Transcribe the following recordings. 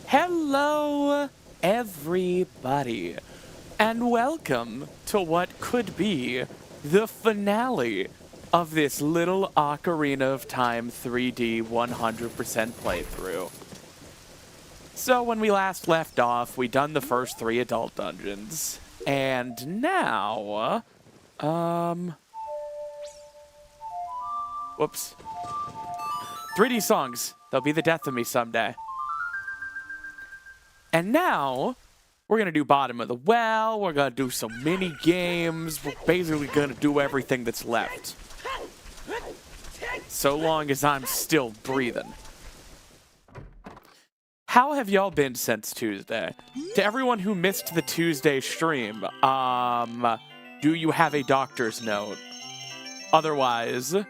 Hello, everybody, and welcome to what could be the finale of this little Ocarina of Time 3D 100% playthrough. So when we last left off, we done the first 3 adult dungeons, and now, whoops. 3D songs, they'll be the death of me someday. And now, we're going to do bottom of the well, we're going to do some mini games, we're basically going to do everything that's left. So long as I'm still breathing. How have y'all been since Tuesday? To everyone who missed the Tuesday stream, do you have a doctor's note? Otherwise, you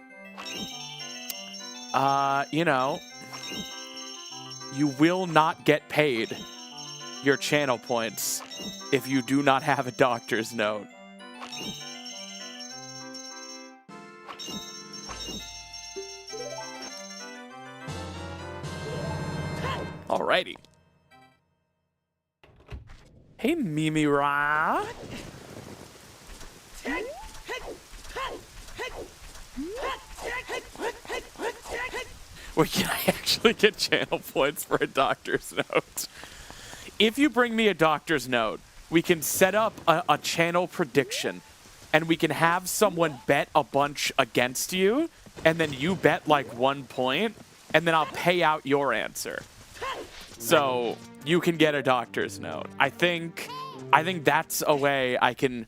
know, you will not get paid your channel points if you do not have a doctor's note. Alrighty. Hey, Mimi-ra. Wait, can I actually get channel points for a doctor's note? If you bring me a doctor's note, we can set up a channel prediction, and we can have someone bet a bunch against you, and then you bet like 1 point, and then I'll pay out your answer. So you can get a doctor's note. I think that's a way I can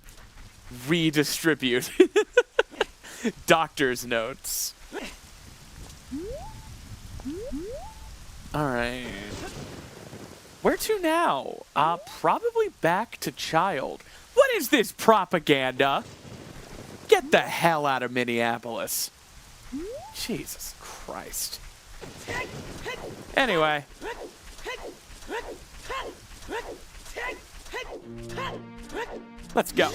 redistribute doctor's notes. All right. Where to now? Probably back to Child. What is this propaganda? Get the hell out of Minneapolis. Jesus Christ. Anyway. Let's go.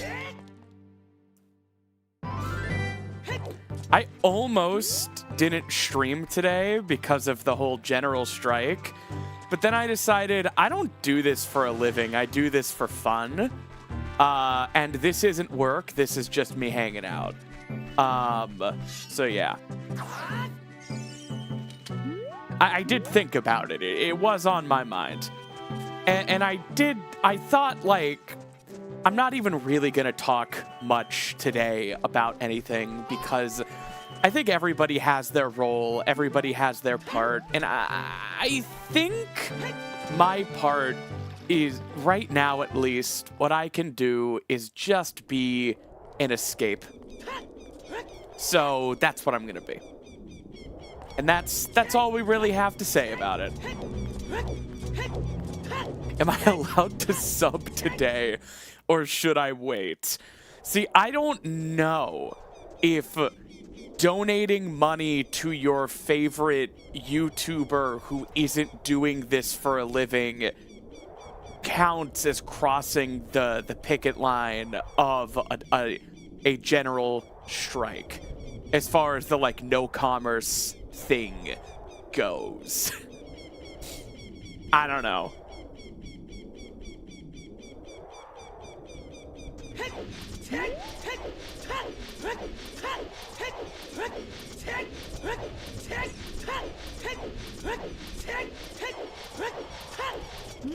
I almost didn't stream today because of the whole general strike. But then I decided I don't do this for a living. I do this for fun. And this isn't work. This is just me hanging out. So yeah. I did think about it. It was on my mind. And I thought, like, I'm not even really going to talk much today about anything because I think everybody has their role, everybody has their part, and I think my part is, right now at least, what I can do is just be an escape. So that's what I'm going to be. And that's all we really have to say about it. Am I allowed to sub today, or should I wait? See, I don't know if donating money to your favorite YouTuber who isn't doing this for a living counts as crossing the picket line of a general strike, as far as the, like, no commerce thing goes. I don't know.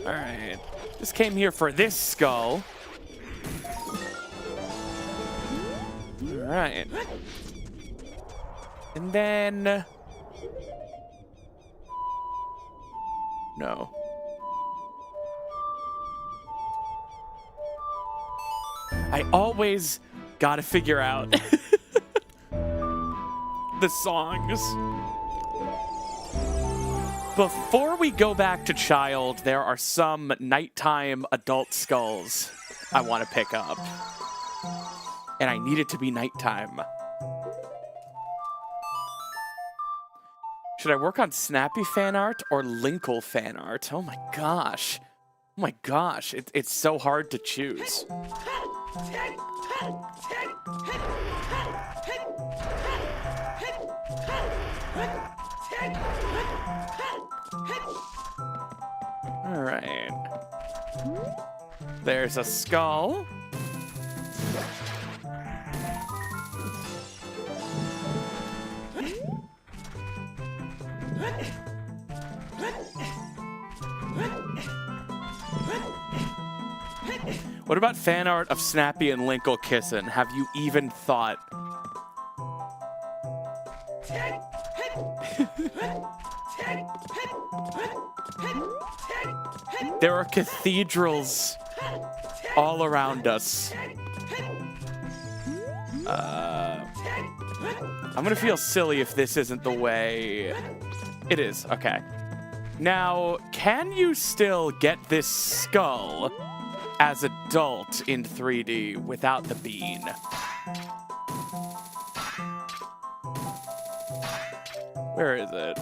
Alright. Just came here for this skull. Alright. And then... No. I always gotta figure out the songs. Before we go back to Child, there are some nighttime adult skulls I want to pick up. And I need it to be nighttime. Should I work on Snappy fan art or Linkle fan art? Oh my gosh. Oh my gosh, it's so hard to choose. There's a skull. What about fan art of Snappy and Linkle kissing? Have you even thought? There are cathedrals all around us. I'm gonna feel silly if this isn't the way. It is, okay. Now, can you still get this skull as adult in 3D without the bean? Where is it?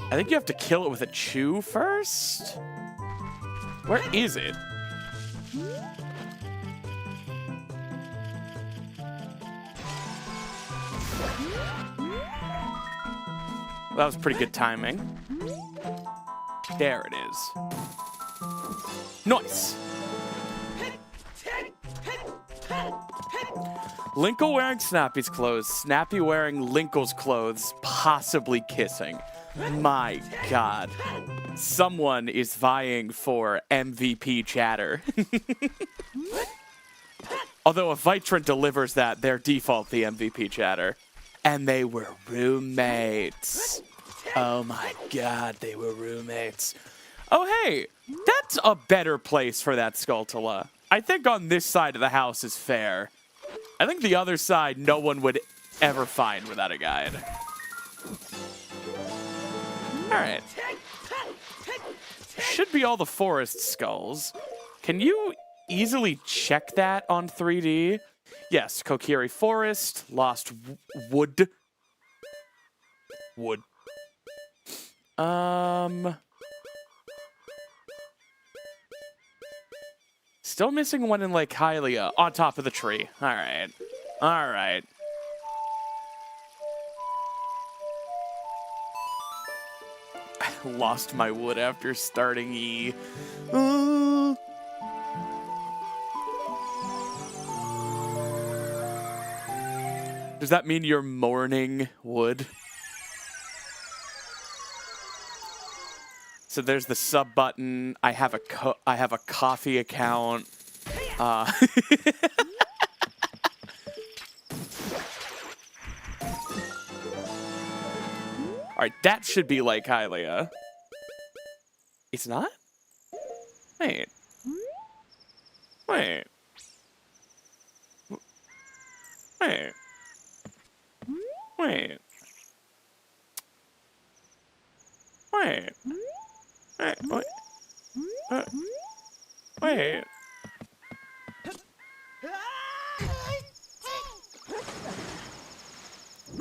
I think you have to kill it with a chew first? Where is it? That was pretty good timing. There it is. Nice! Linkle wearing Snappy's clothes, Snappy wearing Linkle's clothes, possibly kissing. My God. Someone is vying for MVP chatter. Although if Vitrin delivers that, they're default the MVP chatter. And they were roommates. Oh my God, they were roommates. Oh hey, that's a better place for that skulltula. I think on this side of the house is fair. I think the other side no one would ever find without a guide. Alright. Should be all the forest skulls. Can you easily check that on 3D? Yes, Kokiri Forest, Lost Wood. Wood. Still missing one in Lake Hylia on top of the tree. Alright. Alright. Lost my wood after starting E. Does that mean you're mourning wood? So there's the sub button. I have a coffee account. All right, that should be like Hylia. It's not? Wait. Wait. Wait. Wait. Wait. Wait. Wait. Wait.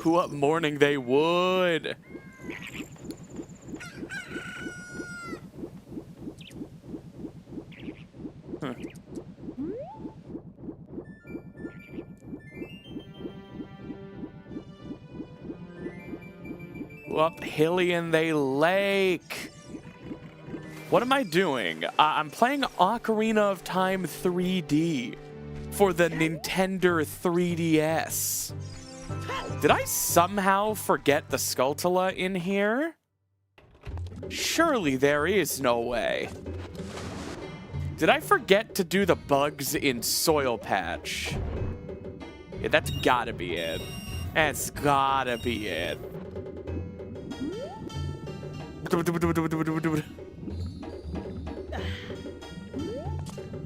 Who up morning they would? Huh. Up Hylian they lake. What am I doing? I'm playing Ocarina of Time 3D for the Nintendo 3DS. Did I somehow forget the skulltula in here? Surely there is no way. Did I forget to do the bugs in Soil Patch? Yeah, that's gotta be it. That's gotta be it.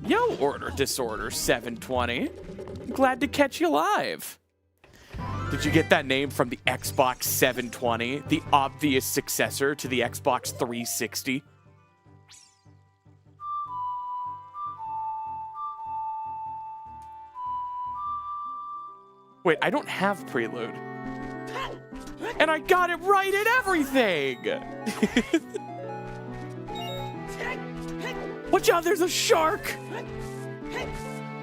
Yo, Order Disorder 720. Glad to catch you live. Did you get that name from the Xbox 720, the obvious successor to the Xbox 360? Wait, I don't have Prelude. And I got it right in everything! Watch out, there's a shark!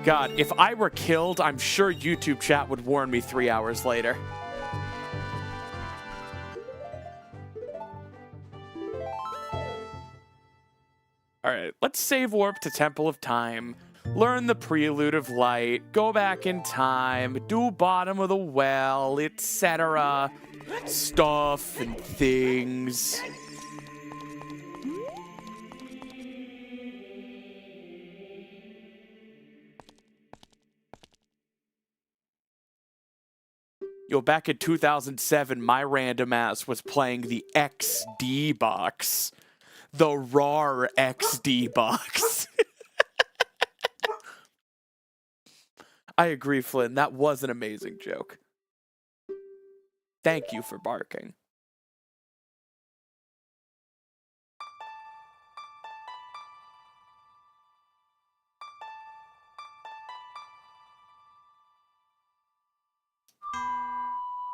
God, if I were killed, I'm sure YouTube chat would warn me 3 hours later. Alright, let's save warp to Temple of Time, learn the Prelude of Light, go back in time, do Bottom of the Well, etc. Stuff and things. Yo, back in 2007, my random ass was playing the XD box. The RAR XD box. I agree, Flynn. That was an amazing joke. Thank you for barking.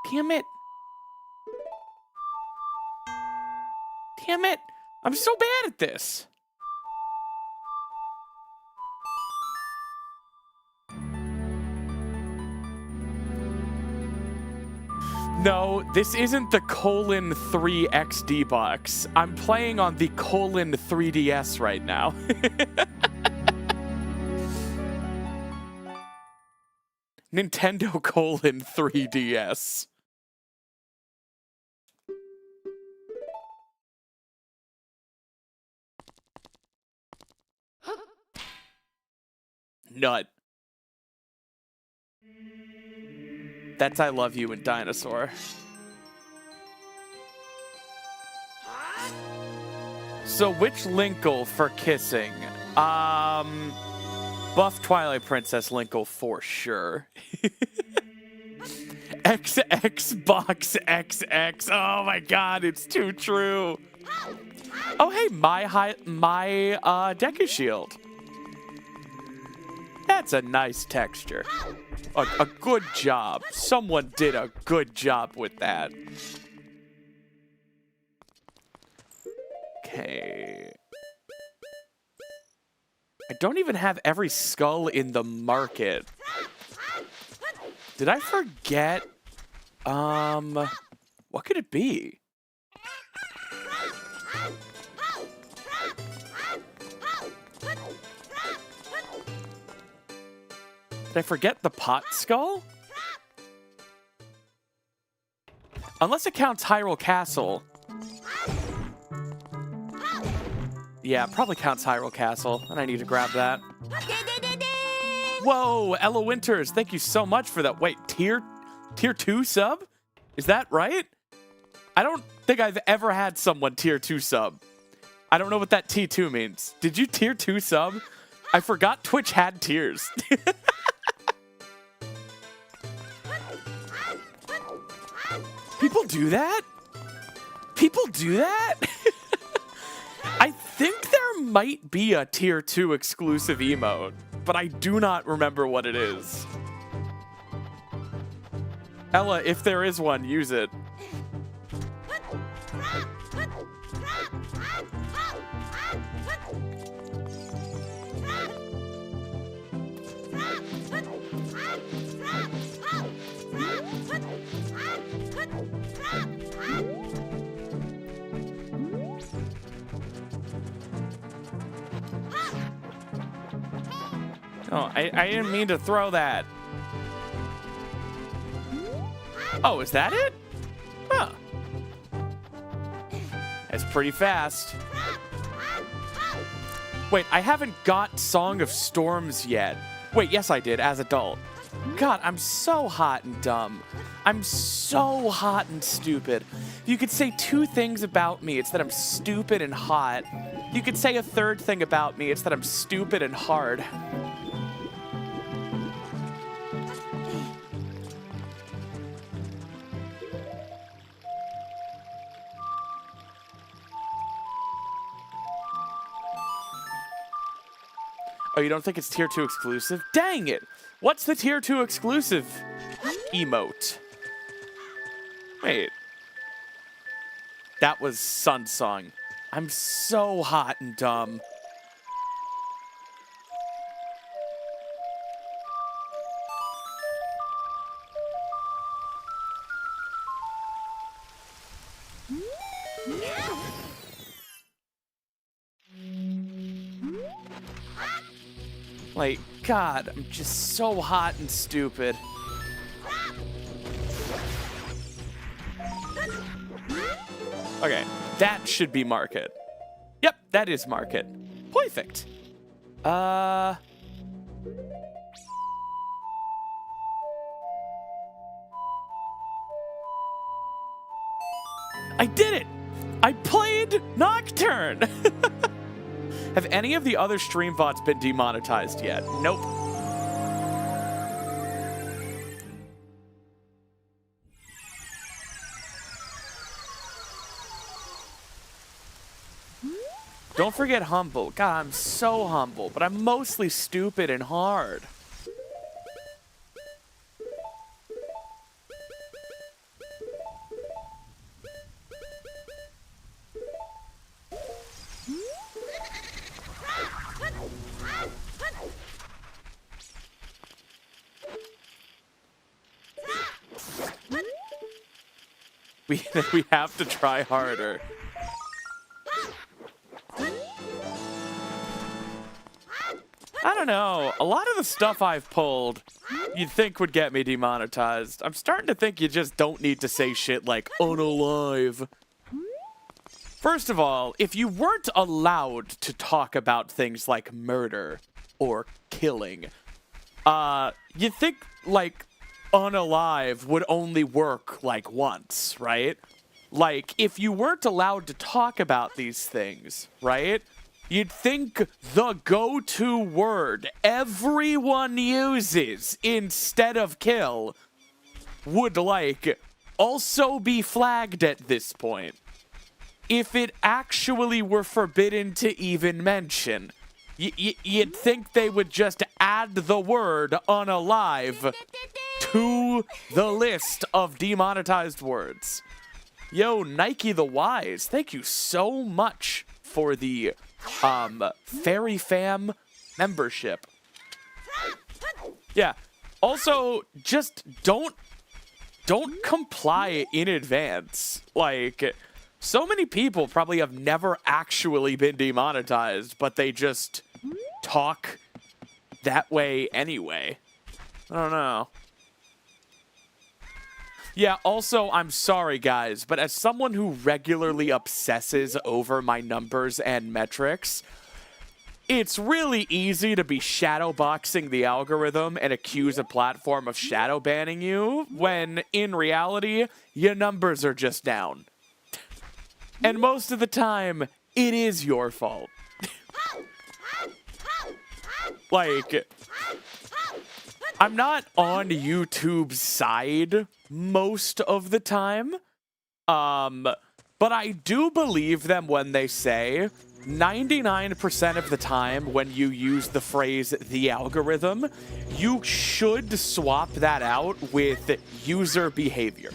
Damn it. Damn it. I'm so bad at this. No, this isn't the colon 3 XD box. I'm playing on the colon 3DS right now. Nintendo colon 3DS. Nut. That's I Love You and Dinosaur. So which Linkle for kissing? Buff Twilight Princess Linkle for sure. Xbox XX. Oh my god, it's too true. Oh hey, my Deku Shield. That's a nice texture. A good job. Someone did a good job with that. Okay. I don't even have every skull in the market. Did I forget? What could it be? Did I forget the pot skull? Unless it counts Hyrule Castle. Yeah, probably counts Hyrule Castle, and I need to grab that. Whoa, Ella Winters, thank you so much for that. Wait, tier 2 sub? Is that right? I don't think I've ever had someone tier 2 sub. I don't know what that T2 means. Did you tier 2 sub? I forgot Twitch had tiers. People do that? People do that? I think there might be a tier 2 exclusive emote, but I do not remember what it is. Ella, if there is one, use it. Oh, I didn't mean to throw that. Oh, is that it? Huh. That's pretty fast. Wait, I haven't got Song of Storms yet. Wait, yes I did, as adult. God, I'm so hot and dumb. I'm so hot and stupid. If you could say 2 things about me, it's that I'm stupid and hot. You could say a 3rd thing about me, it's that I'm stupid and hard. Oh, you don't think it's tier 2 exclusive? Dang it! What's the tier 2 exclusive emote? Wait. That was Sun Song. I'm so hot and dumb. Like, God, I'm just so hot and stupid. Okay, that should be market. Yep, that is market. Perfect. I did it! I played Nocturne! Have any of the other stream VODs been demonetized yet? Nope. Don't forget humble. God, I'm so humble, but I'm mostly stupid and hard. We have to try harder. I don't know. A lot of the stuff I've pulled, you'd think would get me demonetized. I'm starting to think you just don't need to say shit like unalive. First of all, if you weren't allowed to talk about things like murder or killing, you'd think like unalive would only work like once, right? Like, if you weren't allowed to talk about these things, right? You'd think the go-to word everyone uses instead of kill would, like, also be flagged at this point. If it actually were forbidden to even mention, you'd think they would just add the word unalive to the list of demonetized words. Yo, Nike the Wise, thank you so much for the Fairy Fam membership. Yeah. Also, just don't comply in advance. Like, so many people probably have never actually been demonetized, but they just talk that way anyway. I don't know. Yeah, also, I'm sorry, guys, but as someone who regularly obsesses over my numbers and metrics, it's really easy to be shadowboxing the algorithm and accuse a platform of shadow banning you, when, in reality, your numbers are just down. And most of the time, it is your fault. Like, I'm not on YouTube's side most of the time, but I do believe them when they say 99% of the time when you use the phrase the algorithm, you should swap that out with user behavior.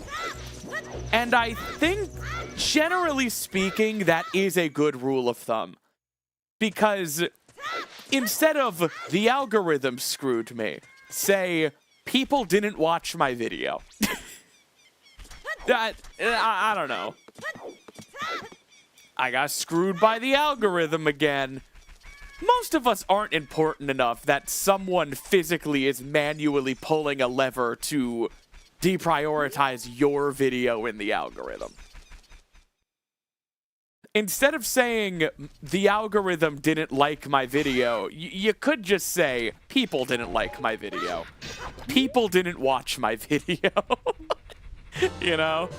And I think, generally speaking, that is a good rule of thumb. Because instead of the algorithm screwed me, say, people didn't watch my video. I don't know. I got screwed by the algorithm again. Most of us aren't important enough that someone physically is manually pulling a lever to deprioritize your video in the algorithm. Instead of saying, the algorithm didn't like my video, you could just say, people didn't like my video. People didn't watch my video. You know?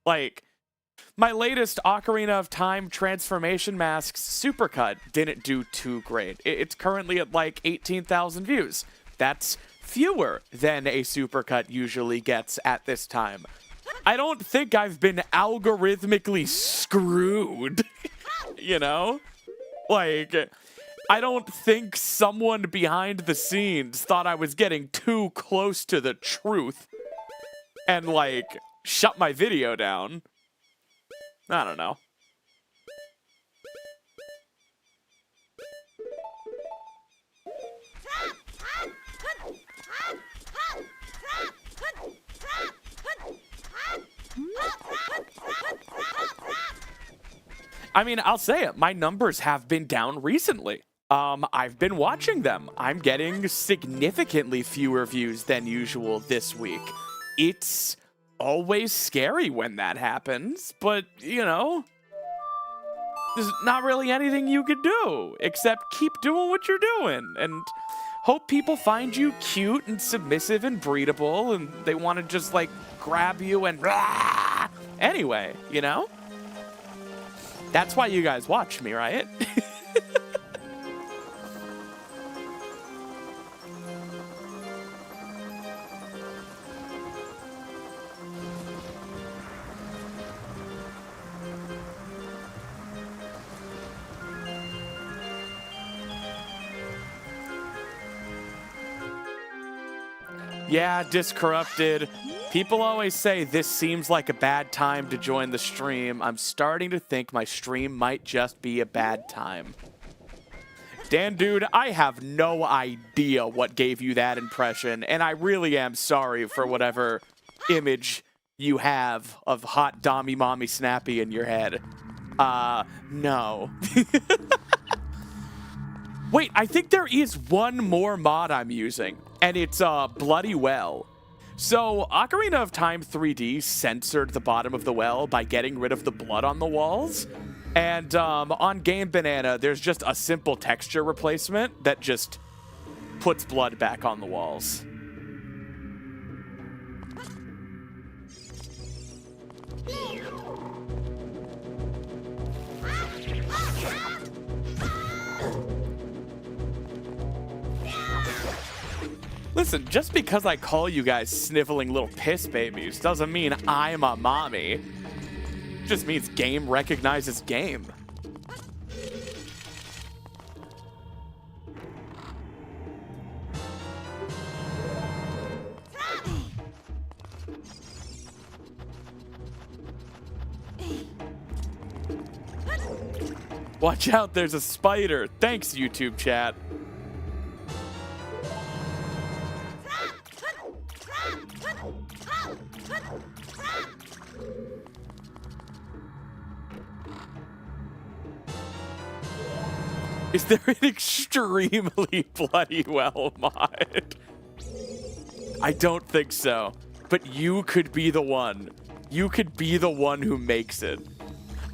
Like, my latest Ocarina of Time transformation masks supercut didn't do too great. It's currently at like 18,000 views. That's fewer than a supercut usually gets at this time. I don't think I've been algorithmically screwed, you know? Like, I don't think someone behind the scenes thought I was getting too close to the truth and, like, shut my video down. I don't know. I mean, I'll say it. My numbers have been down recently. I've been watching them. I'm getting significantly fewer views than usual this week. It's always scary when that happens, but, you know, there's not really anything you could do except keep doing what you're doing and hope people find you cute and submissive and breedable and they want to just, like, grab you and rah! Anyway, you know? That's why you guys watch me, right? Yeah, Discorrupted. People always say this seems like a bad time to join the stream. I'm starting to think my stream might just be a bad time. Dan, dude, I have no idea what gave you that impression, and I really am sorry for whatever image you have of hot Dommy Mommy Snappy in your head. No. Wait, I think there is one more mod I'm using, and it's Bloody Well. So, Ocarina of Time 3D censored the bottom of the well by getting rid of the blood on the walls. And on Game Banana, there's just a simple texture replacement that just puts blood back on the walls. Listen, just because I call you guys sniveling little piss babies doesn't mean I'm a mommy. It just means game recognizes game. Watch out, there's a spider. Thanks, YouTube chat. Is there an extremely bloody well mod? I don't think so. But you could be the one. You could be the one who makes it.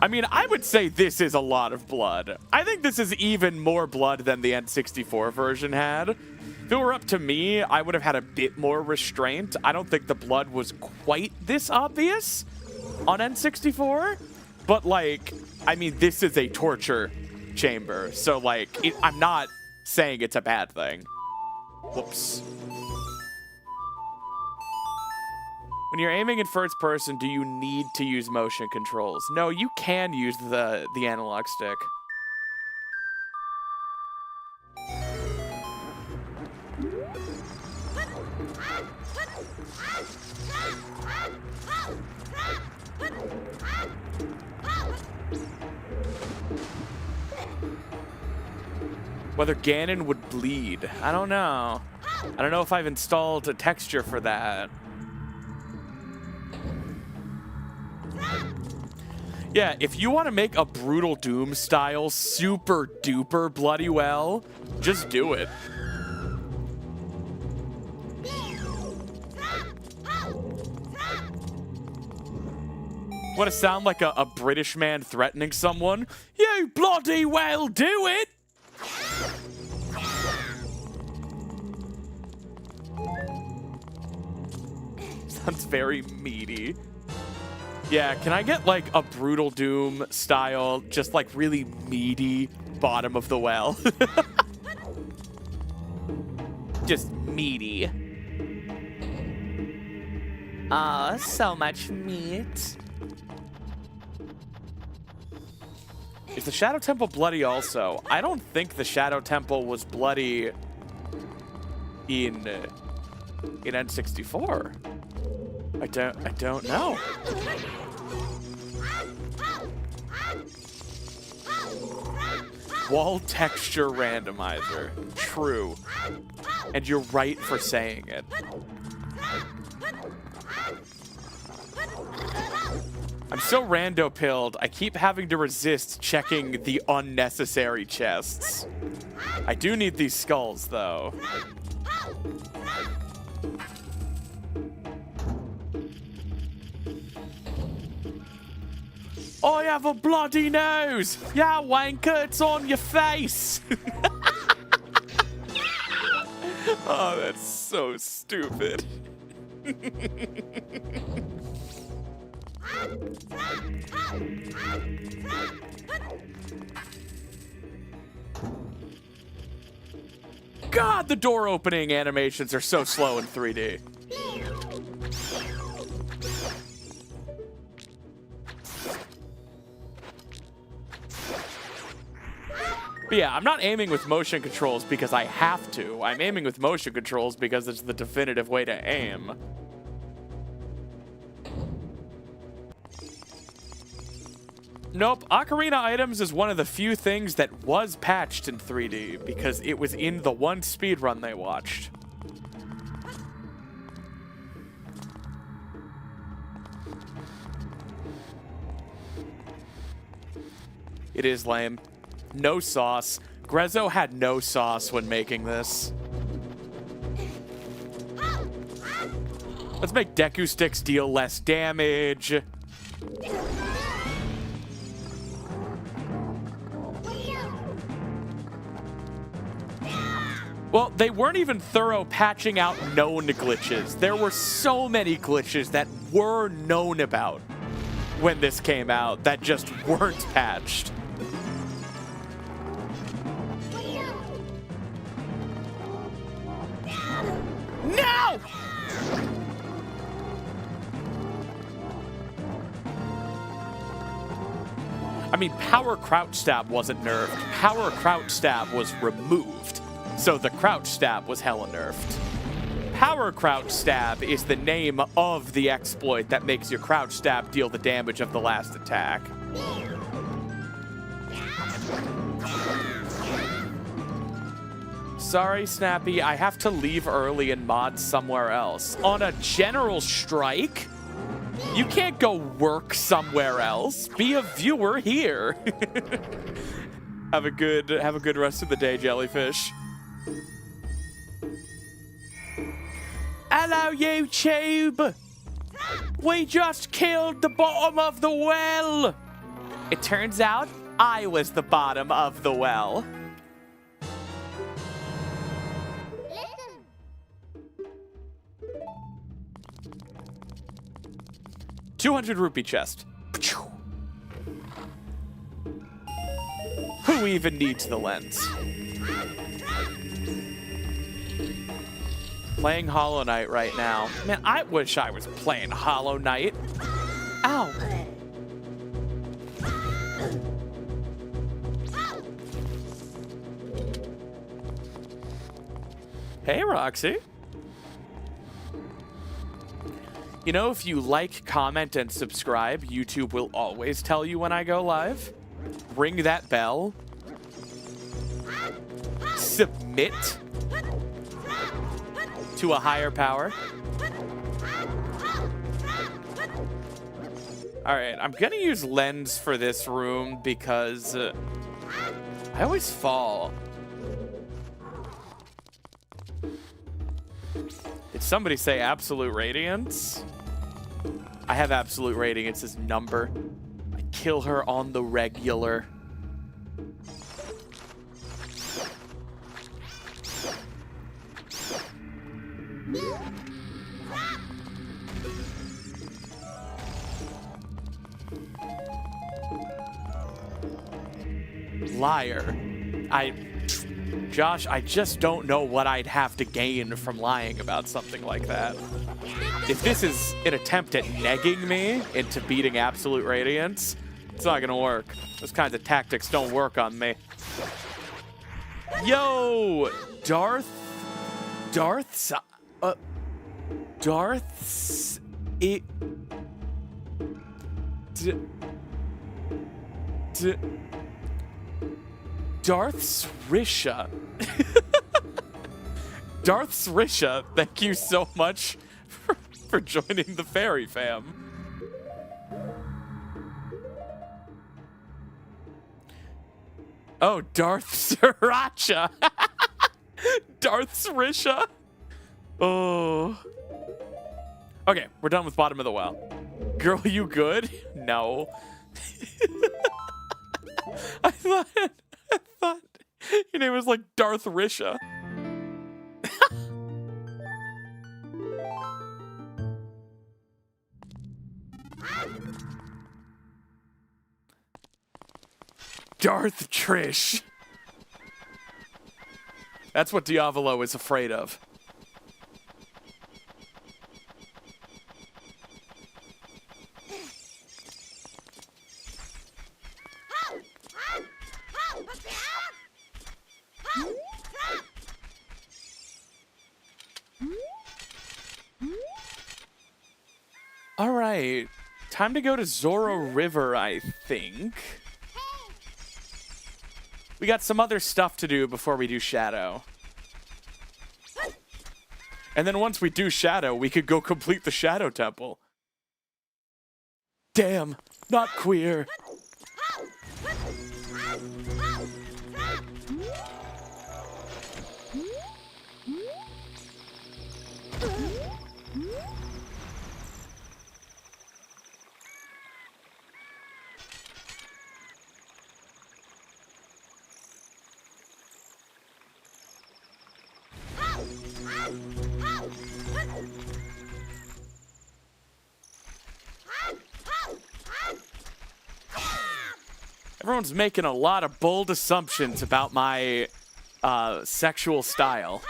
I mean, I would say this is a lot of blood. I think this is even more blood than the N64 version had. If it were up to me, I would have had a bit more restraint. I don't think the blood was quite this obvious on N64. But, like, I mean, this is a torture chamber. So, like, I'm not saying it's a bad thing. Whoops. When you're aiming in first person, do you need to use motion controls? No, you can use the analog stick. Whether Ganon would bleed. I don't know. I don't know if I've installed a texture for that. Yeah, if you want to make a Brutal Doom style super duper bloody well, just do it. Want to sound like a British man threatening someone? You bloody well do it! Sounds very meaty. Yeah, can I get like a Brutal Doom style, just like really meaty bottom of the well? Just meaty. Ah, so much meat. Is the Shadow Temple bloody also? I don't think the Shadow Temple was bloody in N64. I don't know. Wall texture randomizer. True. And you're right for saying it. I'm so rando-pilled, I keep having to resist checking the unnecessary chests. I do need these skulls, though. I have a bloody nose! Yeah, wanker, it's on your face! Oh, that's so stupid. God, the door opening animations are so slow in 3D. But yeah, I'm not aiming with motion controls because I have to. I'm aiming with motion controls because it's the definitive way to aim. Nope, Ocarina items is one of the few things that was patched in 3D because it was in the one speedrun they watched. It is lame. No sauce. Grezzo had no sauce when making this. Let's make Deku Sticks deal less damage. Well, they weren't even thorough patching out known glitches. There were so many glitches that were known about when this came out that just weren't patched. No! I mean, power crouch stab wasn't nerfed. Power crouch stab was removed. So the crouch stab was hella nerfed. Power crouch stab is the name of the exploit that makes your crouch stab deal the damage of the last attack. Sorry, Snappy, I have to leave early and mod somewhere else. On a general strike? You can't go work somewhere else. Be a viewer here. Have a good rest of the day, Jellyfish. Hello, YouTube. We just killed the bottom of the well. It turns out I was the bottom of the well. 200 rupee chest. Who even needs the lens? Playing Hollow Knight right now. Man, I wish I was playing Hollow Knight. Ow. Hey, Roxy. You know, if you like, comment, and subscribe, YouTube will always tell you when I go live. Ring that bell. Submit to a higher power. All right, I'm gonna use lens for this room because I always fall. Did somebody say absolute radiance? I have absolute radiance as number. I kill her on the regular. Liar. Josh, I just don't know what I'd have to gain from lying about something like that. If this is an attempt at negging me into beating absolute radiance, it's not gonna work. Those kinds of tactics don't work on me. Yo, Darth's, Risha. Darth's Risha, thank you so much for joining the fairy fam. Oh, Darth Sriracha. Darth Srisha. Oh. Okay, we're done with bottom of the well. Girl, you good? No. I thought your name was like Darth Risha. Darth Trish. That's what Diavolo is afraid of. All right, time to go to Zora River, I think. We got some other stuff to do before we do Shadow. And then once we do Shadow, we could go complete the Shadow Temple. Damn, not queer. Everyone's making a lot of bold assumptions about my sexual style.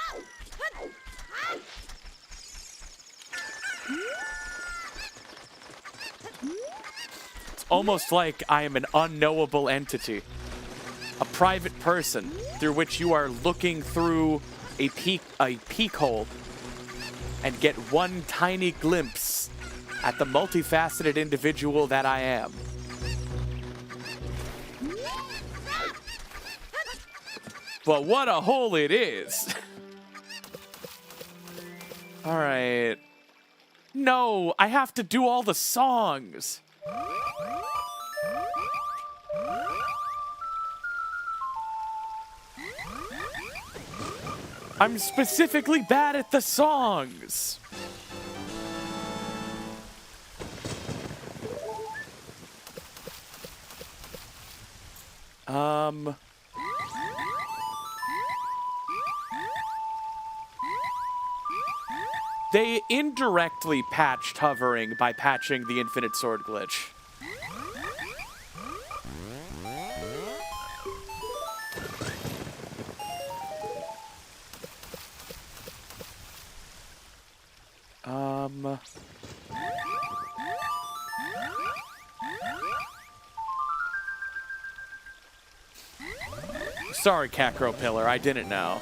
It's almost like I am an unknowable entity, a private person through which you are looking through a peek hole and get one tiny glimpse at the multifaceted individual that I am. But what a hole it is. All right. No, I have to do all the songs. I'm specifically bad at the songs. They indirectly patched hovering by patching the infinite sword glitch. Sorry, Kakariko Pillar, I didn't know.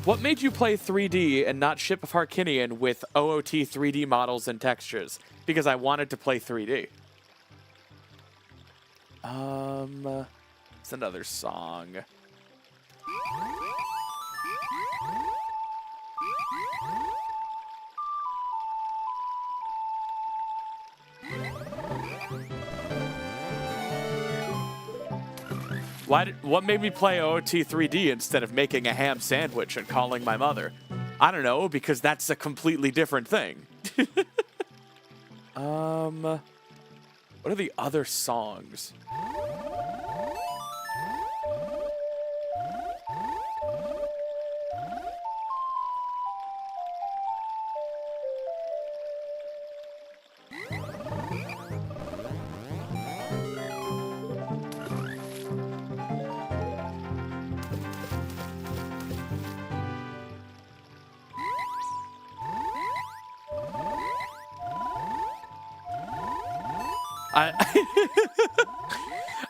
What made you play 3D and not Ship of Harkinian with OOT 3D models and textures? Because I wanted to play 3D. It's another song. What made me play OOT 3D instead of making a ham sandwich and calling my mother? I don't know, because that's a completely different thing. What are the other songs?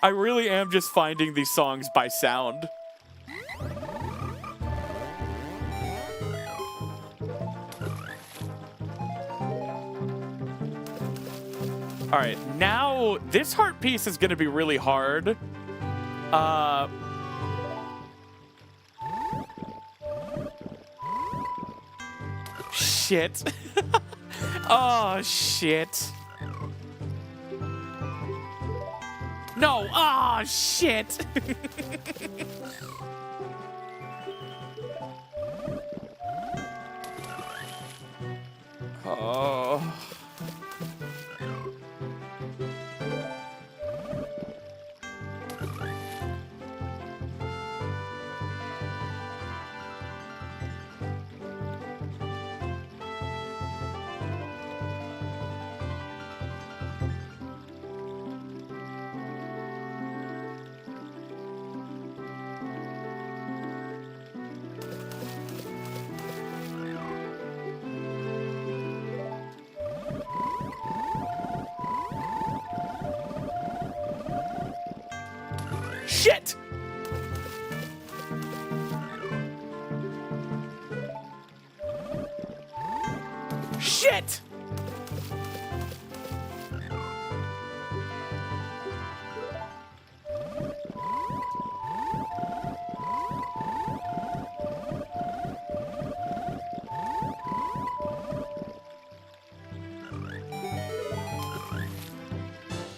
I really am just finding these songs by sound. All right, now this heart piece is gonna be really hard. Shit. Oh, shit. No. Ah, shit. Oh. Shit! Shit!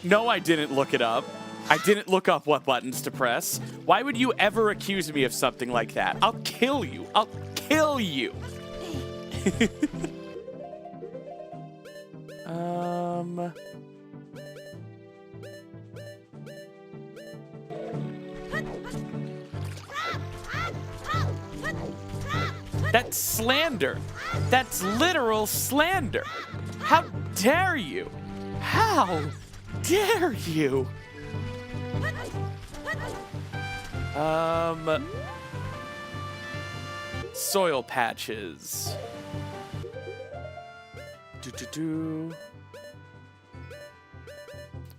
No, I didn't look it up. I didn't look up what buttons to press. Why would you ever accuse me of something like that? I'll kill you. I'll kill you. That's slander. That's literal slander. How dare you? How dare you? Soil patches.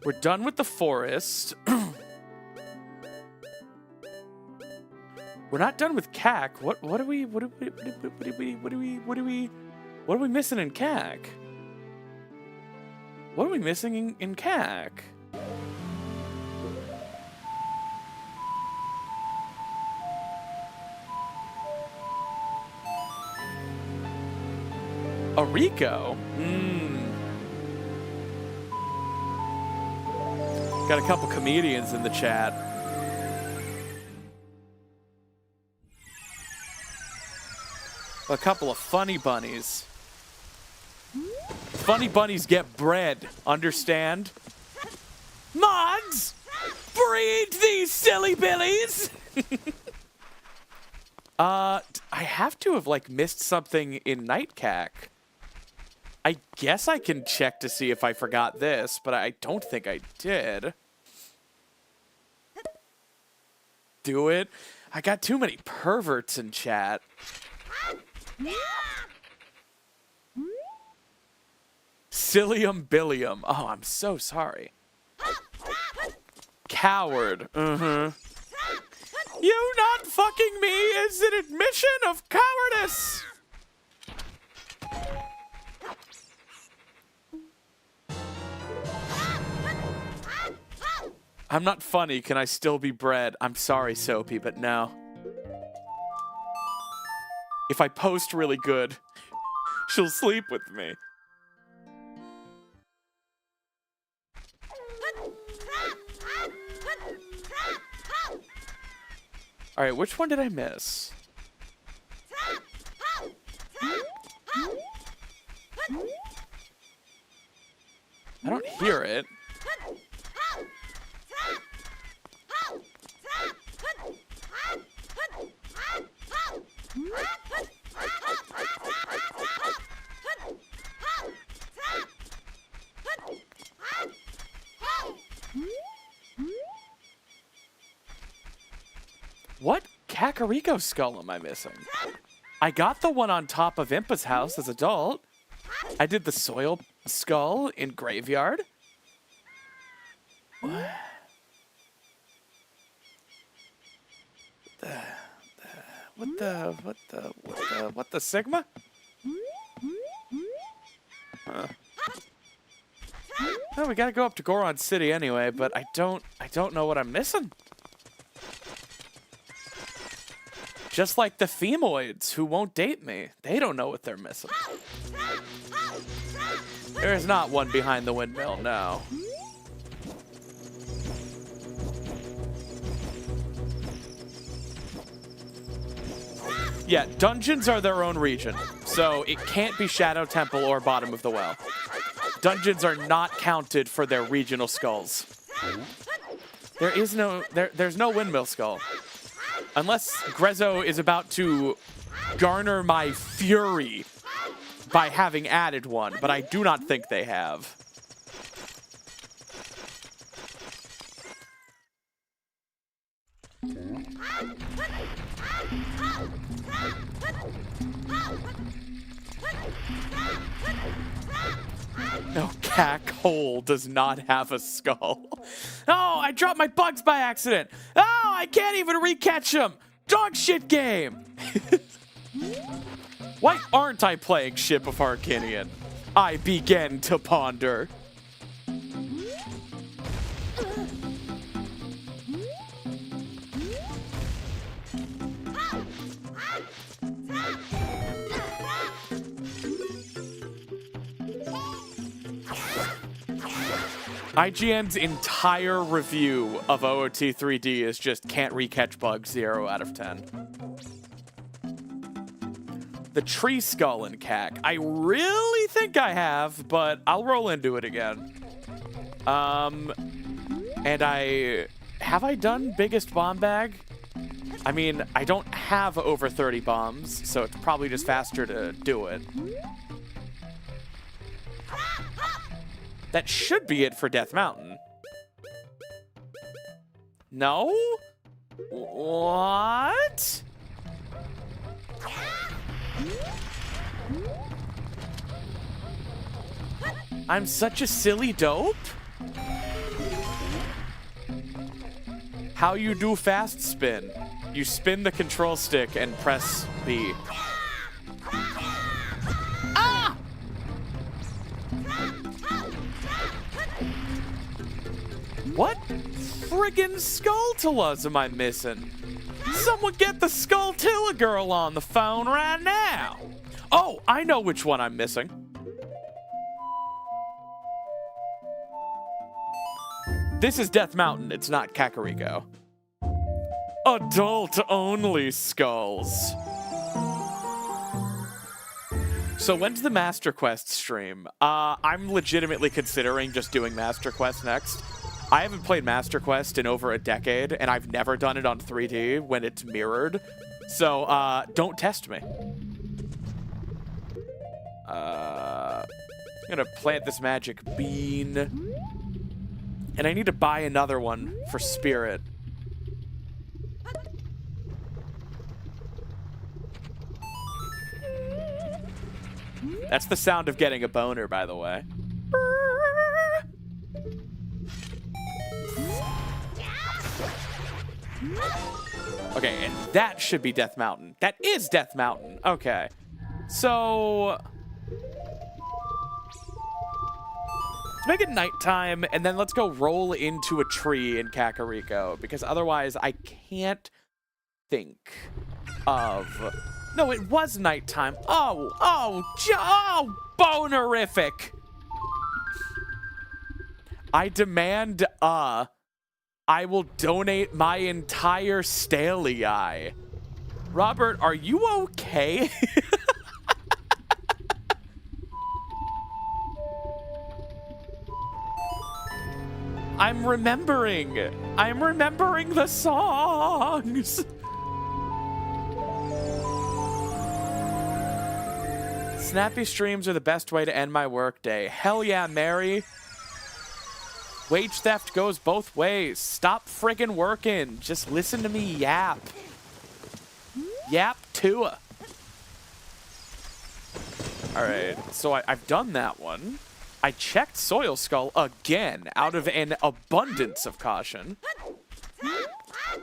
We're done with the forest. We're not done with CAC. What are we missing in CAC? What are we missing in CAC? Rico? Got a couple comedians in the chat. A couple of funny bunnies. Funny bunnies get bread, understand? Mods! Breed these silly billies! I have to have, like, missed something in Nightcac. I guess I can check to see if I forgot this, but I don't think I did. Do it? I got too many perverts in chat. Cilium billium. Oh, I'm so sorry. Coward. You not fucking me is an admission of cowardice. I'm not funny. Can I still be bred? I'm sorry, Soapy, but no. If I post really good, she'll sleep with me. All right, which one did I miss? I don't hear it. What Kakariko skull am I missing? I got the one on top of Impa's house as adult. I did the soil skull in Graveyard. What? What the Sigma? Well, we gotta go up to Goron City anyway, but I don't know what I'm missing. Just like the femoids who won't date me. They don't know what they're missing. There is not one behind the windmill, no. Yeah, dungeons are their own region, so it can't be Shadow Temple or Bottom of the Well. Dungeons are not counted for their regional skulls. There's no windmill skull. Unless Grezzo is about to garner my fury by having added one, but I do not think they have. No, Cack Hole does not have a skull. Oh, I dropped my bugs by accident. Oh, I can't even recatch them. Dog shit game. Why aren't I playing Ship of Arcinian? I began to ponder. IGN's entire review of OOT 3D is just can't recatch bugs, 0 out of 10. The tree skull in CAC. I really think I have, but I'll roll into it again. And have I done biggest bomb bag? I mean, I don't have over 30 bombs, so it's probably just faster to do it. That should be it for Death Mountain. No? What? I'm such a silly dope? How you do fast spin? You spin the control stick and press B. Ah! What friggin' skulltulas am I missing? Someone get the skulltula girl on the phone right now. Oh, I know which one I'm missing. This is Death Mountain, it's not Kakariko. Adult-only skulls. So when's the Master Quest stream? I'm legitimately considering just doing Master Quest next. I haven't played Master Quest in over a decade, and I've never done it on 3D when it's mirrored. So, don't test me. I'm gonna plant this magic bean. And I need to buy another one for Spirit. That's the sound of getting a boner, by the way. Okay, and that should be Death Mountain. That is Death Mountain. Okay. So let's make it nighttime, and then let's go roll into a tree in Kakariko, because otherwise I can't think of... No, it was nighttime. Oh, bonerific. I demand, I will donate my entire staley. Robert, are you okay? I'm remembering the songs. Snappy streams are the best way to end my workday. Hell yeah, Mary. Wage theft goes both ways. Stop friggin' working. Just listen to me yap. Yap Tua. Alright, so I've done that one. I checked Soil Skull again out of an abundance of caution.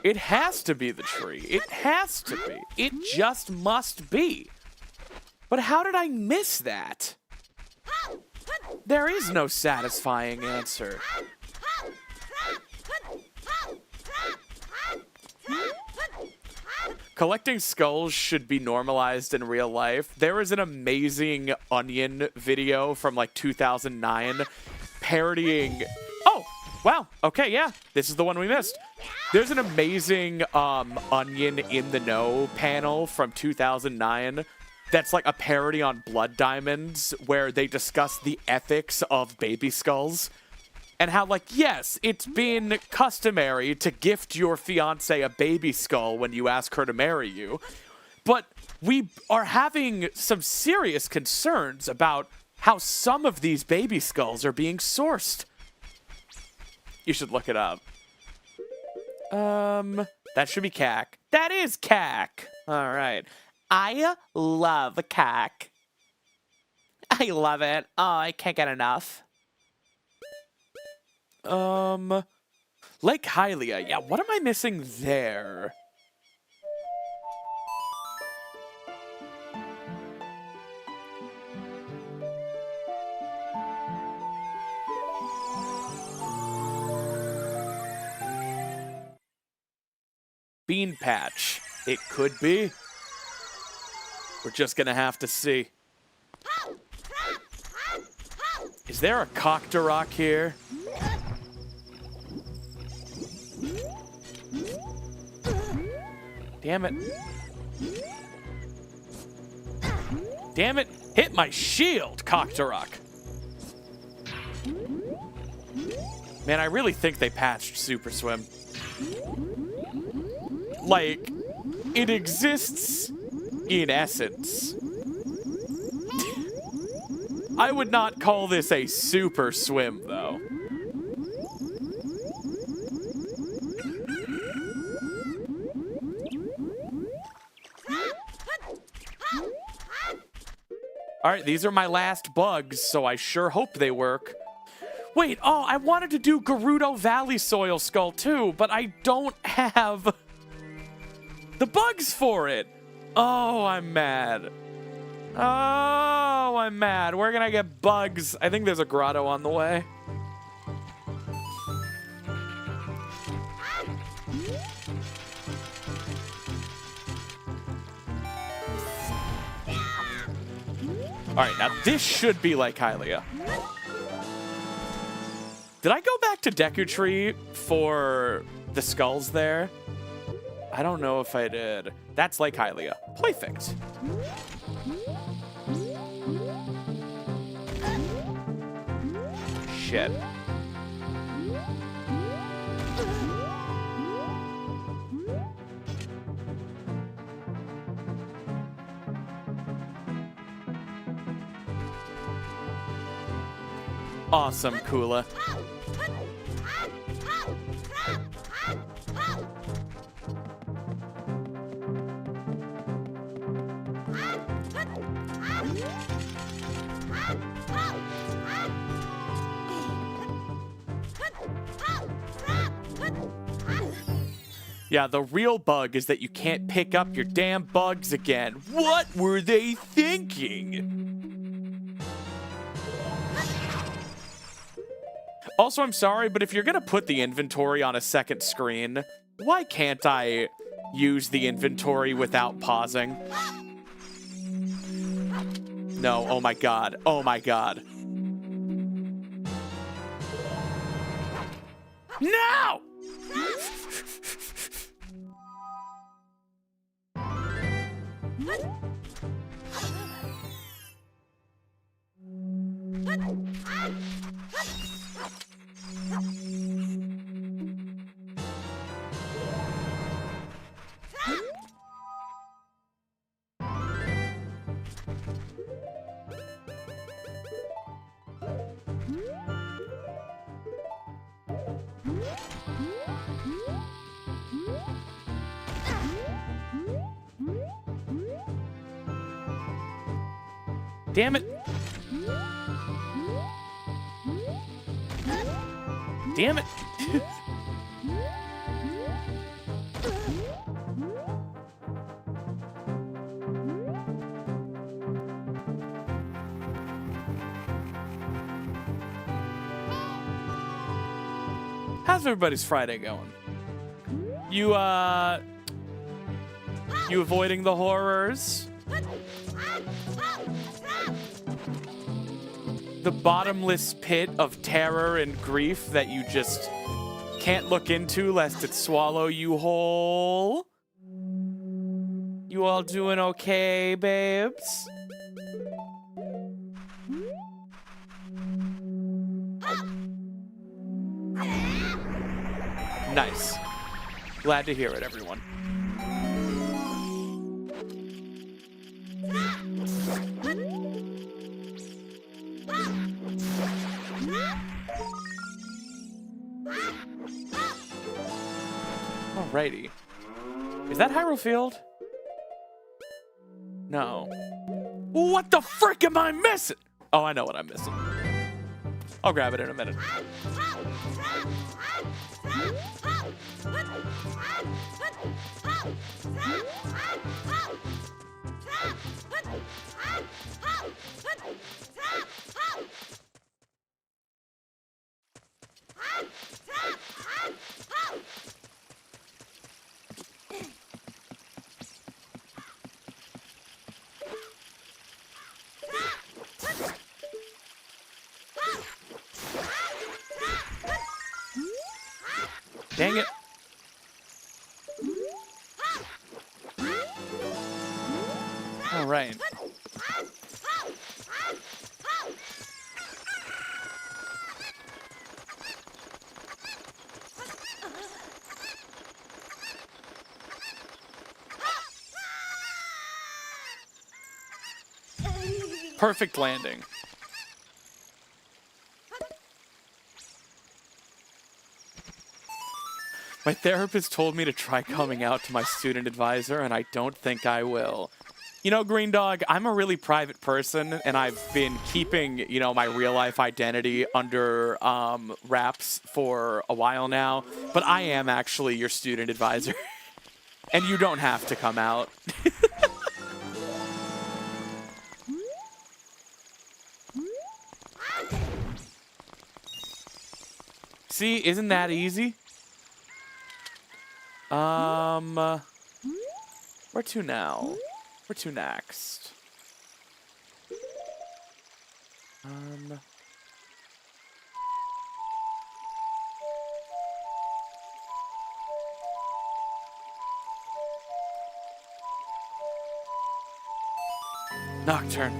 It has to be the tree. It has to be. It just must be. But how did I miss that? There is no satisfying answer. Collecting skulls should be normalized in real life. There is an amazing Onion video from like 2009 parodying... Oh, Wow. Okay, yeah. This is the one we missed. There's an amazing Onion in the Know panel from 2009 that's like a parody on Blood Diamonds where they discuss the ethics of baby skulls and how, like, yes, it's been customary to gift your fiance a baby skull when you ask her to marry you, but we are having some serious concerns about how some of these baby skulls are being sourced. You should look it up. That should be cack. That is cack. All right. I love cack. I love it. Oh, I can't get enough. Lake Hylia. Yeah, what am I missing there? Bean Patch. It could be. We're just gonna have to see. Is there a Kakariko here? Damn it. Damn it. Hit my shield, Kakariko. Man, I really think they patched Super Swim. Like, it exists in essence. I would not call this a super swim, though. Alright, these are my last bugs, so I sure hope they work. Wait, oh, I wanted to do Gerudo Valley Soil Skull too, but I don't have the bugs for it. Oh, I'm mad. Oh, I'm mad. Where can I get bugs? I think there's a grotto on the way. Alright, now this should be like Hylia. Did I go back to Deku Tree for the skulls there? I don't know if I did. That's like Hylia. Perfect. Shit. Awesome, Kula. Yeah, the real bug is that you can't pick up your damn bugs again. What were they thinking? Also, I'm sorry, but if you're gonna put the inventory on a second screen, why can't I use the inventory without pausing? No, oh my god, oh my god. No! Damn it. Damn it. How's everybody's Friday going? You avoiding the horrors? the bottomless pit of terror and grief that you just can't look into lest it swallow you whole. You all doing okay, babes? Nice. Glad to hear it, everyone. Alrighty. Is that Hyrule Field? No. What the frick am I missing? Oh, I know what I'm missing. I'll grab it in a minute. Dang it. All right. Perfect landing. My therapist told me to try coming out to my student advisor, and I don't think I will. You know, Green Dog, I'm a really private person, and I've been keeping, you know, my real-life identity under wraps for a while now, but I am actually your student advisor, and you don't have to come out. See, isn't that easy? Where to now? Where to next? Nocturne.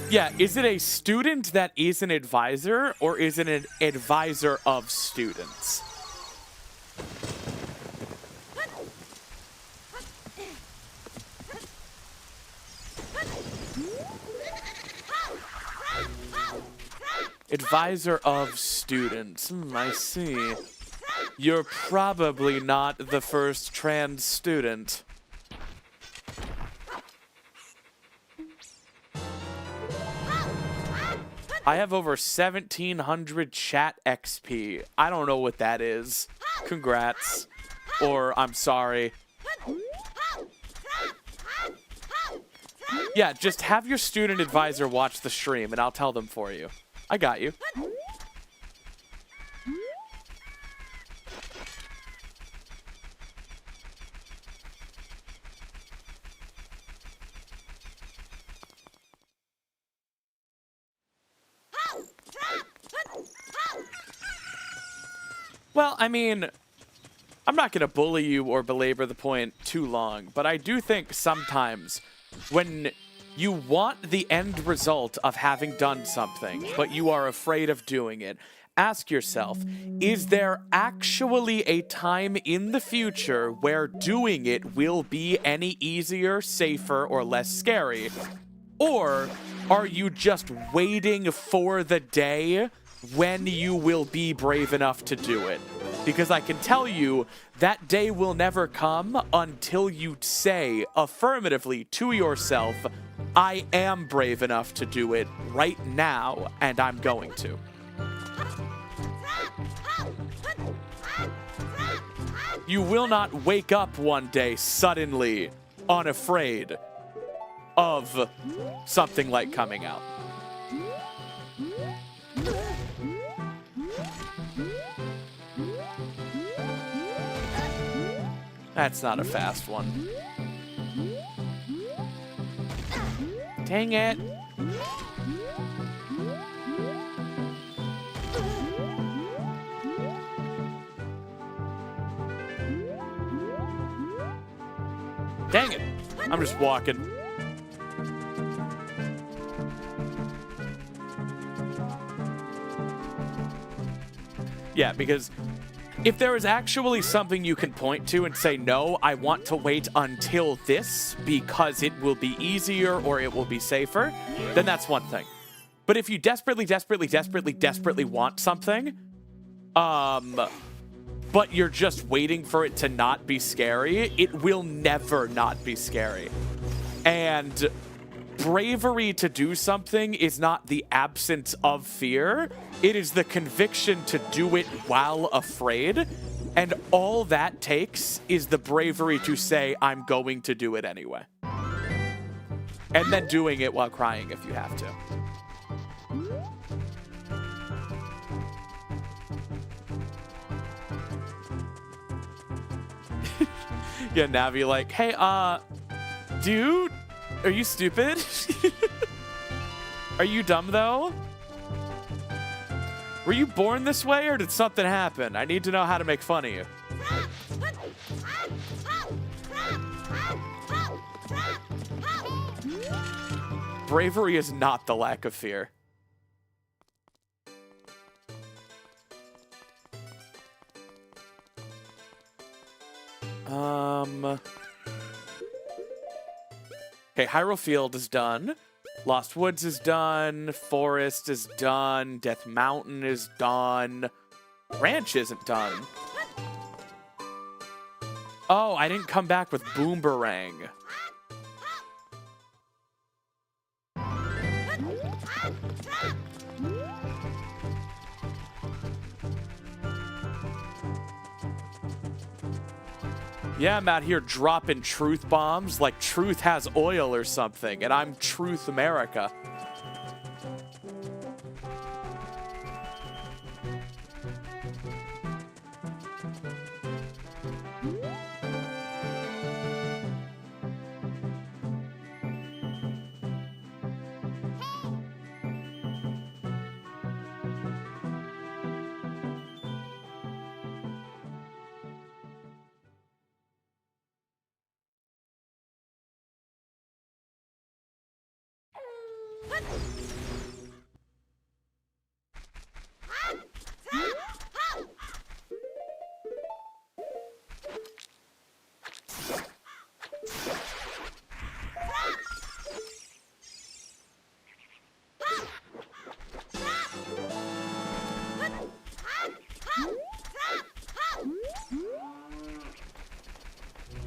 Yeah, is it a student that is an advisor, or is it an advisor of students? Advisor of students. I see. You're probably not the first trans student. I have over 1,700 chat XP. I don't know what that is. Congrats. Or I'm sorry. Yeah, just have your student advisor watch the stream and I'll tell them for you. I got you. Well, I mean, I'm not going to bully you or belabor the point too long, but I do think sometimes when you want the end result of having done something, but you are afraid of doing it, ask yourself, is there actually a time in the future where doing it will be any easier, safer, or less scary? Or are you just waiting for the day when you will be brave enough to do it? Because I can tell you that day will never come until you say affirmatively to yourself, I am brave enough to do it right now, and I'm going to. You will not wake up one day suddenly unafraid of something like coming out. That's not a fast one. Dang it. Dang it. I'm just walking. Yeah, because if there is actually something you can point to and say, no, I want to wait until this because it will be easier or it will be safer, then that's one thing. But if you desperately want something, but you're just waiting for it to not be scary, it will never not be scary. And bravery to do something is not the absence of fear. It is the conviction to do it while afraid. And all that takes is the bravery to say, I'm going to do it anyway. And then doing it while crying if you have to. Yeah, Navi like, hey, dude, are you stupid? Are you dumb, though? Were you born this way, or did something happen? I need to know how to make fun of you. Bravery is not the lack of fear. Okay, Hyrule Field is done. Lost Woods is done. Forest is done. Death Mountain is done. Ranch isn't done. Oh, I didn't come back with Boomerang. Yeah, I'm out here dropping truth bombs like truth has oil or something, and I'm Truth America.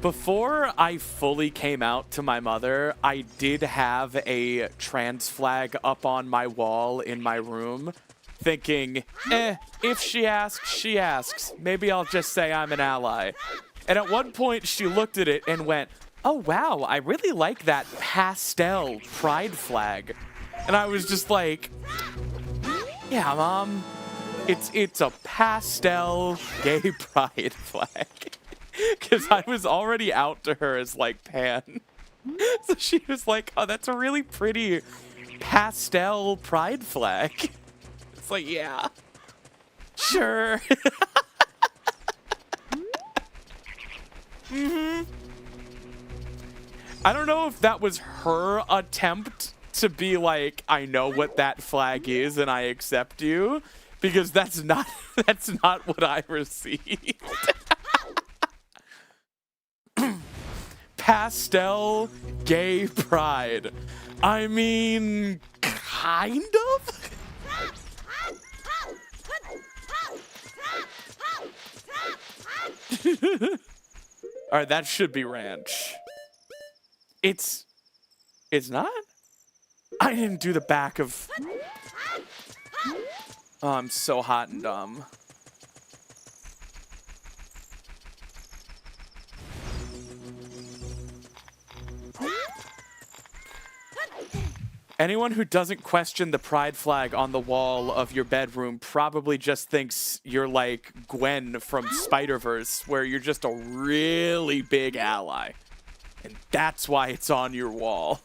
Before I fully came out to my mother, I did have a trans flag up on my wall in my room, thinking, if she asks, she asks. Maybe I'll just say I'm an ally. And at one point, she looked at it and went, oh, wow, I really like that pastel pride flag. And I was just like, yeah, Mom, it's a pastel gay pride flag. Because I was already out to her as, like, pan. So she was like, oh, that's a really pretty pastel pride flag. It's like, yeah, sure. I don't know if that was her attempt to be like, I know what that flag is and I accept you. Because that's not what I received. Pastel gay pride. I mean, kind of? Alright, that should be ranch. It's not? I didn't do the back of... Oh, I'm so hot and dumb. Anyone who doesn't question the pride flag on the wall of your bedroom probably just thinks you're like Gwen from Spider-Verse, where you're just a really big ally. And that's why it's on your wall.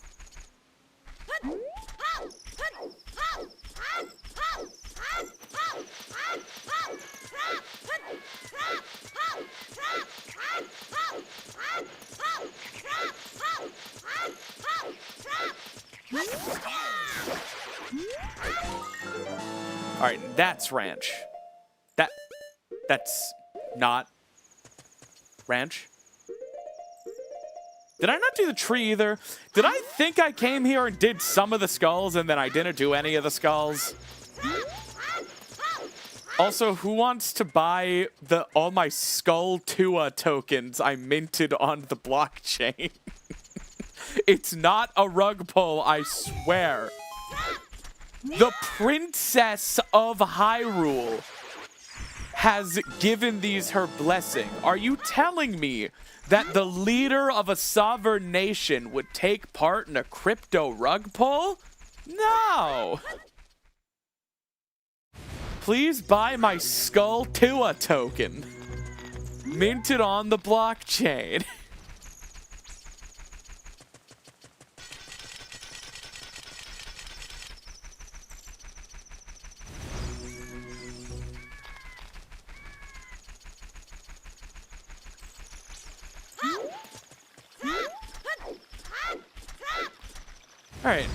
All right, that's ranch. That's not ranch. Did I not do the tree either? Did I think I came here and did some of the skulls and then I didn't do any of the skulls? Also, who wants to buy all my skulltula tokens I minted on the blockchain? It's not a rug pull, I swear. The Princess of Hyrule has given these her blessing. Are you telling me that the leader of a sovereign nation would take part in a crypto rug pull? No. Please buy my skulltula token. Minted on the blockchain. All right.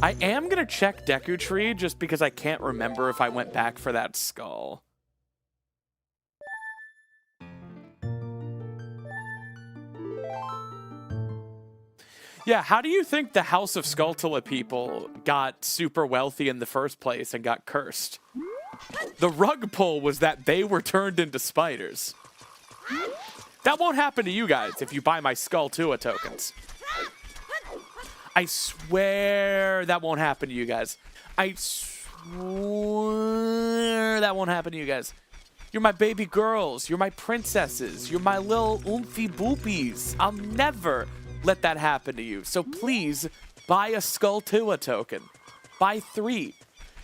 I am going to check Deku Tree just because I can't remember if I went back for that skull. Yeah, how do you think the House of Skulltula people got super wealthy in the first place and got cursed? The rug pull was that they were turned into spiders. That won't happen to you guys if you buy my Skulltula tokens. I swear that won't happen to you guys. I swear that won't happen to you guys. You're my baby girls. You're my princesses. You're my little oomphy boopies. I'll never let that happen to you. So please buy a Skulltula token. Buy 3.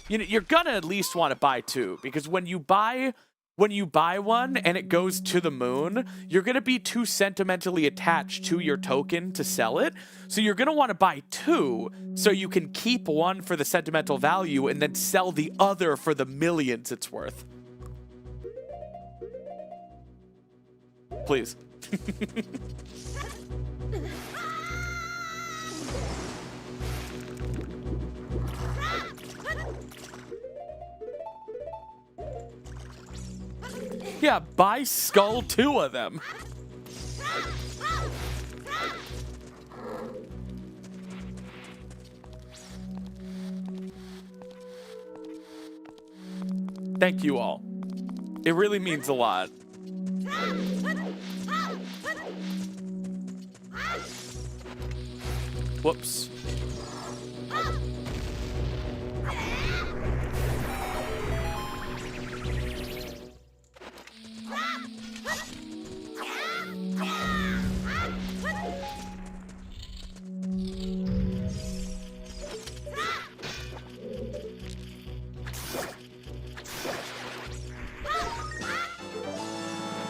You're gonna at least want to buy 2 because when you buy one and it goes to the moon, you're going to be too sentimentally attached to your token to sell it. So you're going to want to buy 2 so you can keep one for the sentimental value and then sell the other for the millions it's worth. Please. Yeah, buy Skulltula of them. Thank you all. It really means a lot. Whoops.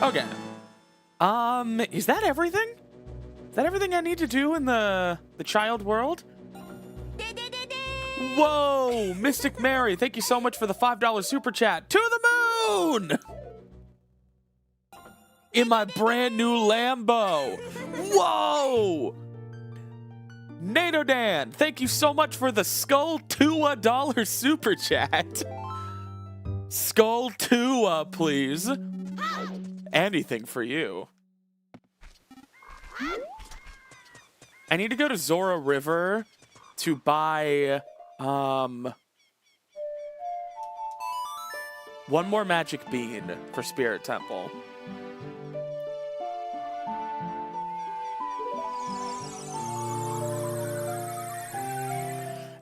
Okay. Is that everything? Is that everything I need to do in the child world? Whoa! Mystic Mary, thank you so much for the $5 super chat. To the moon! In my brand new Lambo. Whoa! NATO Dan, thank you so much for the Skulltula dollar super chat. Skulltula, please. Anything for you. I need to go to Zora River to buy one more magic bean for Spirit Temple.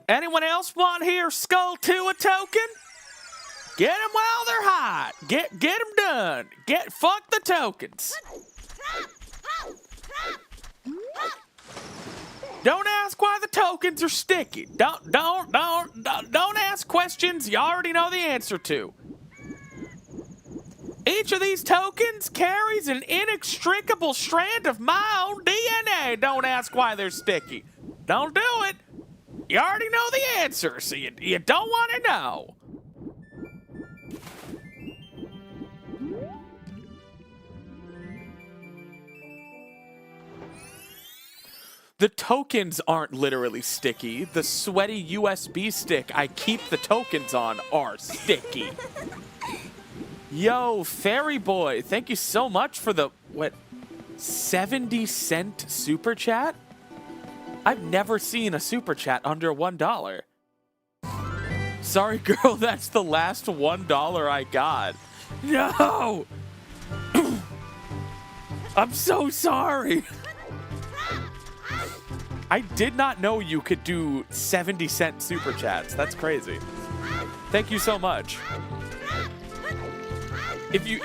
Anyone else want here Skulltula token? Get them while they're hot. Get them done. Fuck the tokens. Don't ask why the tokens are sticky. Don't ask questions you already know the answer to. Each of these tokens carries an inextricable strand of my own DNA. Don't ask why they're sticky. Don't do it. You already know the answer, so you don't want to know. The tokens aren't literally sticky. The sweaty USB stick I keep the tokens on are sticky. Yo, Fairy Boy, thank you so much for the, 70-cent super chat? I've never seen a super chat under $1. Sorry, girl, that's the last $1 I got. No! I'm so sorry. I did not know you could do 70-cent super chats. That's crazy. Thank you so much. If you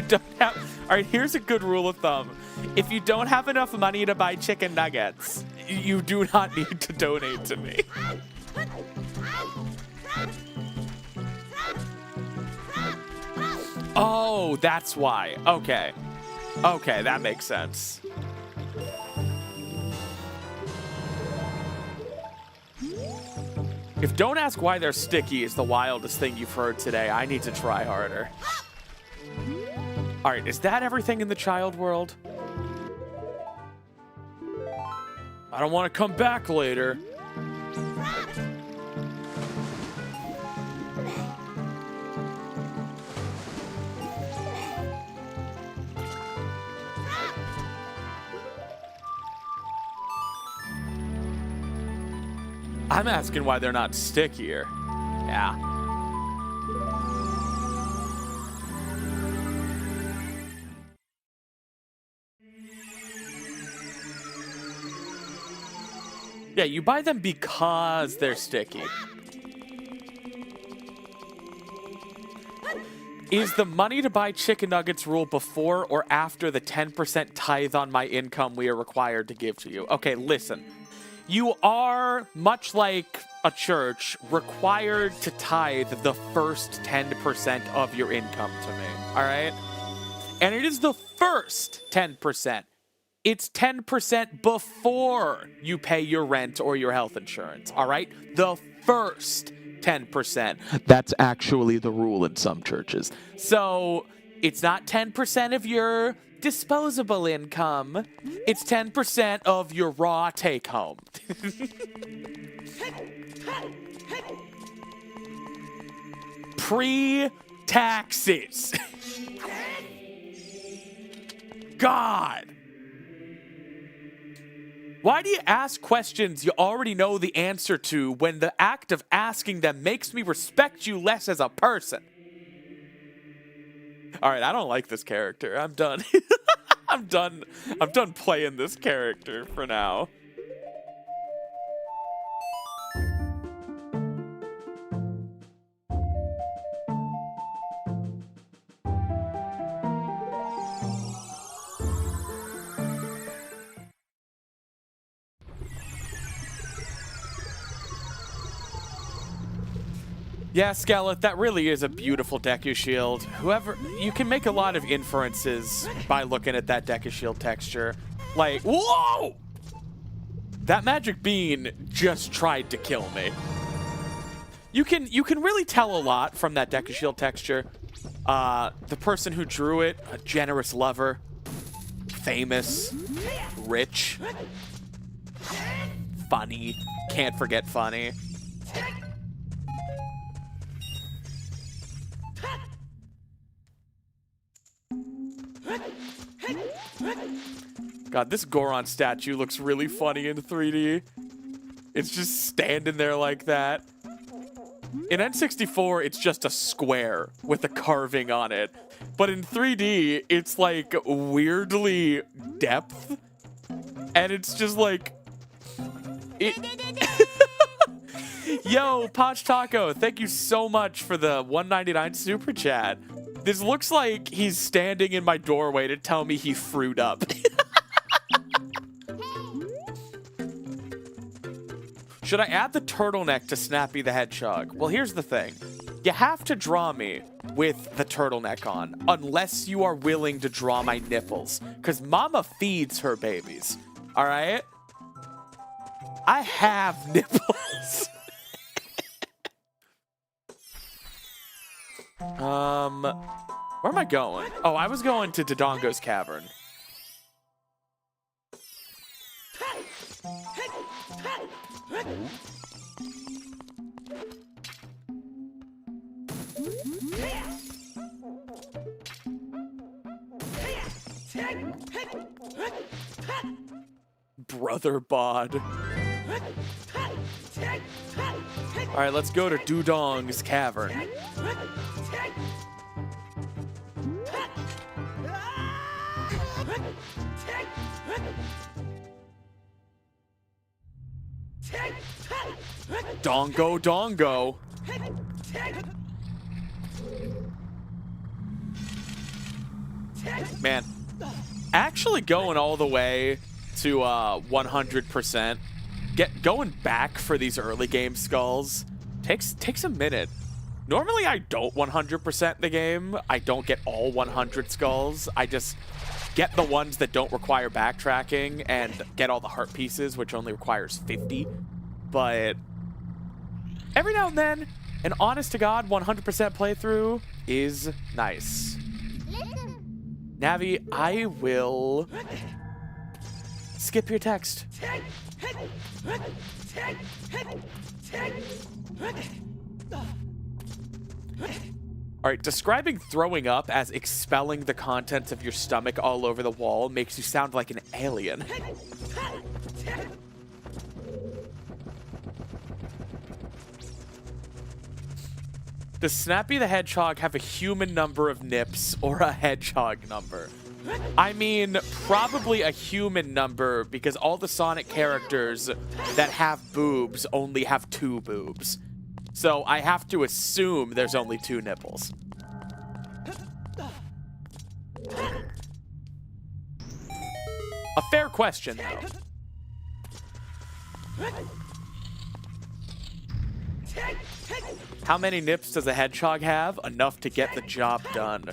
don't have, all right, here's a good rule of thumb. If you don't have enough money to buy chicken nuggets, you do not need to donate to me. Oh, that's why. Okay. Okay, that makes sense. If don't ask why they're sticky is the wildest thing you've heard today, I need to try harder. All right, is that everything in the child world? I don't want to come back later. I'm asking why they're not stickier. Yeah. Yeah, you buy them because they're sticky. Is the money to buy chicken nuggets rule before or after the 10% tithe on my income we are required to give to you? Okay, listen. You are, much like a church, required to tithe the first 10% of your income to me, all right? And it is the first 10%. It's 10% before you pay your rent or your health insurance, all right? The first 10%. That's actually the rule in some churches. So it's not 10% of your disposable income. It's 10% of your raw take home. Pre-taxes. God. Why do you ask questions you already know the answer to when the act of asking them makes me respect you less as a person? All right, I don't like this character. I'm done. I'm done playing this character for now. Yeah, Skelet, that really is a beautiful Deku Shield. You can make a lot of inferences by looking at that Deku Shield texture. Like, whoa! That magic bean just tried to kill me. You can really tell a lot from that Deku Shield texture. The person who drew it, a generous lover, famous, rich, funny, can't forget funny. God, this Goron statue looks really funny in 3D. It's just standing there like that. In N64, it's just a square with a carving on it. But in 3D, it's like weirdly depth. And it's just like... Yo, Poch Taco, thank you so much for the $1.99 super chat. This looks like he's standing in my doorway to tell me he frued up. Should I add the turtleneck to Snappy the Hedgehog? Well, here's the thing. You have to draw me with the turtleneck on, unless you are willing to draw my nipples, because Mama feeds her babies, all right? I have nipples. Where am I going? Oh, I was going to Dongo's Cavern. Brother bod. All right, let's go to Dudong's Cavern. Dongo, Dongo. Man, actually going all the way to 100%, going back for these early game skulls takes a minute. Normally I don't 100% the game. I don't get all 100 skulls. I just get the ones that don't require backtracking and get all the heart pieces, which only requires 50. But every now and then, an honest to God 100% playthrough is nice. Navi, I will skip your text. All right, describing throwing up as expelling the contents of your stomach all over the wall makes you sound like an alien. Does Snappy the Hedgehog have a human number of nips or a hedgehog number? I mean, probably a human number because all the Sonic characters that have boobs only have 2 boobs. So I have to assume there's only 2 nipples. A fair question, though. How many nips does a hedgehog have? Enough to get the job done.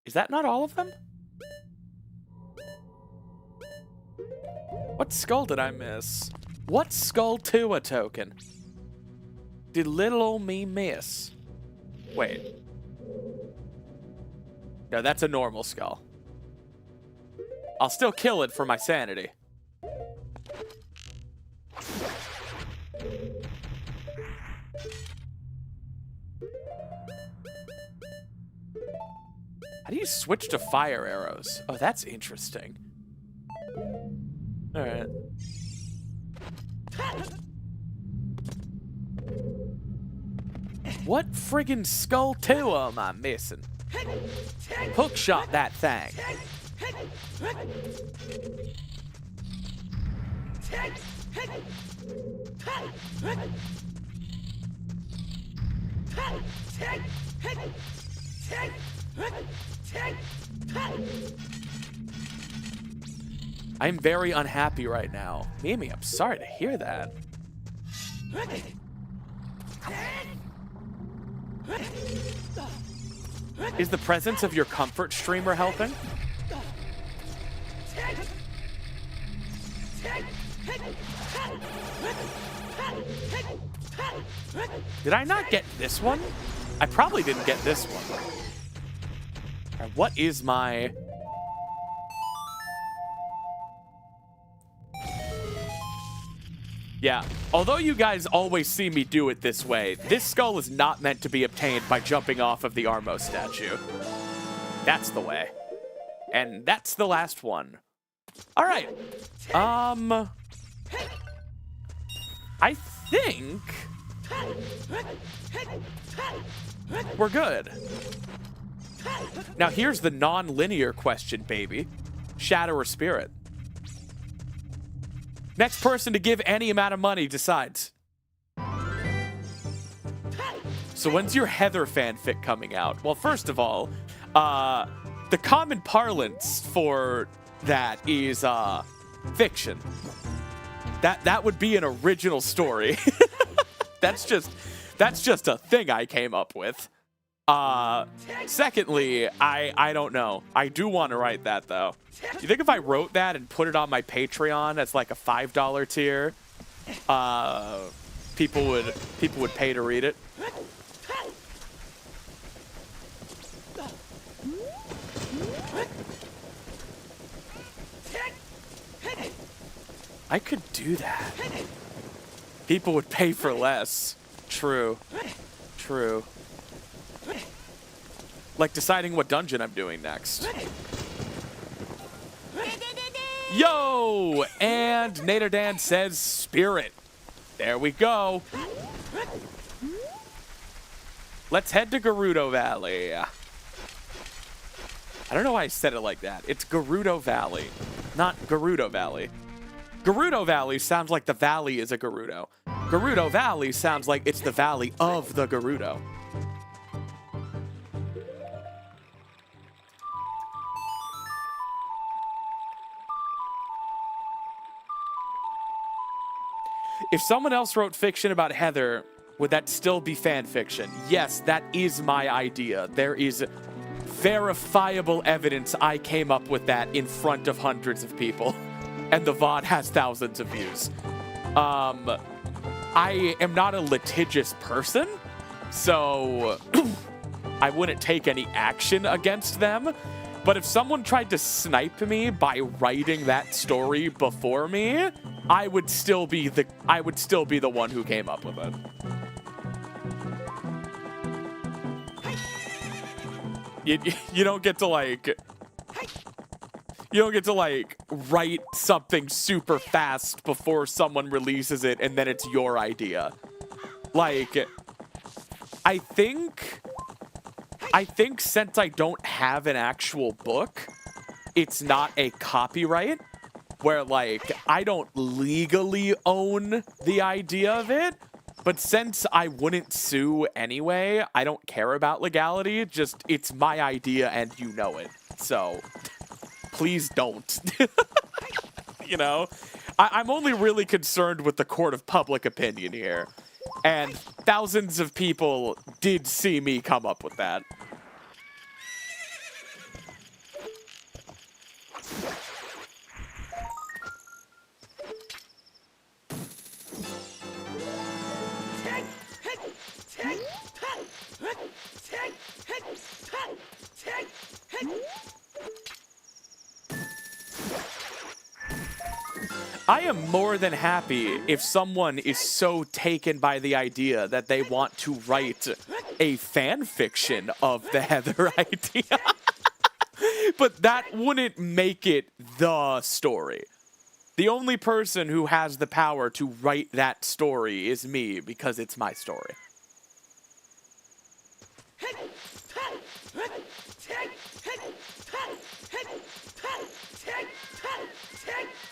Is that not all of them? What skull did I miss? What skulltula token did little old me miss? Wait. No, that's a normal skull. I'll still kill it for my sanity. How do you switch to fire arrows? Oh, that's interesting. All right. What friggin' skulltula am I missing? Hookshot that thing. I'm very unhappy right now. Mimi, I'm sorry to hear that. Is the presence of your comfort streamer helping? Did I not get this one? I probably didn't get this one. Right, what is my... Yeah, although you guys always see me do it this way, this skull is not meant to be obtained by jumping off of the Armo statue. That's the way. And that's the last one. All right. I think we're good. Now here's the non-linear question, baby. Shadow or spirit? Next person to give any amount of money decides. So when's your Heather fanfic coming out? Well, first of all, the common parlance for that is fiction. That would be an original story. That's just a thing I came up with. Secondly, I don't know. I do want to write that though. You think if I wrote that and put it on my Patreon as like a $5 tier, people would pay to read it? I could do that. People would pay for less. True. True. Like deciding what dungeon I'm doing next. Yo! And Naderdan says spirit. There we go. Let's head to Gerudo Valley. I don't know why I said it like that. It's Gerudo Valley, not Gerudo Valley. Gerudo Valley sounds like the valley is a Gerudo. Gerudo Valley sounds like it's the valley of the Gerudo. If someone else wrote fiction about Heather, would that still be fan fiction? Yes, that is my idea. There is verifiable evidence I came up with that in front of hundreds of people. And the VOD has thousands of views. I am not a litigious person, so I wouldn't take any action against them. But if someone tried to snipe me by writing that story before me, I would still be the one who came up with it. You don't get to like write something super fast before someone releases it and then it's your idea. Like, I think since I don't have an actual book, it's not a copyright where like I don't legally own the idea of it. But since I wouldn't sue anyway, I don't care about legality. Just, it's my idea and you know it. So, please don't. You know? I'm only really concerned with the court of public opinion here. And thousands of people did see me come up with that. I am more than happy if someone is so taken by the idea that they want to write a fan fiction of the Heather idea. But that wouldn't make it the story. The only person who has the power to write that story is me, because it's my story.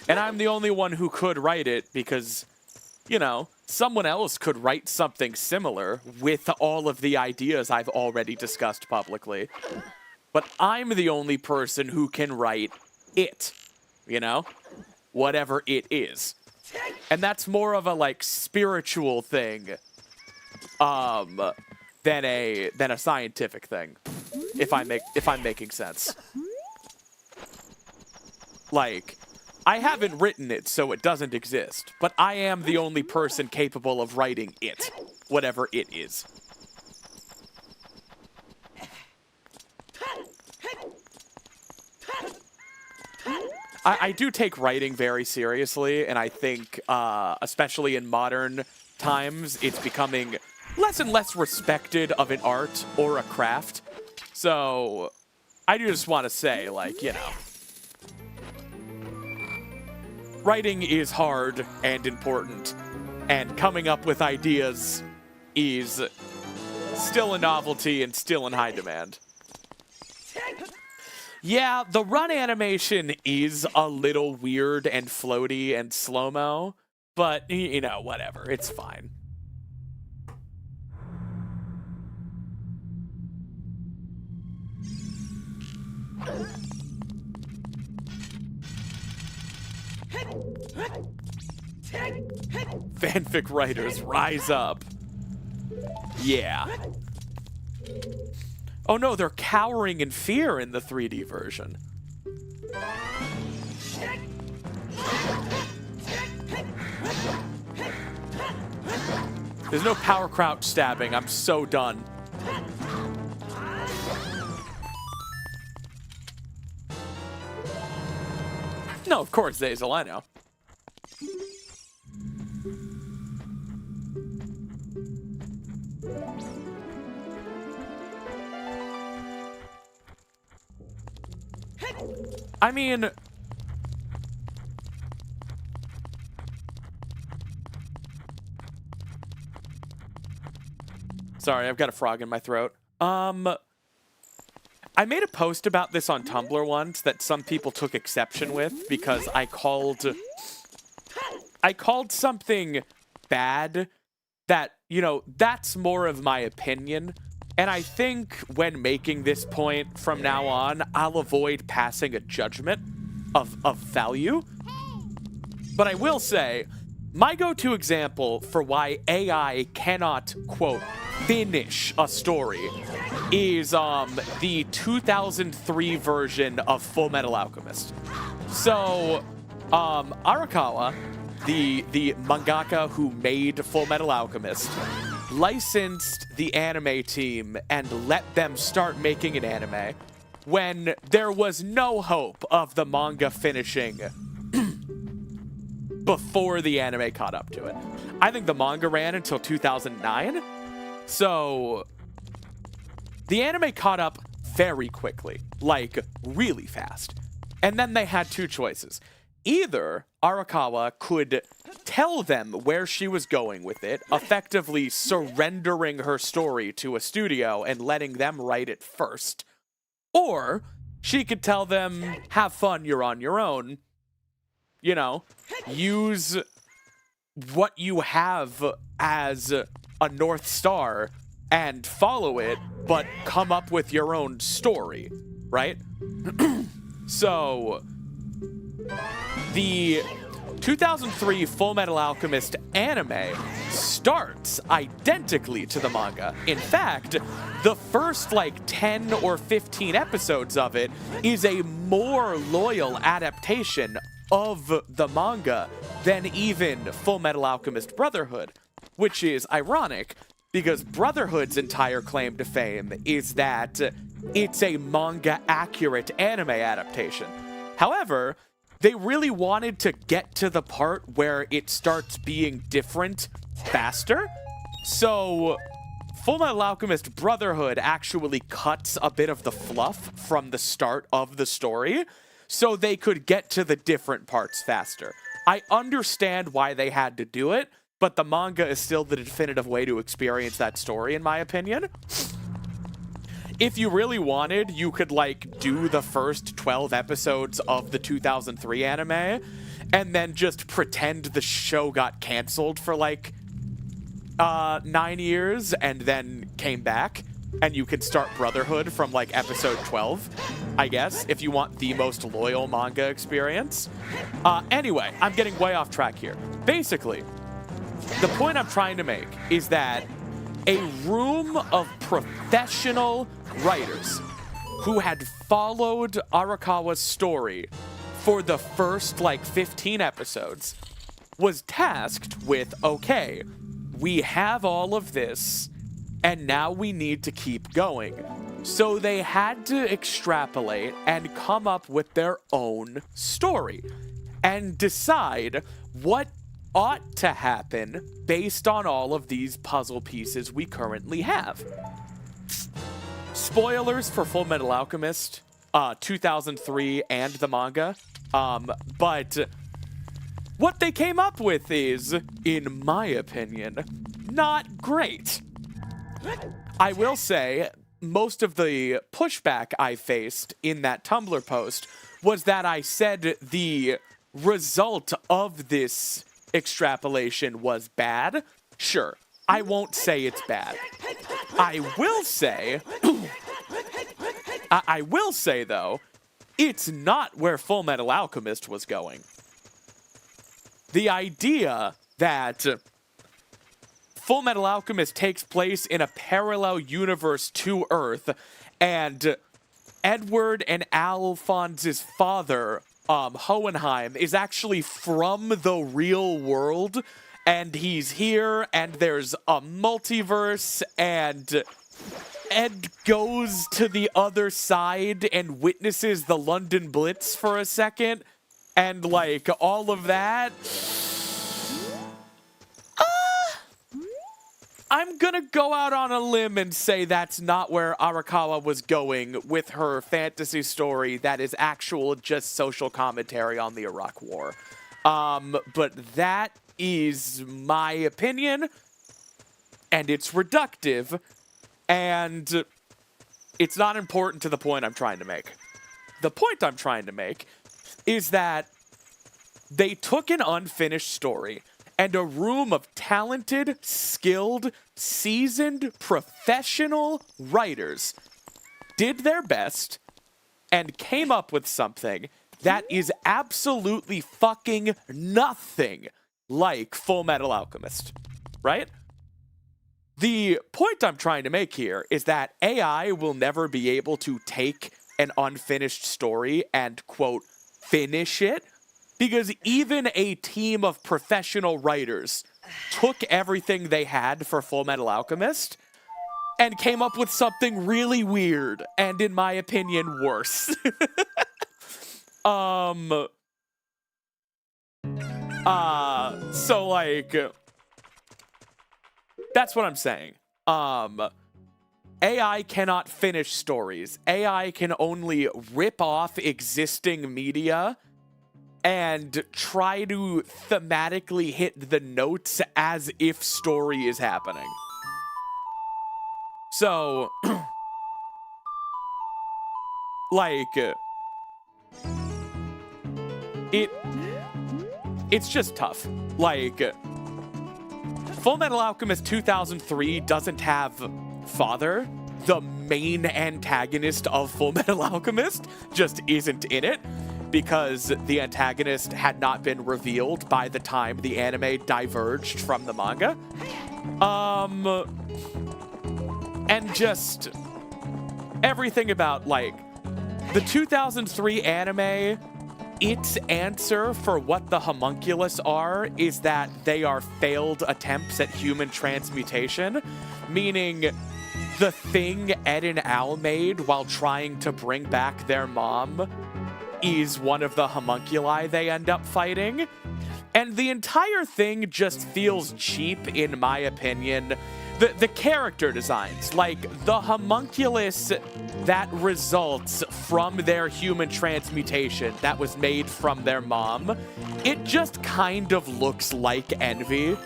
And I'm the only one who could write it because, you know, someone else could write something similar with all of the ideas I've already discussed publicly. But I'm the only person who can write it, you know? Whatever it is. And that's more of a, like, spiritual thing than a scientific thing, if I'm making sense. Like, I haven't written it, so it doesn't exist. But I am the only person capable of writing it, whatever it is. I do take writing very seriously, and I think, especially in modern times, it's becoming less and less respected of an art or a craft. So, I do just want to say, like, you know, writing is hard and important, and coming up with ideas is still a novelty and still in high demand. Yeah, the run animation is a little weird and floaty and slow-mo, but, you know, whatever. It's fine. Fanfic writers, rise up. Yeah. Oh no, they're cowering in fear in the 3D version. There's no power crouch stabbing. I'm so done. No, of course, Zazel, I know. I mean, sorry, I've got a frog in my throat. I made a post about this on Tumblr once that some people took exception with because I called something bad that, you know, that's more of my opinion. And I think when making this point from now on, I'll avoid passing a judgment of value. But I will say, my go-to example for why AI cannot, quote, finish a story is the 2003 version of Full Metal Alchemist. So, Arakawa, the mangaka who made Full Metal Alchemist, licensed the anime team and let them start making an anime when there was no hope of the manga finishing before the anime caught up to it. I think the manga ran until 2009, so the anime caught up very quickly, like really fast. And then they had two choices. Either Arakawa could tell them where she was going with it, effectively surrendering her story to a studio and letting them write it first, or she could tell them, have fun, you're on your own. You know, use what you have as a North Star and follow it, but come up with your own story, right? So, the 2003 Full Metal Alchemist anime starts identically to the manga. In fact, the first like 10 or 15 episodes of it is a more loyal adaptation of the manga than even Full Metal Alchemist Brotherhood, which is ironic because Brotherhood's entire claim to fame is that it's a manga-accurate anime adaptation. However, they really wanted to get to the part where it starts being different faster. So, Full Metal Alchemist Brotherhood actually cuts a bit of the fluff from the start of the story so they could get to the different parts faster. I understand why they had to do it, but the manga is still the definitive way to experience that story, in my opinion. If you really wanted, you could, like, do the first 12 episodes of the 2003 anime and then just pretend the show got canceled for, like, 9 years and then came back. And you could start Brotherhood from, like, episode 12, I guess, if you want the most loyal manga experience. Anyway, I'm getting way off track here. Basically, the point I'm trying to make is that a room of professional writers who had followed Arakawa's story for the first, like, 15 episodes was tasked with, okay, we have all of this, and now we need to keep going. So they had to extrapolate and come up with their own story and decide what ought to happen based on all of these puzzle pieces we currently have. Spoilers for Full Metal Alchemist 2003 and the manga, but what they came up with is, in my opinion, not great. I will say, most of the pushback I faced in that Tumblr post was that I said the result of this extrapolation was bad. Sure, I won't say it's bad. I will say, though, it's not where Full Metal Alchemist was going. The idea that Full Metal Alchemist takes place in a parallel universe to Earth, and Edward and Alphonse's father, Hohenheim, is actually from the real world, and he's here, and there's a multiverse, and Ed goes to the other side and witnesses the London Blitz for a second, and, like, all of that. I'm gonna go out on a limb and say that's not where Arakawa was going with her fantasy story that is actual just social commentary on the Iraq War. But that is my opinion, and it's reductive, and it's not important to the point I'm trying to make. The point I'm trying to make is that they took an unfinished story and a room of talented, skilled, seasoned, professional writers did their best and came up with something that is absolutely fucking nothing like Full Metal Alchemist, right? The point I'm trying to make here is that AI will never be able to take an unfinished story and, quote, finish it, because even a team of professional writers took everything they had for Full Metal Alchemist and came up with something really weird and, in my opinion, worse. So, like, that's what I'm saying. AI cannot finish stories. AI can only rip off existing media and try to thematically hit the notes as if story is happening. So, like, it's just tough. Like, Full Metal Alchemist 2003 doesn't have Father. The main antagonist of Full Metal Alchemist just isn't in it, because the antagonist had not been revealed by the time the anime diverged from the manga. And just everything about, like, the 2003 anime, its answer for what the homunculus are is that they are failed attempts at human transmutation, meaning the thing Ed and Al made while trying to bring back their mom is one of the homunculi they end up fighting. And the entire thing just feels cheap, in my opinion. The character designs, like the homunculus that results from their human transmutation that was made from their mom, it just kind of looks like Envy,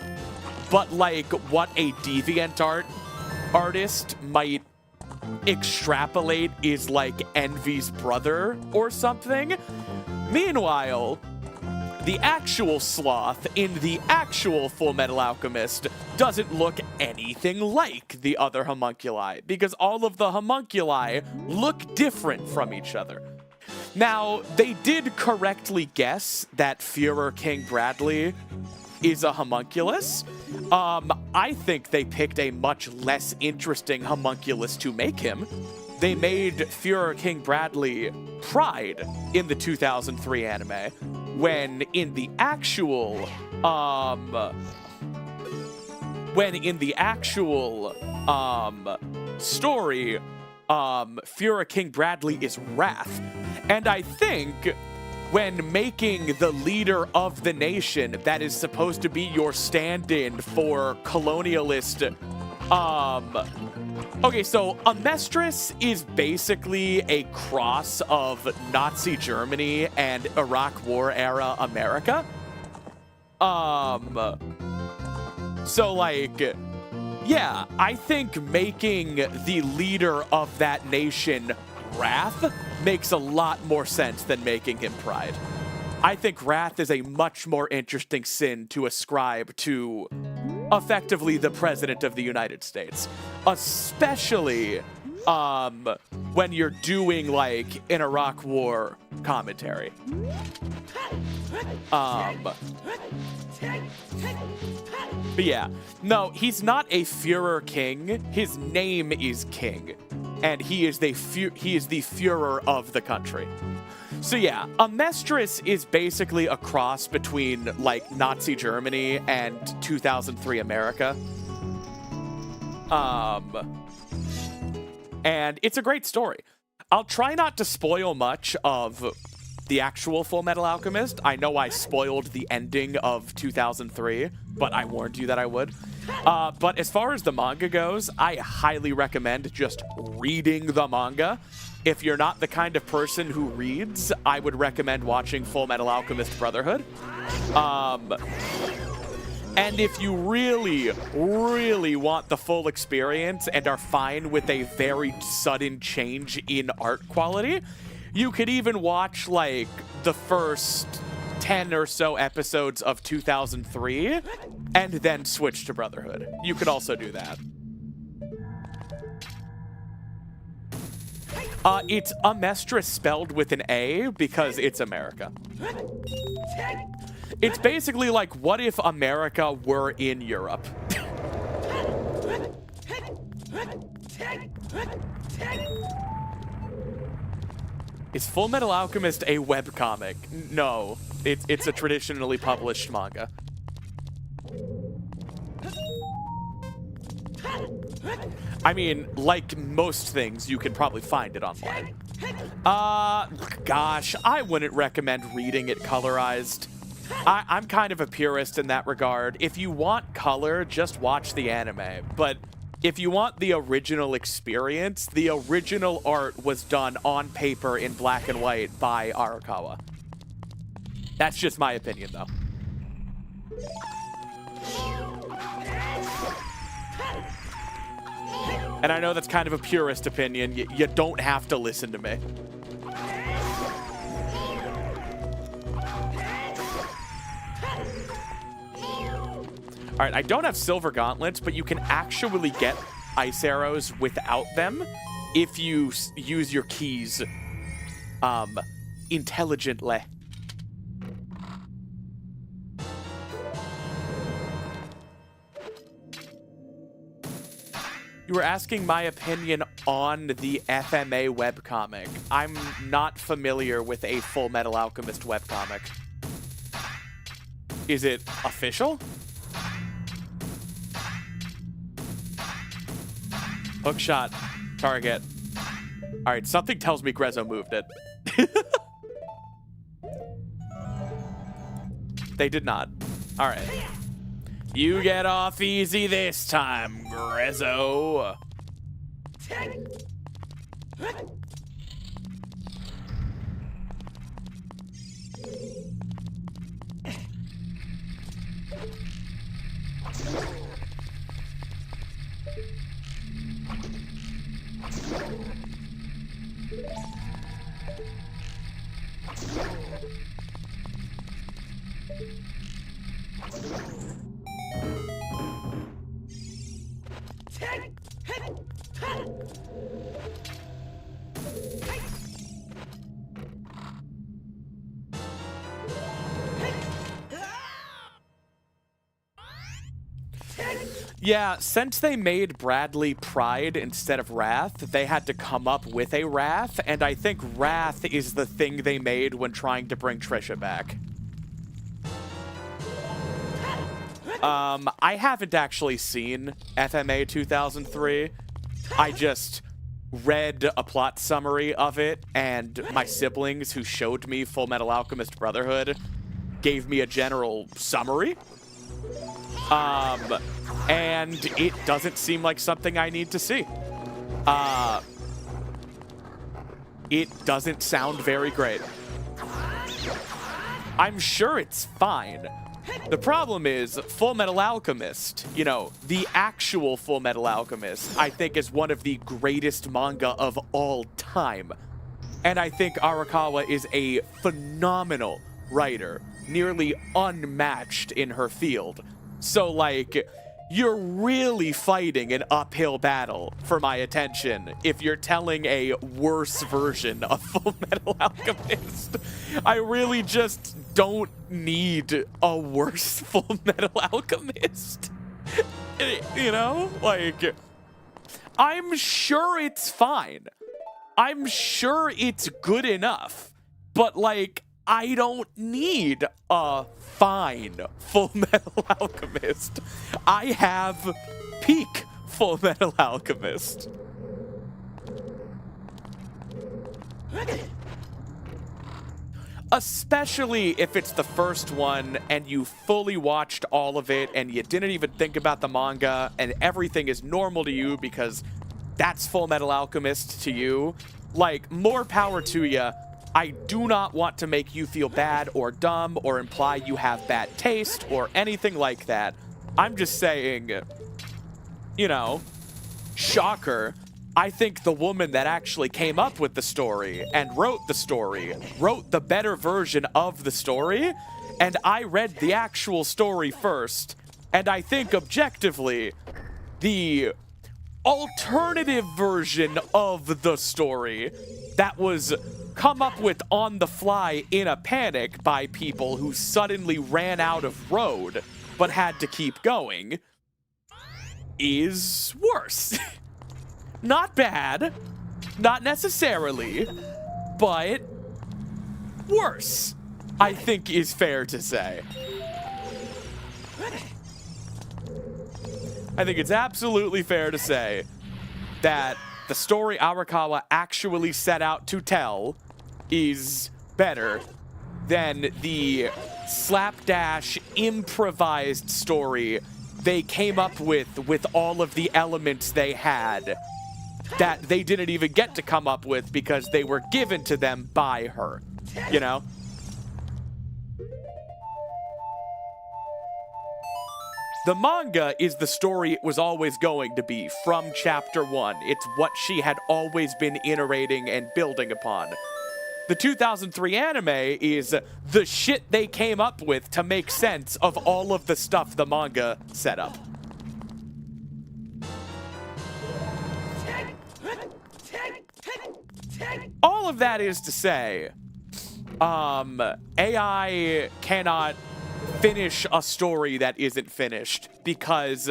but like what a DeviantArt artist might extrapolate is like Envy's brother or something. Meanwhile, the actual sloth in the actual Full Metal Alchemist doesn't look anything like the other homunculi, because all of the homunculi look different from each other. Now, they did correctly guess that Führer King Bradley is a homunculus. I think they picked a much less interesting homunculus to make him. They made Führer King Bradley Pride in the 2003 anime, when in the actual story, Führer King Bradley is Wrath. And I think when making the leader of the nation that is supposed to be your stand-in for colonialist, okay, so Amestris is basically a cross of Nazi Germany and Iraq War era America. So, like, Yeah, I think making the leader of that nation Wrath makes a lot more sense than making him Pride. I think Wrath is a much more interesting sin to ascribe to effectively the President of the United States, especially when you're doing like an Iraq War commentary. But yeah, no, he's not a Führer king. His name is King, and he is the Führer of the country. So yeah, Amestris is basically a cross between like Nazi Germany and 2003 America. And it's a great story. I'll try not to spoil much of the actual Full Metal Alchemist. I know I spoiled the ending of 2003, but I warned you that I would. But as far as the manga goes, I highly recommend just reading the manga. If you're not the kind of person who reads, I would recommend watching Full Metal Alchemist Brotherhood. And if you really, really want the full experience and are fine with a very sudden change in art quality, you could even watch, like, the first 10 or so episodes of 2003 and then switch to Brotherhood. You could also do that. It's Amestris spelled with an A because it's America. It's basically like, what if America were in Europe? Is Full Metal Alchemist a webcomic? No, it's a traditionally published manga. I mean, like most things, you can probably find it online. Gosh, I wouldn't recommend reading it colorized. I'm kind of a purist in that regard. If you want color, just watch the anime. But if you want the original experience, the original art was done on paper in black and white by Arakawa. That's just my opinion, though. And I know that's kind of a purist opinion. You don't have to listen to me. All right, I don't have silver gauntlets, but you can actually get ice arrows without them if you use your keys intelligently. You were asking my opinion on the FMA webcomic. I'm not familiar with a Full Metal Alchemist webcomic. Is it official? Hookshot. Target. Alright, something tells me Grezzo moved it. They did not. Alright. You get off easy this time, Grezzo. Yeah, since they made Bradley Pride instead of Wrath, they had to come up with a Wrath, and I think Wrath is the thing they made when trying to bring Trisha back. I haven't actually seen FMA 2003. I just read a plot summary of it, and my siblings who showed me Full Metal Alchemist Brotherhood gave me a general summary. And it doesn't seem like something I need to see. It doesn't sound very great. I'm sure it's fine, The problem is Full Metal Alchemist, you know, the actual Full Metal Alchemist, I think is one of the greatest manga of all time. And I think Arakawa is a phenomenal writer, nearly unmatched in her field. So, like, you're really fighting an uphill battle for my attention if you're telling a worse version of Full Metal Alchemist. I really just don't need a worse Full Metal Alchemist. You know? Like, I'm sure it's fine. I'm sure it's good enough. But, like, I don't need a fine Full Metal Alchemist. I have peak Full Metal Alchemist. Especially if it's the first one and you fully watched all of it and you didn't even think about the manga and everything is normal to you because that's Full Metal Alchemist to you. Like, more power to you. I do not want to make you feel bad or dumb or imply you have bad taste or anything like that. I'm just saying, you know, shocker. I think the woman that actually came up with the story and wrote the better version of the story, and I read the actual story first, and I think objectively, the alternative version of the story that was come up with on the fly in a panic by people who suddenly ran out of road but had to keep going is worse. Not bad, not necessarily, but worse, I think is fair to say. I think it's absolutely fair to say that the story Arakawa actually set out to tell is better than the slapdash improvised story they came up with all of the elements they had that they didn't even get to come up with because they were given to them by her, you know? The manga is the story it was always going to be from chapter 1. It's what she had always been iterating and building upon. The 2003 anime is the shit they came up with to make sense of all of the stuff the manga set up. All of that is to say, AI cannot finish a story that isn't finished because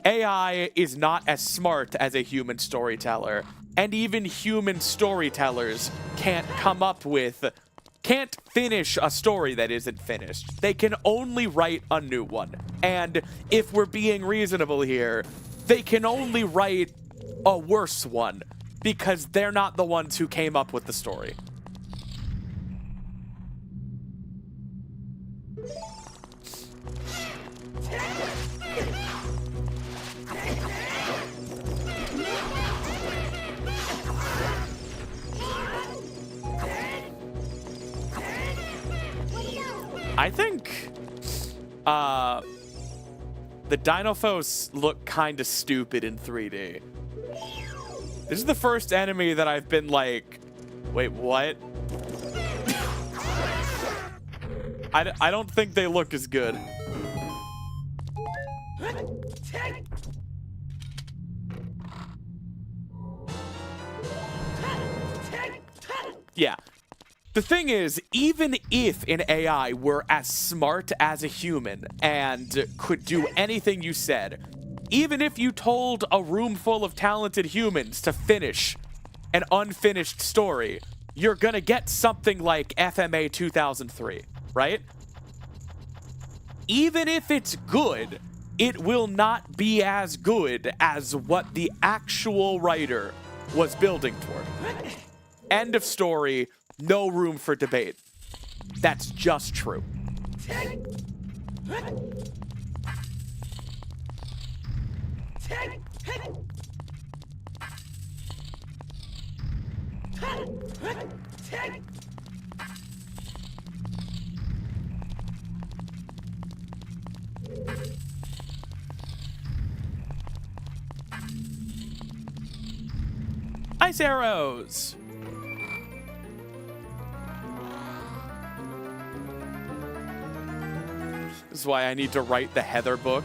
AI is not as smart as a human storyteller, and even human storytellers can't finish a story that isn't finished. They can only write a new one. And if we're being reasonable here, they can only write a worse one because they're not the ones who came up with the story. I think the Dinophos look kind of stupid in 3D. This is the first enemy that I've been like, wait, what? I don't think they look as good. Yeah. The thing is, even if an AI were as smart as a human and could do anything you said, even if you told a room full of talented humans to finish an unfinished story, you're gonna get something like FMA 2003, right? Even if it's good, it will not be as good as what the actual writer was building toward. End of story. No room for debate. That's just true. Ice arrows! This is why I need to write the Heather book.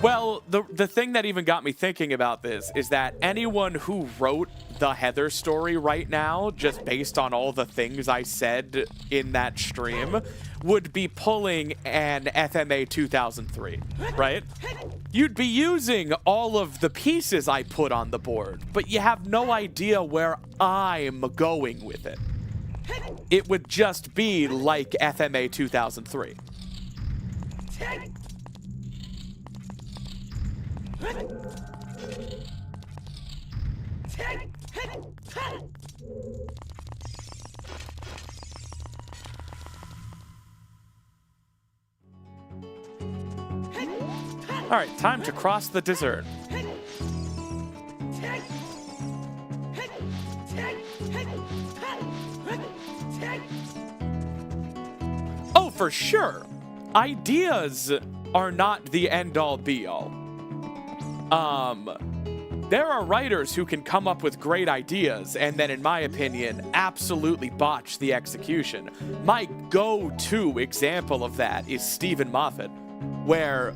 Well, the thing that even got me thinking about this is that anyone who wrote the Heather story right now, just based on all the things I said in that stream, would be pulling an FMA 2003, right? You'd be using all of the pieces I put on the board, but you have no idea where I'm going with it. It would just be like FMA 2003. All right, time to cross the desert. Oh, for sure. Ideas are not the end-all be-all. There are writers who can come up with great ideas and then, in my opinion, absolutely botch the execution. My go-to example of that is Stephen Moffat, where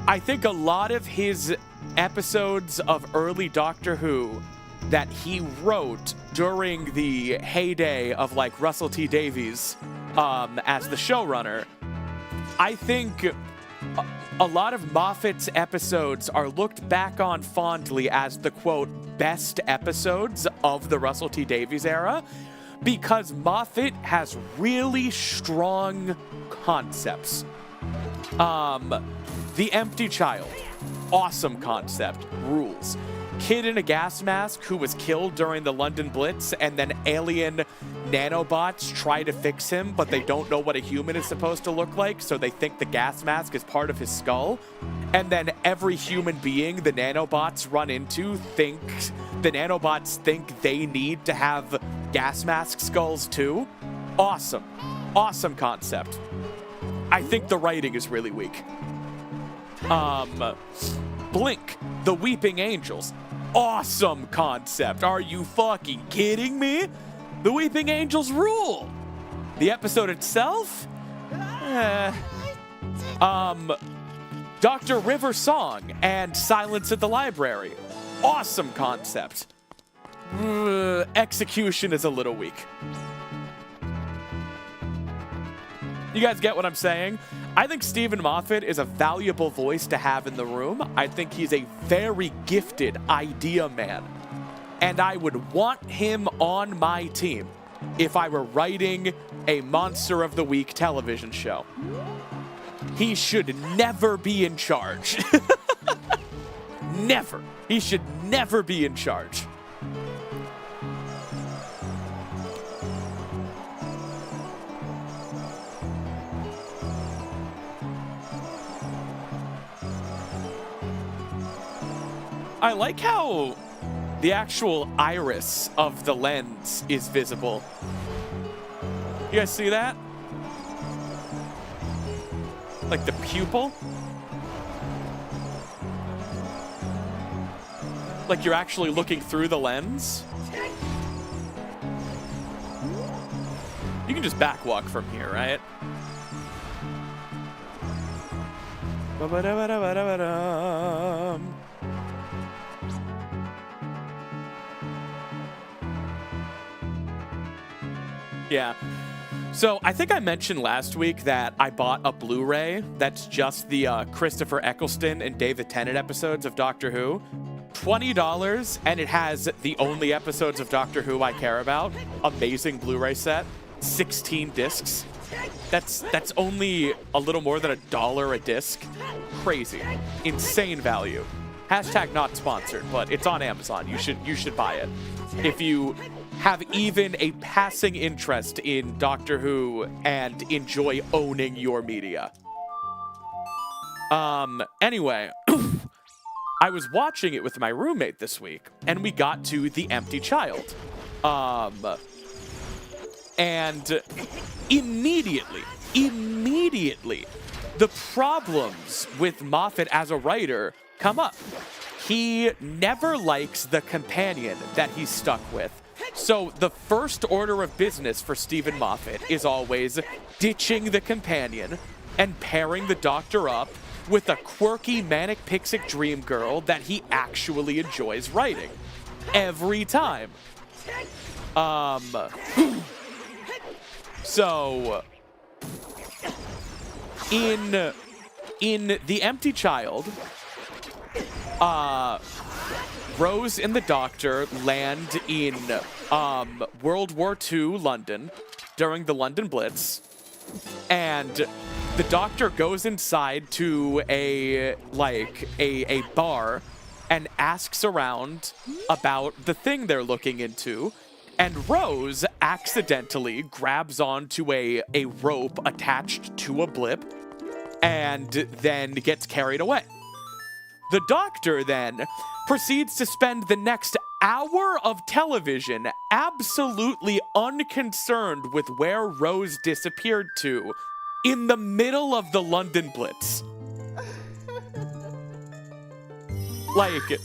I think a lot of his episodes of early Doctor Who that he wrote during the heyday of, like, Russell T Davies as the showrunner, I think a lot of Moffat's episodes are looked back on fondly as the, quote, best episodes of the Russell T Davies era, because Moffat has really strong concepts. The Empty Child, awesome concept, rules. Kid in a gas mask who was killed during the London Blitz, and then alien nanobots try to fix him, but they don't know what a human is supposed to look like, so they think the gas mask is part of his skull. And then every human being the nanobots run into think they need to have gas mask skulls too. Awesome. Awesome concept. I think the writing is really weak. Blink, the Weeping Angels. Awesome concept. Are you fucking kidding me? The Weeping Angels rule. The episode itself? Dr. River Song and Silence at the Library. Awesome concept. Execution is a little weak. You guys get what I'm saying? I think Stephen Moffat is a valuable voice to have in the room. I think he's a very gifted idea man. And I would want him on my team if I were writing a Monster of the Week television show. He should never be in charge. Never. He should never be in charge. I like how the actual iris of the lens is visible. You guys see that? Like the pupil? Like you're actually looking through the lens? You can just backwalk from here, right? Yeah. So I think I mentioned last week that I bought a Blu-ray that's just the Christopher Eccleston and David Tennant episodes of Doctor Who. $20, and it has the only episodes of Doctor Who I care about. Amazing Blu-ray set. 16 discs. That's only a little more than $1 a disc. Crazy. Insane value. Hashtag not sponsored, but it's on Amazon. You should buy it. If you have even a passing interest in Doctor Who and enjoy owning your media. Anyway, I was watching it with my roommate this week, and we got to The Empty Child. And immediately, the problems with Moffat as a writer come up. he never likes the companion that he's stuck with. So the first order of business for Stephen Moffat is always ditching the companion and pairing the Doctor up with a quirky manic pixie dream girl that he actually enjoys writing. Every time. So in The Empty Child, Rose and the Doctor land in World War II London during the London Blitz, and the Doctor goes inside to a bar and asks around about the thing they're looking into, and Rose accidentally grabs onto a rope attached to a blip and then gets carried away. The Doctor then proceeds to spend the next hour of television absolutely unconcerned with where Rose disappeared to in the middle of the London Blitz. Like,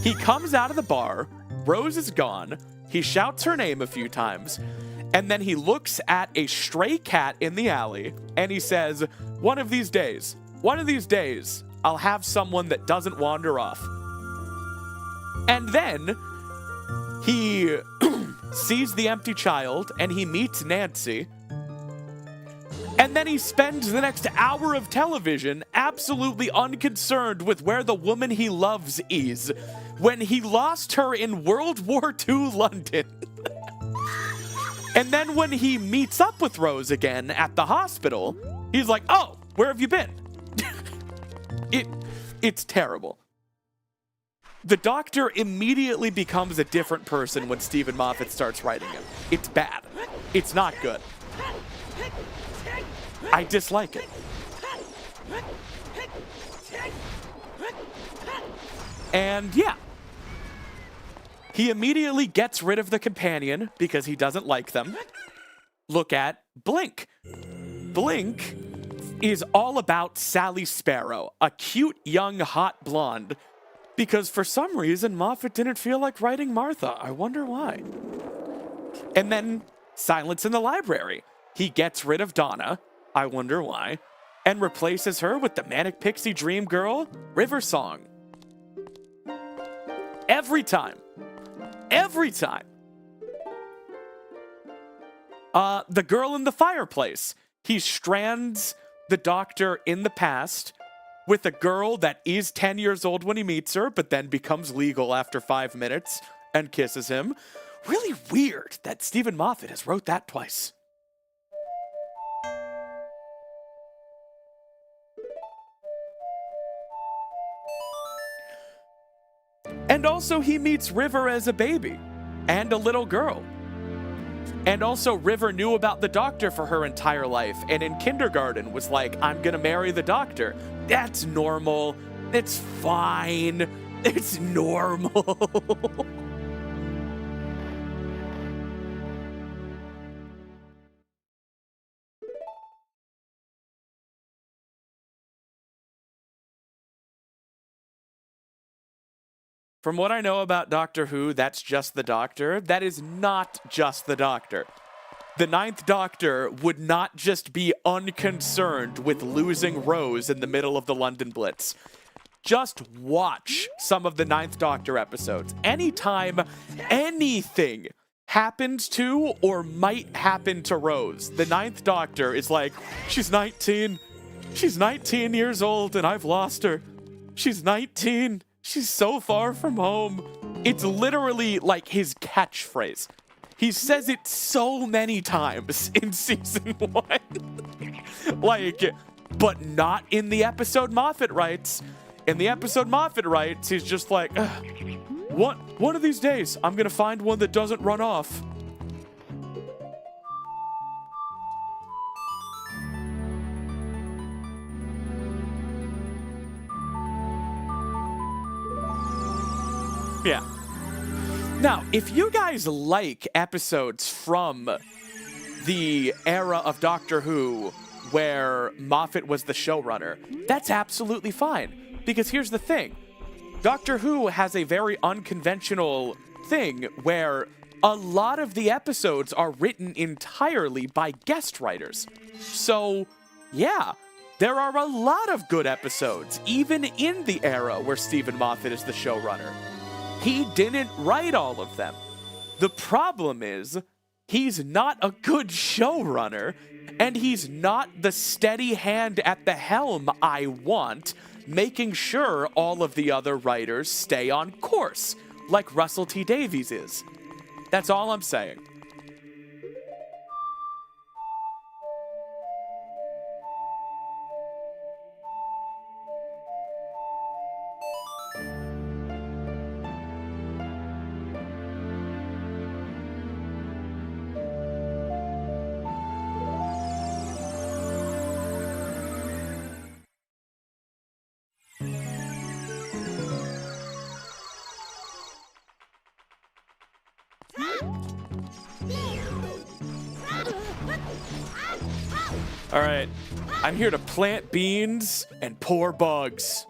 he comes out of the bar, Rose is gone, he shouts her name a few times, and then he looks at a stray cat in the alley, and he says, one of these days, I'll have someone that doesn't wander off. And then he sees the empty child, and he meets Nancy, and then he spends the next hour of television absolutely unconcerned with where the woman he loves is when he lost her in World War II London. And then when he meets up with Rose again at the hospital, he's like, oh, where have you been? It's terrible. The Doctor immediately becomes a different person when Stephen Moffat starts writing him. It's bad. It's not good. I dislike it. And yeah. He immediately gets rid of the companion because he doesn't like them. Look at Blink. Blink is all about Sally Sparrow, a cute, young, hot blonde. Because for some reason, Moffat didn't feel like writing Martha. I wonder why. And then Silence in the Library. He gets rid of Donna. I wonder why. And replaces her with the manic pixie dream girl, River Song. Every time. Every time. The girl in the fireplace. He strands the Doctor in the past with a girl that is 10 years old when he meets her, but then becomes legal after 5 minutes and kisses him. Really weird that Stephen Moffat has wrote that twice. And also he meets River as a baby and a little girl. And also River knew about the Doctor for her entire life, and in kindergarten was like, I'm gonna marry the Doctor. That's normal. It's fine. It's normal. From what I know about Doctor Who, that's just the Doctor. That is not just the Doctor. The Ninth Doctor would not just be unconcerned with losing Rose in the middle of the London Blitz. Just watch some of the Ninth Doctor episodes. Anytime anything happens to or might happen to Rose, the Ninth Doctor is like, she's 19. She's 19 years old and I've lost her. She's 19. She's so far from home. It's literally like his catchphrase. He says it so many times in season 1. Like, but not in the episode Moffat writes. In the episode Moffat writes, he's just like, one of these days, I'm gonna find one that doesn't run off. Yeah. Now, if you guys like episodes from the era of Doctor Who where Moffat was the showrunner, that's absolutely fine. Because here's the thing. Doctor Who has a very unconventional thing where a lot of the episodes are written entirely by guest writers. So, yeah, there are a lot of good episodes, even in the era where Stephen Moffat is the showrunner. He didn't write all of them. The problem is, he's not a good showrunner, and he's not the steady hand at the helm I want, making sure all of the other writers stay on course, like Russell T Davies is. That's all I'm saying. All right, I'm here to plant beans and pour bugs.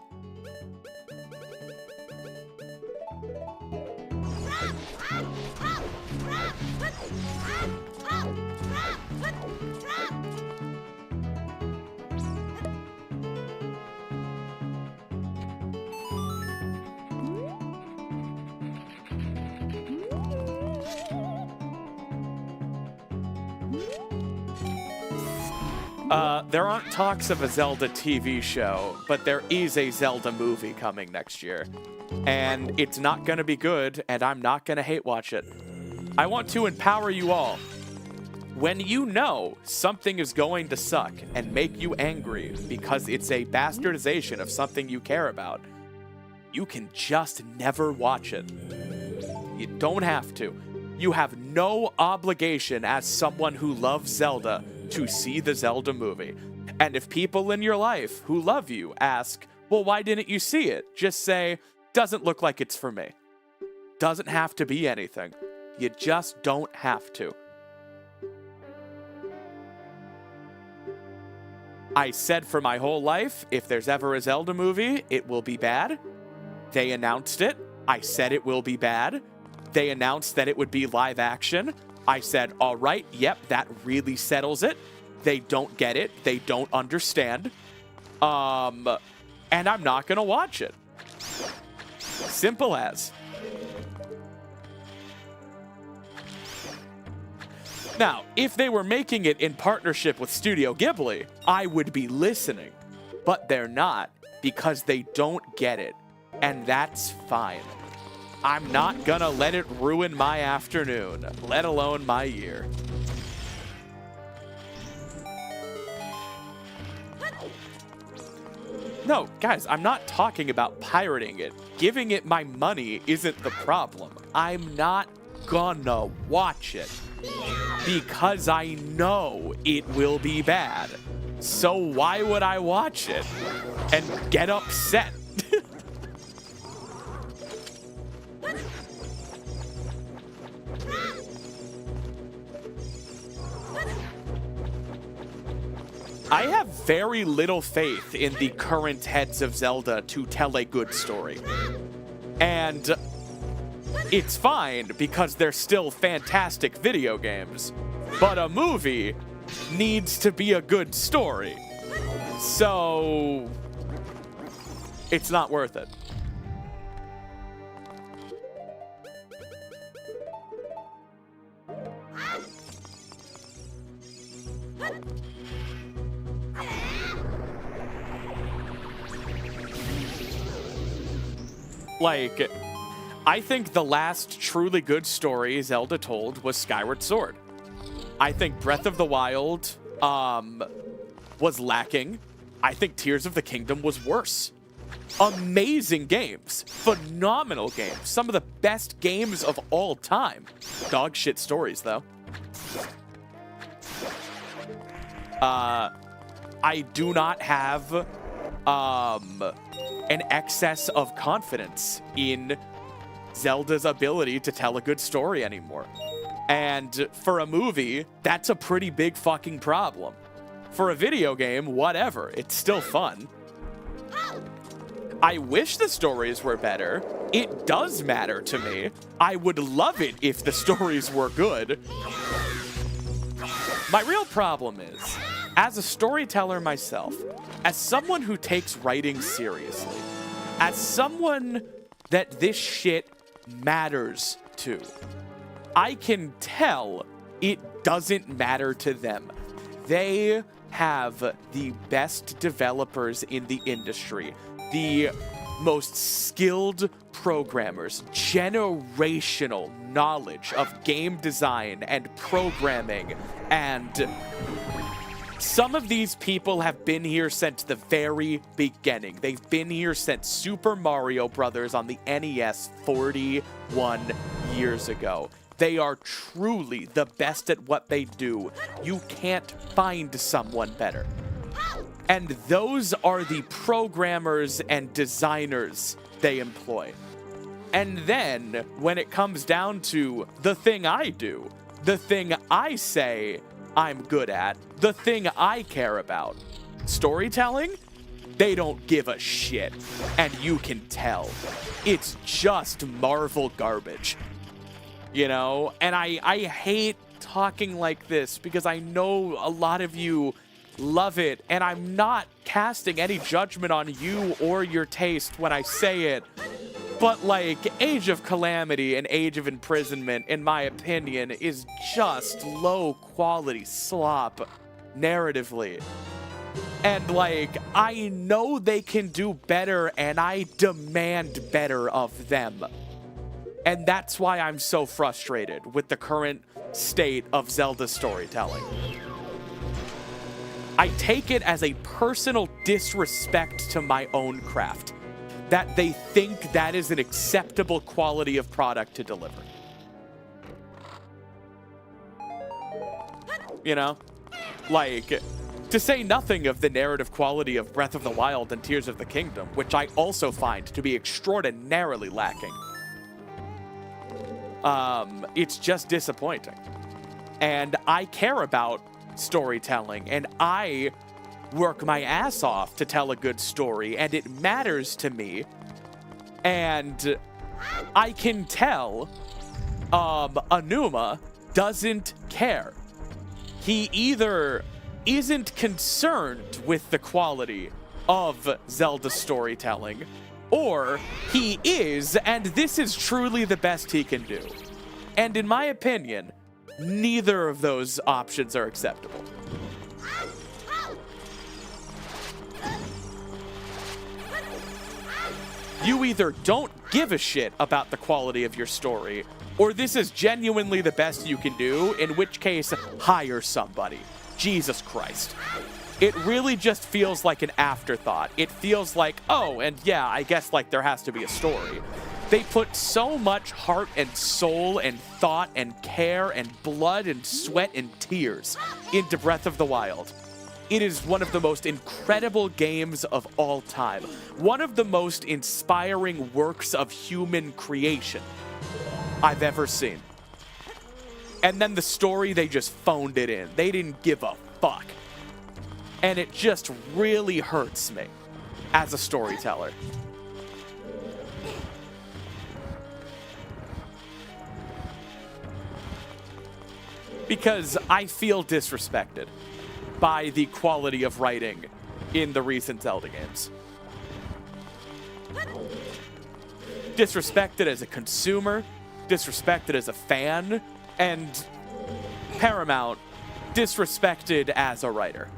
There aren't talks of a Zelda TV show, but there is a Zelda movie coming next year. And it's not gonna be good, and I'm not gonna hate watch it. I want to empower you all. When you know something is going to suck and make you angry because it's a bastardization of something you care about, you can just never watch it. You don't have to. You have no obligation as someone who loves Zelda to see the Zelda movie. And if people in your life who love you ask, well, why didn't you see it? Just say, doesn't look like it's for me. Doesn't have to be anything. You just don't have to. I said for my whole life, if there's ever a Zelda movie, it will be bad. They announced it. I said it will be bad. They announced that it would be live action. I said, all right, yep, that really settles it. They don't get it. They don't understand. And I'm not going to watch it. Simple as. Now, if they were making it in partnership with Studio Ghibli, I would be listening. But they're not, because they don't get it. And that's fine. I'm not gonna let it ruin my afternoon, let alone my year. No, guys, I'm not talking about pirating it. Giving it my money isn't the problem. I'm not gonna watch it because I know it will be bad. So why would I watch it and get upset? I have very little faith in the current heads of Zelda to tell a good story. And it's fine because they're still fantastic video games. But a movie needs to be a good story. So it's not worth it. Like, I think the last truly good story Zelda told was Skyward Sword. I think Breath of the Wild was lacking. I think Tears of the Kingdom was worse. Amazing games. Phenomenal games. Some of the best games of all time. Dog shit stories, though. I do not have an excess of confidence in Zelda's ability to tell a good story anymore. And for a movie, that's a pretty big fucking problem. For a video game, whatever. It's still fun. I wish the stories were better. It does matter to me. I would love it if the stories were good. My real problem is, as a storyteller myself, as someone who takes writing seriously, as someone that this shit matters to, I can tell it doesn't matter to them. They have the best developers in the industry, the most skilled programmers, generational knowledge of game design and programming, and some of these people have been here since the very beginning. They've been here since Super Mario Brothers on the NES 41 years ago. They are truly the best at what they do. You can't find someone better. And those are the programmers and designers they employ. And then, when it comes down to the thing I do, the thing I say I'm good at, the thing I care about, storytelling, they don't give a shit. And you can tell. It's just Marvel garbage. You know? And I hate talking like this because I know a lot of you love it, and I'm not casting any judgment on you or your taste when I say it, but like Age of Calamity and Age of Imprisonment, in my opinion, is just low quality slop narratively. And like, I know they can do better, and I demand better of them. And that's why I'm so frustrated with the current state of Zelda storytelling. I take it as a personal disrespect to my own craft, that they think that is an acceptable quality of product to deliver. You know? Like, to say nothing of the narrative quality of Breath of the Wild and Tears of the Kingdom, which I also find to be extraordinarily lacking. It's just disappointing. And I care about storytelling, and I work my ass off to tell a good story, and it matters to me. And I can tell Anuma doesn't care. He either isn't concerned with the quality of Zelda storytelling, or he is, and this is truly the best he can do. And in my opinion, neither of those options are acceptable. You either don't give a shit about the quality of your story, or this is genuinely the best you can do, in which case, hire somebody. Jesus Christ. It really just feels like an afterthought. It feels like, oh, and yeah, I guess like there has to be a story. They put so much heart and soul and thought and care and blood and sweat and tears into Breath of the Wild. It is one of the most incredible games of all time. One of the most inspiring works of human creation I've ever seen. And then the story, they just phoned it in. They didn't give a fuck. And it just really hurts me as a storyteller. Because I feel disrespected by the quality of writing in the recent Zelda games. Disrespected as a consumer, disrespected as a fan, and paramount, disrespected as a writer.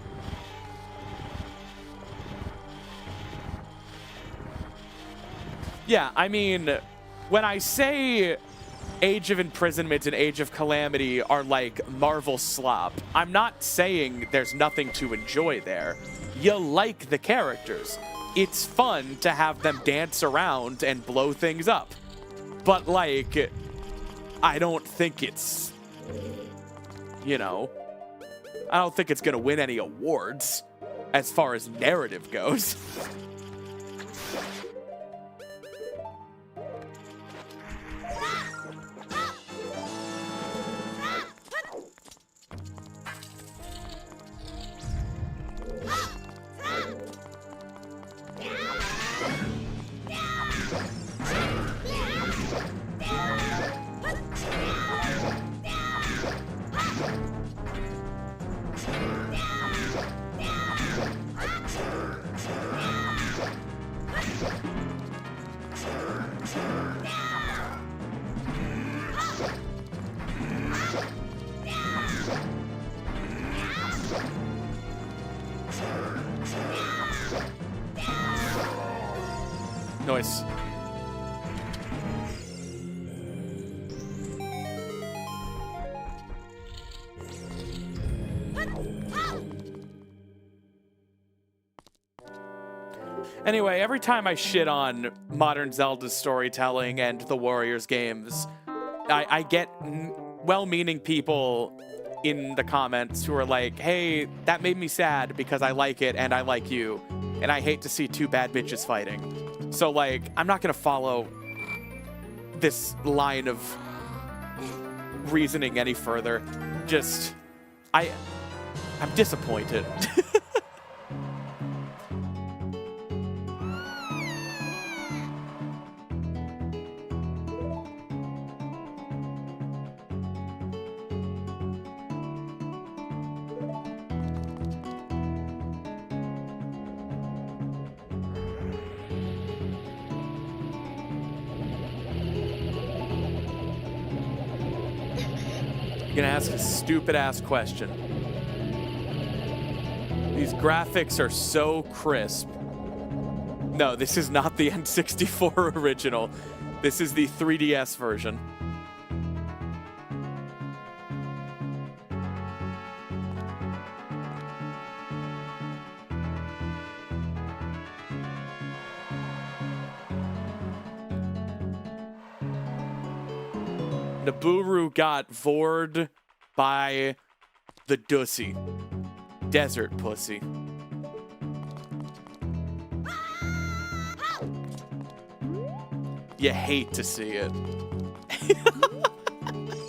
Yeah, I mean, when I say Age of Imprisonment and Age of Calamity are like Marvel slop, I'm not saying there's nothing to enjoy there. You like the characters. It's fun to have them dance around and blow things up. But like, I don't think it's, you know, I don't think it's gonna win any awards as far as narrative goes. boys. Anyway, every time I shit on modern Zelda's storytelling and the Warriors games, I get well-meaning people in the comments who are like, hey, that made me sad because I like it and I like you, and I hate to see two bad bitches fighting. So, like, I'm not going to follow this line of reasoning any further. Just, I'm disappointed. Gonna ask a stupid-ass question. These graphics are so crisp. No, this is not the N64 original. This is the 3DS version. Nabooru got vored by the Dussy. Desert pussy. You hate to see it.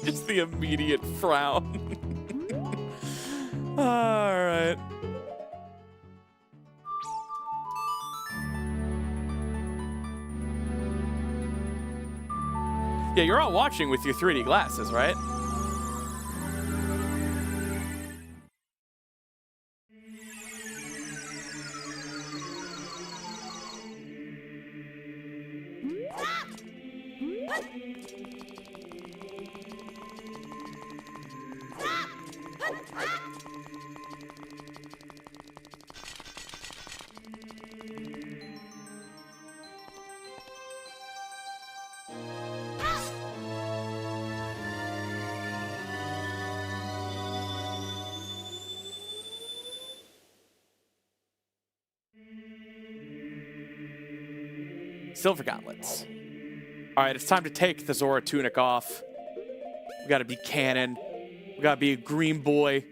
Just the immediate frown. Alright. Yeah, you're all watching with your 3D glasses, right? Silver gauntlets. All right, it's time to take the Zora tunic off. We gotta be canon. We gotta be a green boy.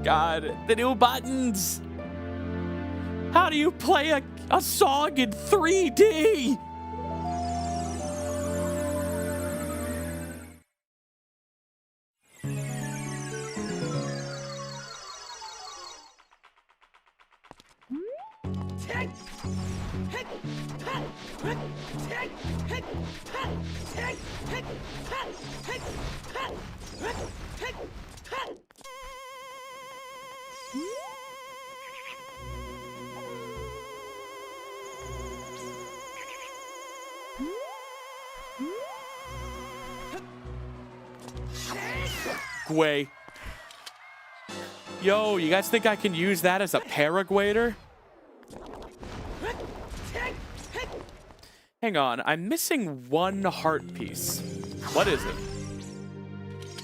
God, the new buttons. How do you play a song in 3D? Gway. Yo, you guys think I can use that as a paraglider? Hang on, I'm missing one heart piece. What is it?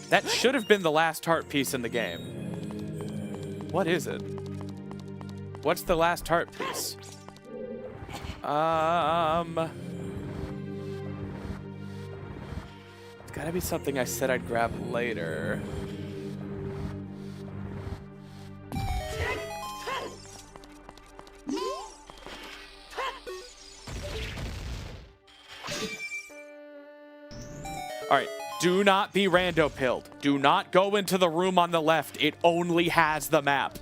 That should have been the last heart piece in the game. What is it? What's the last heart piece? It's gotta be something I said I'd grab later. All right, do not be rando pilled. Do not go into the room on the left. It only has the map.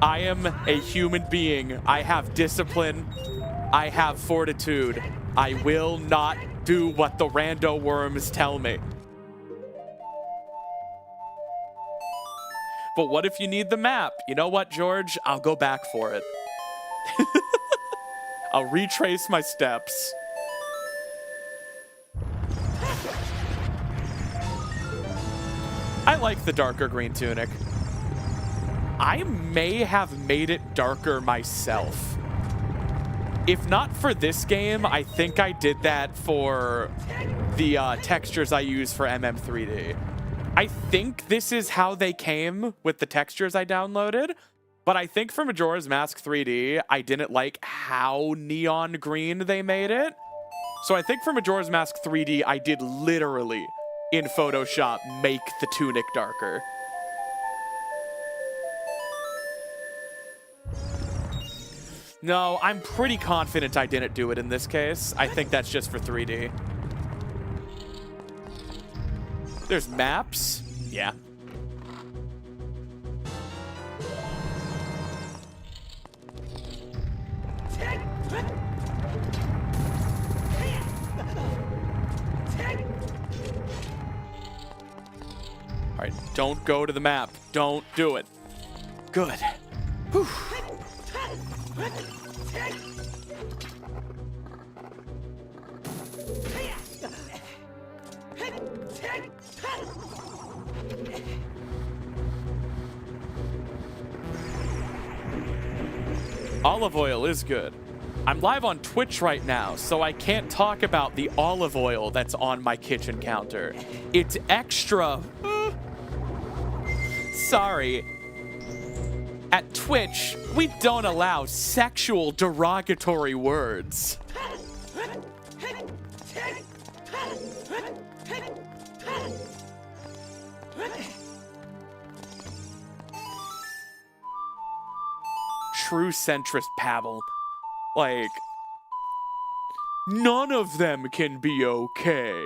I am a human being. I have discipline. I have fortitude. I will not do what the rando worms tell me. But what if you need the map? You know what, George? I'll go back for it. I'll retrace my steps. I like the darker green tunic. I may have made it darker myself. If not for this game, I think I did that for the textures I use for MM3D. I think this is how they came with the textures I downloaded, but I think for Majora's Mask 3D, I didn't like how neon green they made it. So I think for Majora's Mask 3D, I did literally, in Photoshop, make the tunic darker. No, I'm pretty confident I didn't do it in this case. I think that's just for 3D. There's maps. Yeah. All right, don't go to the map. Don't do it. Good. Whew. Olive oil is good. I'm live on Twitch right now, so I can't talk about the olive oil that's on my kitchen counter. It's extra. Sorry. At Twitch, we don't allow sexual derogatory words. True centrist babble. Like, none of them can be okay.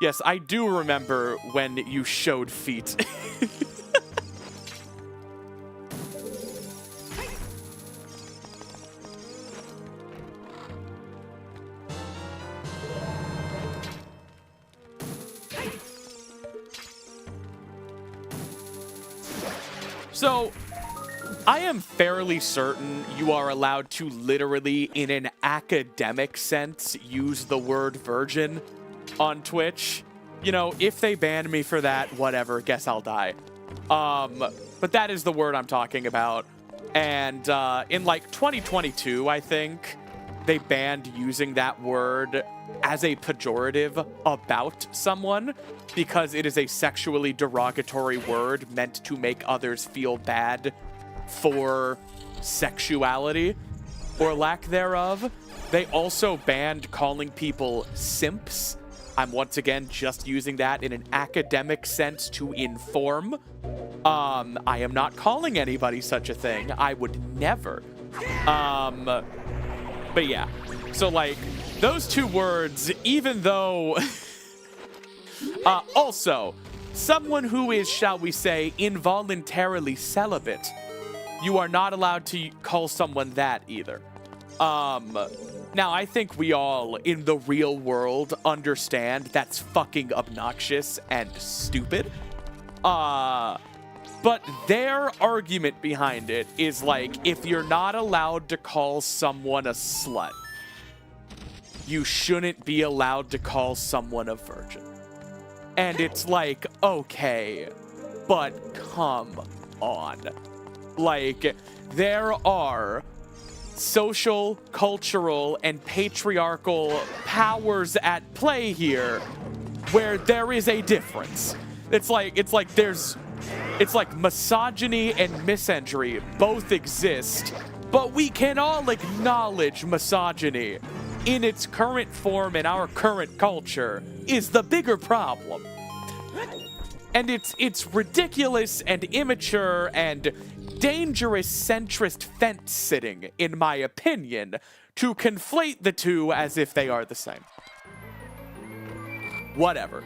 Yes, I do remember when you showed feet. So, I am fairly certain you are allowed to literally, in an academic sense, use the word virgin on Twitch. You know, if they ban me for that, whatever, guess I'll die. But that is the word I'm talking about. And in like 2022, I think, they banned using that word as a pejorative about someone because it is a sexually derogatory word meant to make others feel bad for sexuality or lack thereof. They also banned calling people simps. I'm once again just using that in an academic sense to inform. I am not calling anybody such a thing. I would never. But yeah, so like those two words, even though also someone who is, shall we say, involuntarily celibate, you are not allowed to call someone that either. Now, I think we all, in the real world, understand that's fucking obnoxious and stupid. But their argument behind it is like, if you're not allowed to call someone a slut, you shouldn't be allowed to call someone a virgin. And it's like, okay, but come on. Like, there are social, cultural, and patriarchal powers at play here where there is a difference. It's like misogyny and misandry both exist, but we can all acknowledge misogyny in its current form in our current culture is the bigger problem. And it's ridiculous and immature and dangerous centrist fence sitting, in my opinion, to conflate the two as if they are the same. Whatever.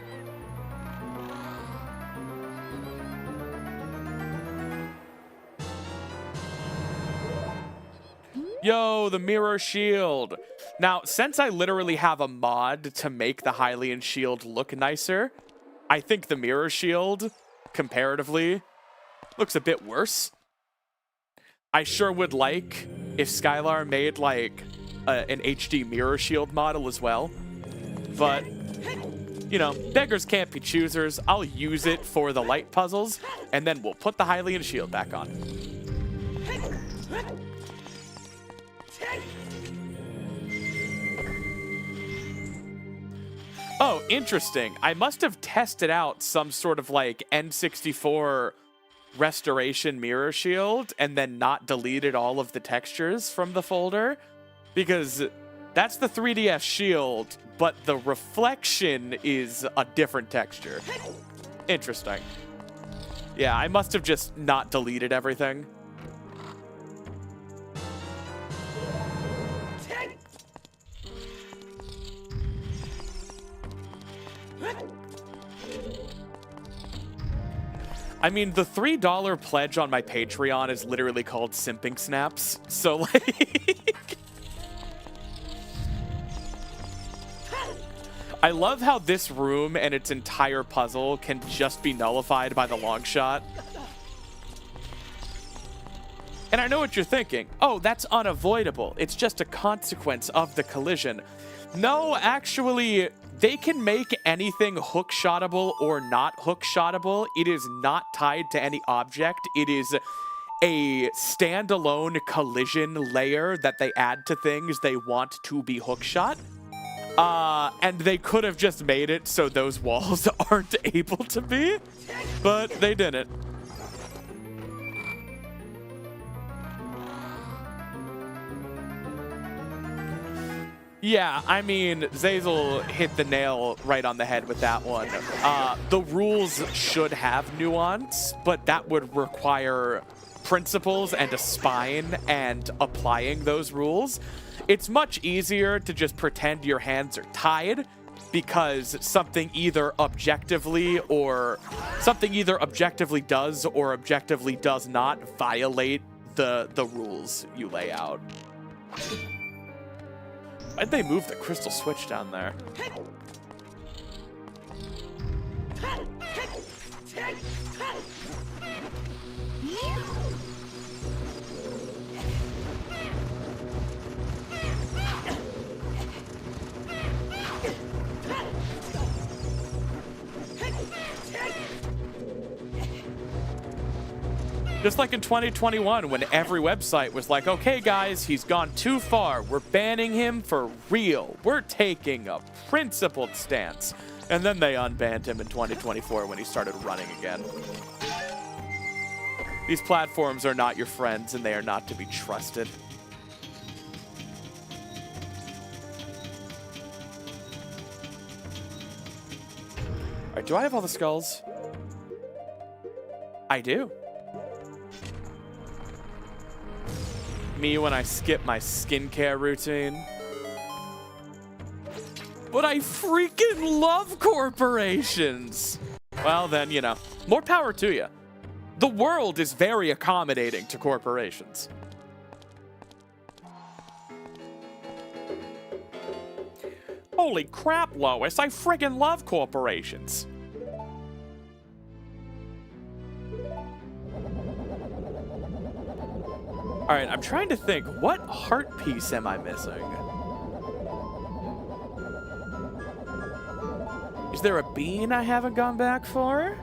Yo, the mirror shield. Now, since I literally have a mod to make the Hylian shield look nicer, I think the mirror shield, comparatively, looks a bit worse. I sure would like if Skylar made like an HD mirror shield model as well. But, you know, beggars can't be choosers. I'll use it for the light puzzles, and then we'll put the Hylian shield back on. Oh, interesting. I must have tested out some sort of like N64 restoration mirror shield and then not deleted all of the textures from the folder, because that's the 3DS shield, but the reflection is a different texture. Interesting. Yeah, I must have just not deleted everything. I mean, the $3 pledge on my Patreon is literally called Simping Snaps, so like... I love how this room and its entire puzzle can just be nullified by the long shot. And I know what you're thinking. Oh, that's unavoidable. It's just a consequence of the collision. No, actually, they can make anything hook-shottable or not hook-shottable. It is not tied to any object. It is a standalone collision layer that they add to things they want to be hook-shot. And they could have just made it so those walls aren't able to be, but they didn't. Yeah, I mean, Zazel hit the nail right on the head with that one. The rules should have nuance, but that would require principles and a spine and applying those rules. It's much easier to just pretend your hands are tied because something either objectively does or objectively does not violate the rules you lay out. Why'd they move the crystal switch down there? Just like in 2021, when every website was like, okay, guys, he's gone too far. We're banning him for real. We're taking a principled stance. And then they unbanned him in 2024 when he started running again. These platforms are not your friends, and they are not to be trusted. All right, do I have all the skulls? I do. Me when I skip my skincare routine. But I freaking love corporations. Well, then, you know, more power to you. The world is very accommodating to corporations. Holy crap, Lois, I friggin' love corporations. All right, I'm trying to think, what heart piece am I missing? Is there a bean I haven't gone back for?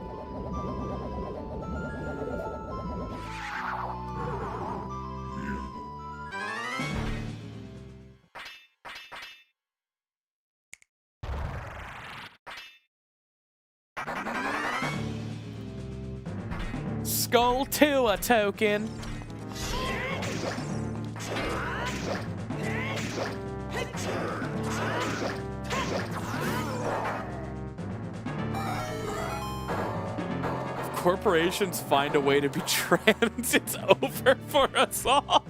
Skulltula token. If corporations find a way to be trans, it's over for us all.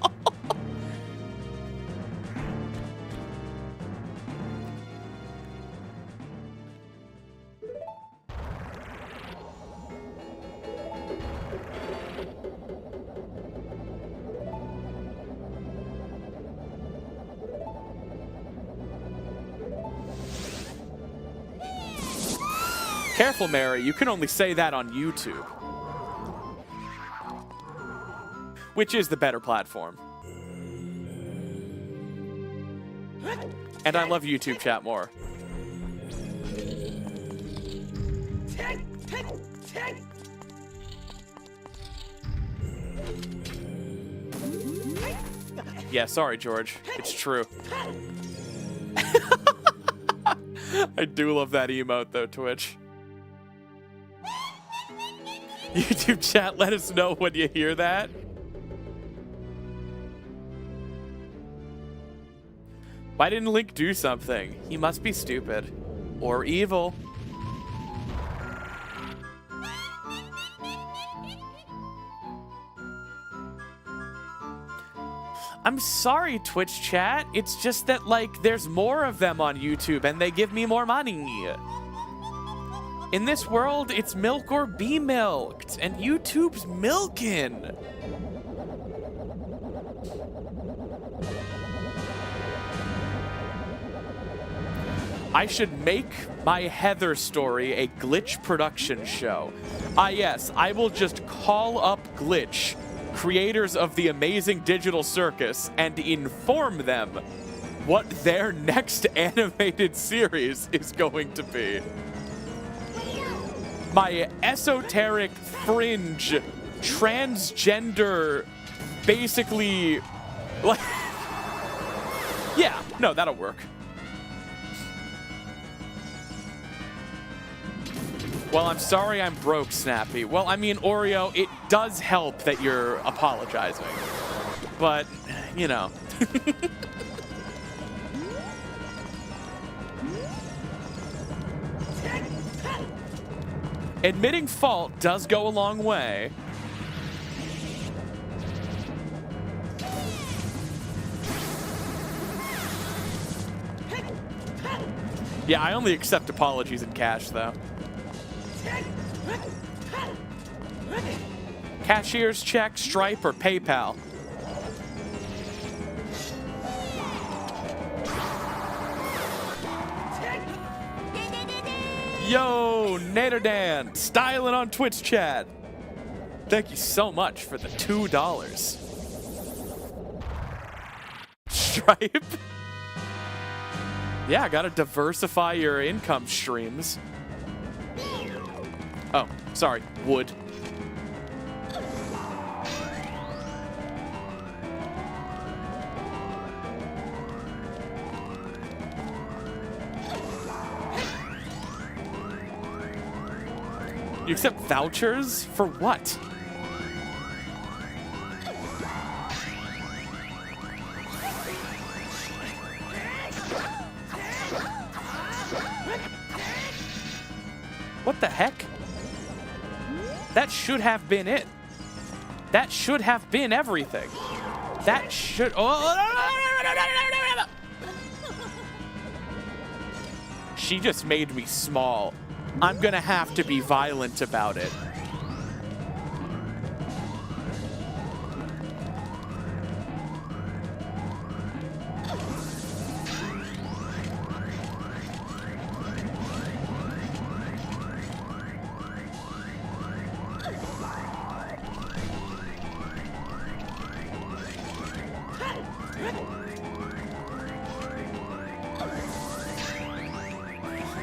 Careful, Mary, you can only say that on YouTube. Which is the better platform. And I love YouTube chat more. Yeah, sorry, George. It's true. I do love that emote, though, Twitch. YouTube chat, let us know when you hear that. Why didn't Link do something? He must be stupid. Or evil. I'm sorry, Twitch chat. It's just that, like, there's more of them on YouTube and they give me more money. In this world, it's milk or be milked, and YouTube's milking. I should make my Heather story a Glitch production show. Ah yes, I will just call up Glitch, creators of the amazing digital circus, and inform them what their next animated series is going to be. My esoteric, fringe, transgender, basically, like, yeah, no, that'll work. Well, I'm sorry I'm broke, Snappy. Well, I mean, Oreo, it does help that you're apologizing. But, you know. Admitting fault does go a long way. Yeah, I only accept apologies in cash, though. Cashier's check, Stripe, or PayPal? Yo, Naderdan, styling on Twitch chat. Thank you so much for the $2. Stripe? Yeah, gotta diversify your income streams. Oh, sorry, wood. You accept vouchers? For what? What the heck? That should have been it. That should have been everything. That should... Oh. She just made me small. I'm gonna have to be violent about it.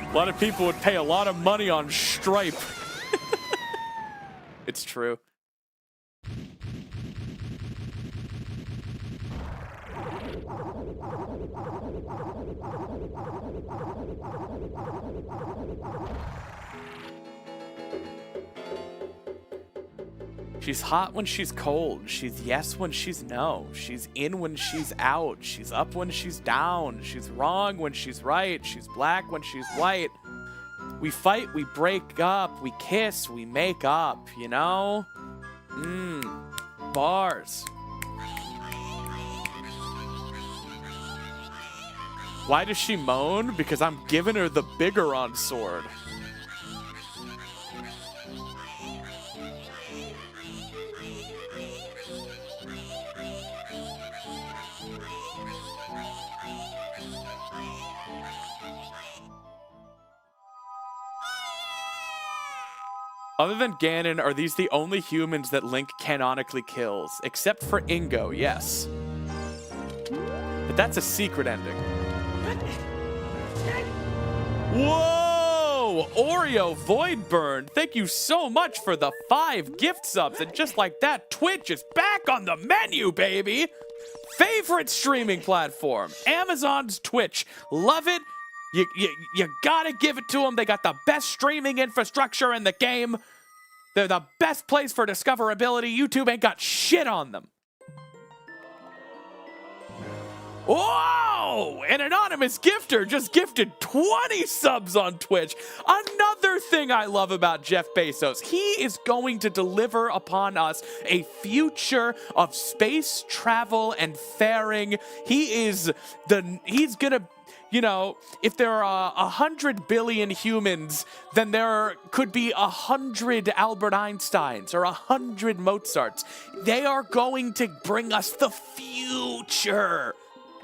A lot of people would pay a lot of money on Stripe. It's true. She's hot when she's cold. She's yes when she's no. She's in when she's out. She's up when she's down. She's wrong when she's right. She's black when she's white. We fight, we break up, we kiss, we make up, you know? Bars. Why does she moan? Because I'm giving her the Biggoron sword. Other than Ganon, are these the only humans that Link canonically kills? Except for Ingo, yes. But that's a secret ending. Whoa! Oreo Voidburn, thank you so much for the 5 gift subs. And just like that, Twitch is back on the menu, baby! Favorite streaming platform, Amazon's Twitch. Love it. You gotta give it to them. They got the best streaming infrastructure in the game. They're the best place for discoverability. YouTube ain't got shit on them. Whoa! An anonymous gifter just gifted 20 subs on Twitch. Another thing I love about Jeff Bezos, he is going to deliver upon us a future of space travel and faring. He's gonna, you know, if there are 100 billion humans, then there could be 100 Albert Einsteins or 100 Mozarts. They are going to bring us the future.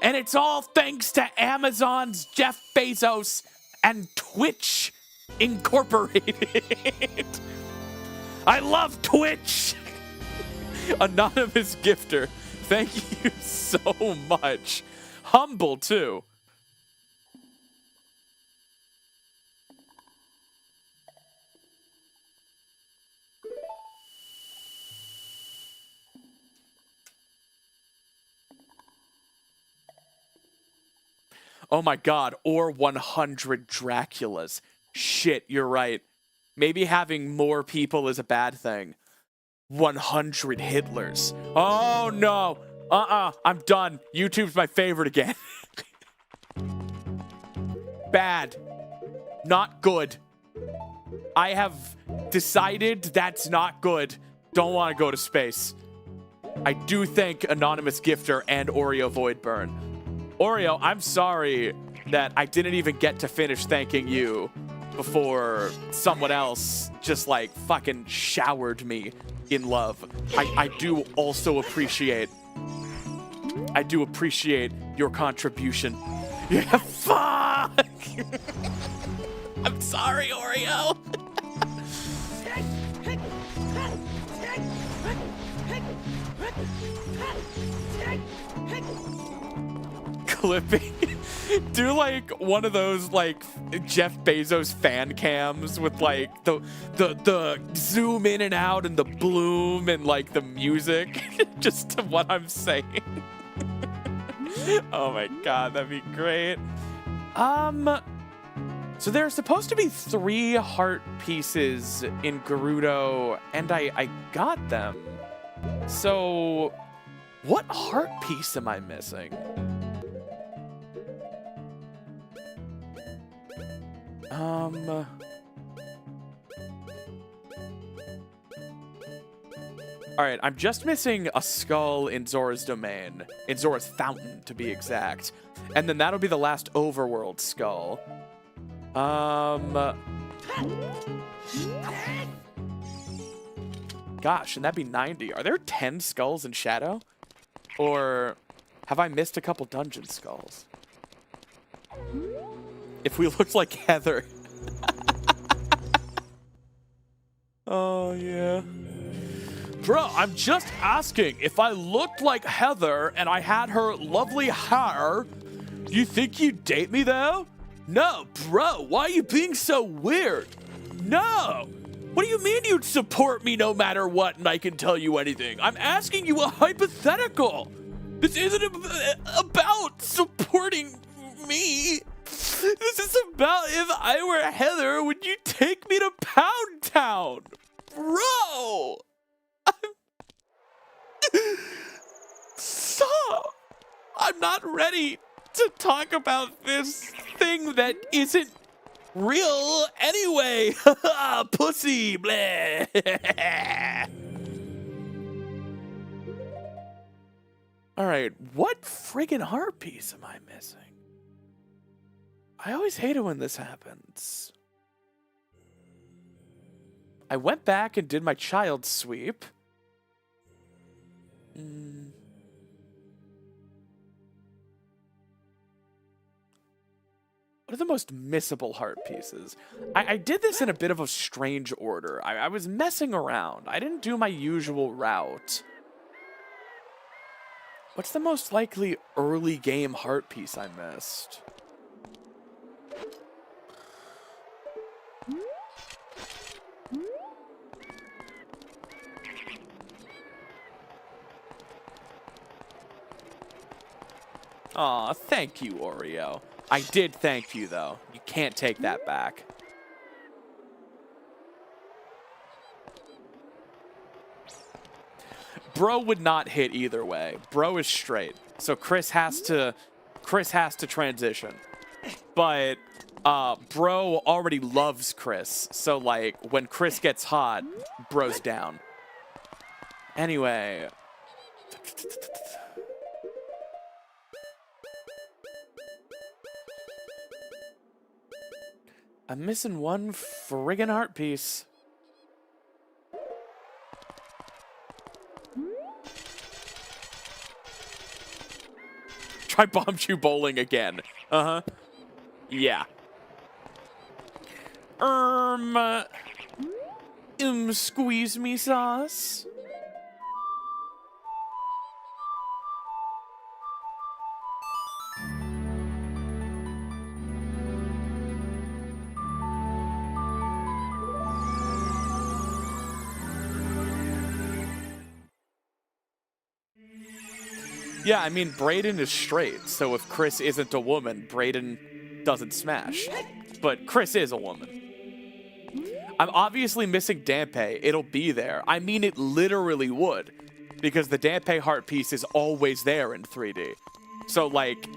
And it's all thanks to Amazon's Jeff Bezos and Twitch Incorporated. I love Twitch. Anonymous gifter, thank you so much. Humble, too. Oh my god, or 100 Draculas. Shit, you're right. Maybe having more people is a bad thing. 100 Hitlers. Oh no. I'm done. YouTube's my favorite again. Bad. Not good. I have decided that's not good. Don't want to go to space. I do thank Anonymous Gifter and Oreo Voidburn. Oreo, I'm sorry that I didn't even get to finish thanking you before someone else just like fucking showered me in love. I do also appreciate your contribution. Yeah, fuck! I'm sorry, Oreo. Clipping. Do like one of those like Jeff Bezos fan cams with like the zoom in and out and the bloom and like the music just to what I'm saying. Oh my god, that'd be great. So there's supposed to be 3 heart pieces in Gerudo, and I got them. So what heart piece am I missing? Alright, I'm just missing a skull in Zora's domain. In Zora's fountain, to be exact. And then that'll be the last overworld skull. Gosh, shouldn't that be 90? Are there 10 skulls in Shadow? Or have I missed a couple dungeon skulls? If we looked like Heather. Oh, yeah. Bro, I'm just asking, if I looked like Heather and I had her lovely hair, you think you'd date me, though? No, bro, why are you being so weird? No! What do you mean you'd support me no matter what and I can tell you anything? I'm asking you a hypothetical. This isn't about supporting me. This is about if I were Heather, would you take me to Pound Town? Bro! Stop! I'm not ready to talk about this thing that isn't real anyway. Pussy, bleh. Alright, what friggin' heart piece am I missing? I always hate it when this happens. I went back and did my child sweep. What are the most missable heart pieces? I did this in a bit of a strange order. I was messing around. I didn't do my usual route. What's the most likely early game heart piece I missed? Aw, thank you, Oreo. I did thank you, though. You can't take that back. Bro would not hit either way. Bro is straight. So Chris has to transition. But Bro already loves Chris. So like when Chris gets hot, Bro's down. Anyway. I'm missing one friggin' heart piece. Try bomb shoe bowling again. Uh-huh. Yeah. Squeeze me sauce. Yeah, I mean, Brayden is straight, so if Chris isn't a woman, Brayden doesn't smash. But Chris is a woman. I'm obviously missing Dampe. It'll be there. I mean, it literally would, because the Dampe heart piece is always there in 3D. So, like,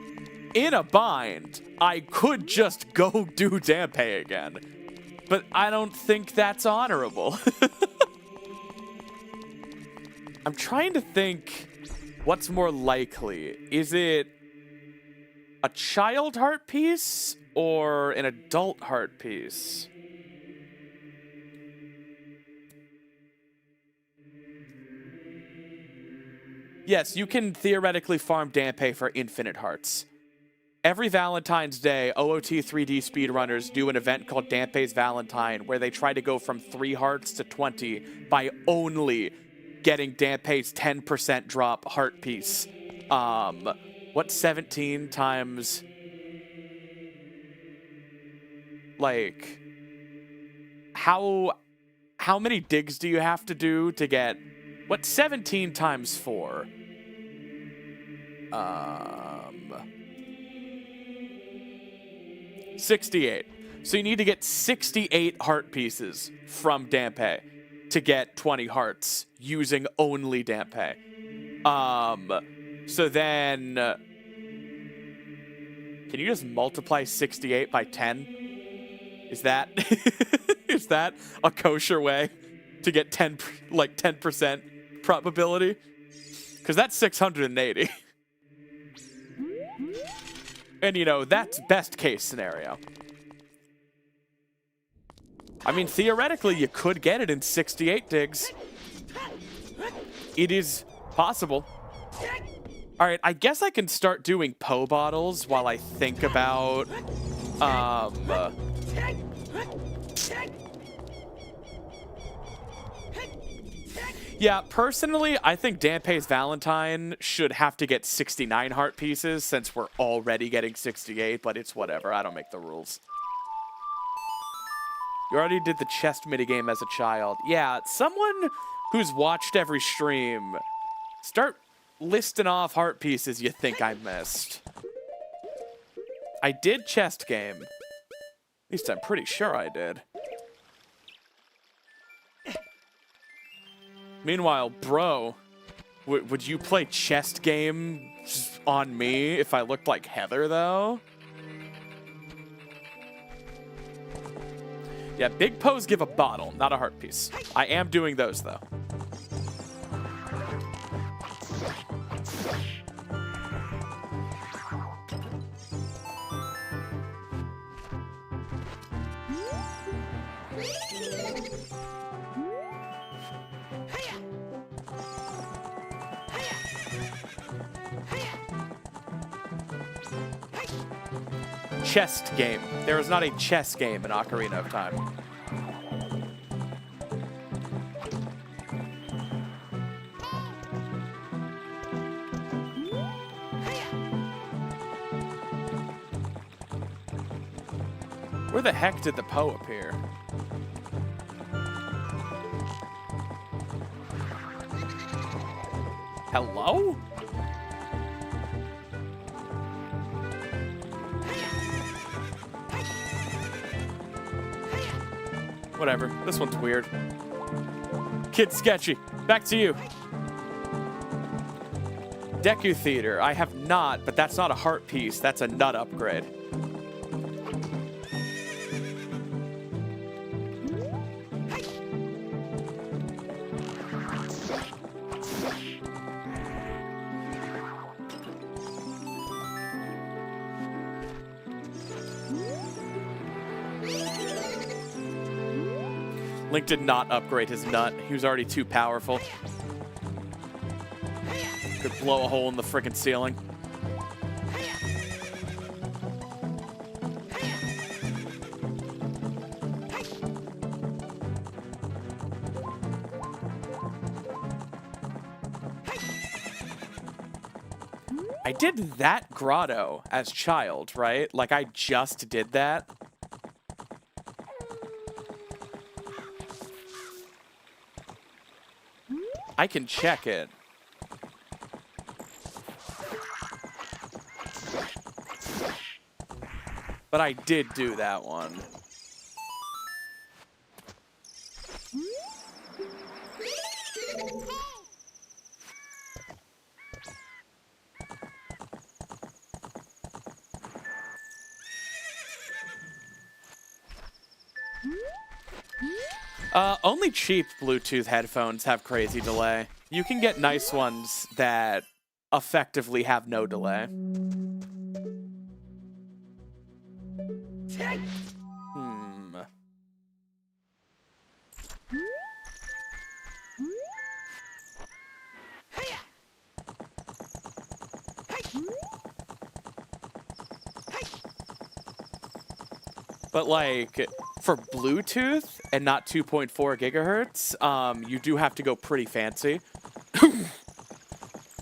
in a bind, I could just go do Dampe again. But I don't think that's honorable. I'm trying to think... What's more likely? Is it a child heart piece or an adult heart piece? Yes, you can theoretically farm Dampe for infinite hearts. Every Valentine's Day, OOT 3D speedrunners do an event called Dampe's Valentine, where they try to go from 3 hearts to 20 by only getting Dampe's 10% drop heart piece. What's 17 times... Like... How many digs do you have to do to get... What's 17 times 4? 68. So you need to get 68 heart pieces from Dampe to get 20 hearts using only Dampe. So then... can you just multiply 68 by 10? Is that... is that a kosher way to get 10% probability? Because that's 680. And, you know, that's best case scenario. I mean, theoretically, you could get it in 68 digs. It is possible. All right, I guess I can start doing Poe bottles while I think about... Yeah, personally, I think Dampe's Valentine should have to get 69 heart pieces since we're already getting 68, but it's whatever. I don't make the rules. You already did the chest minigame as a child. Yeah, someone who's watched every stream, start listing off heart pieces you think I missed. I did chest game. At least I'm pretty sure I did. Meanwhile, bro, would you play chest games on me if I looked like Heather, though? Yeah, big pose give a bottle, not a heart piece. I am doing those, though. Chest game. There is not a chess game in Ocarina of Time. Where the heck did the Poe appear? Hello? Whatever. This one's weird. Kid Sketchy, back to you. Deku Theater. I have not, but that's not a heart piece. That's a nut upgrade. Link did not upgrade his nut. He was already too powerful. Could blow a hole in the freaking ceiling. I did that grotto as child, right? Like, I just did that. I can check it. But I did do that one. Only cheap Bluetooth headphones have crazy delay. You can get nice ones that effectively have no delay. But like for Bluetooth and not 2.4 gigahertz, you do have to go pretty fancy.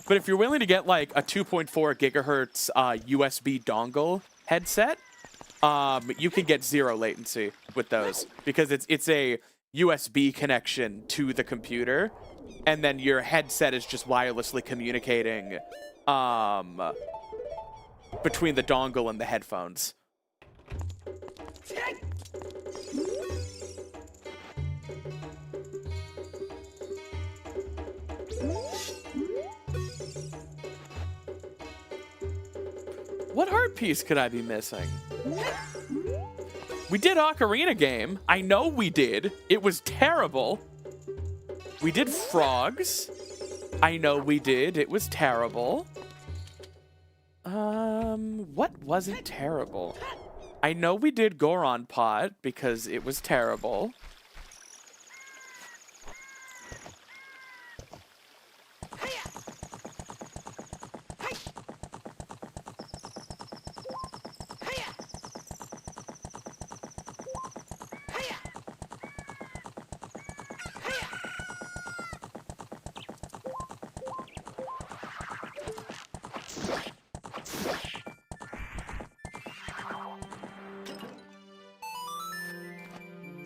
But if you're willing to get like a 2.4 gigahertz USB dongle headset, you can get zero latency with those because it's a USB connection to the computer, and then your headset is just wirelessly communicating between the dongle and the headphones. What art piece could I be missing? We did Ocarina game. I know we did. It was terrible. We did frogs. I know we did. It was terrible. What wasn't terrible? I know we did Goron Pot because it was terrible.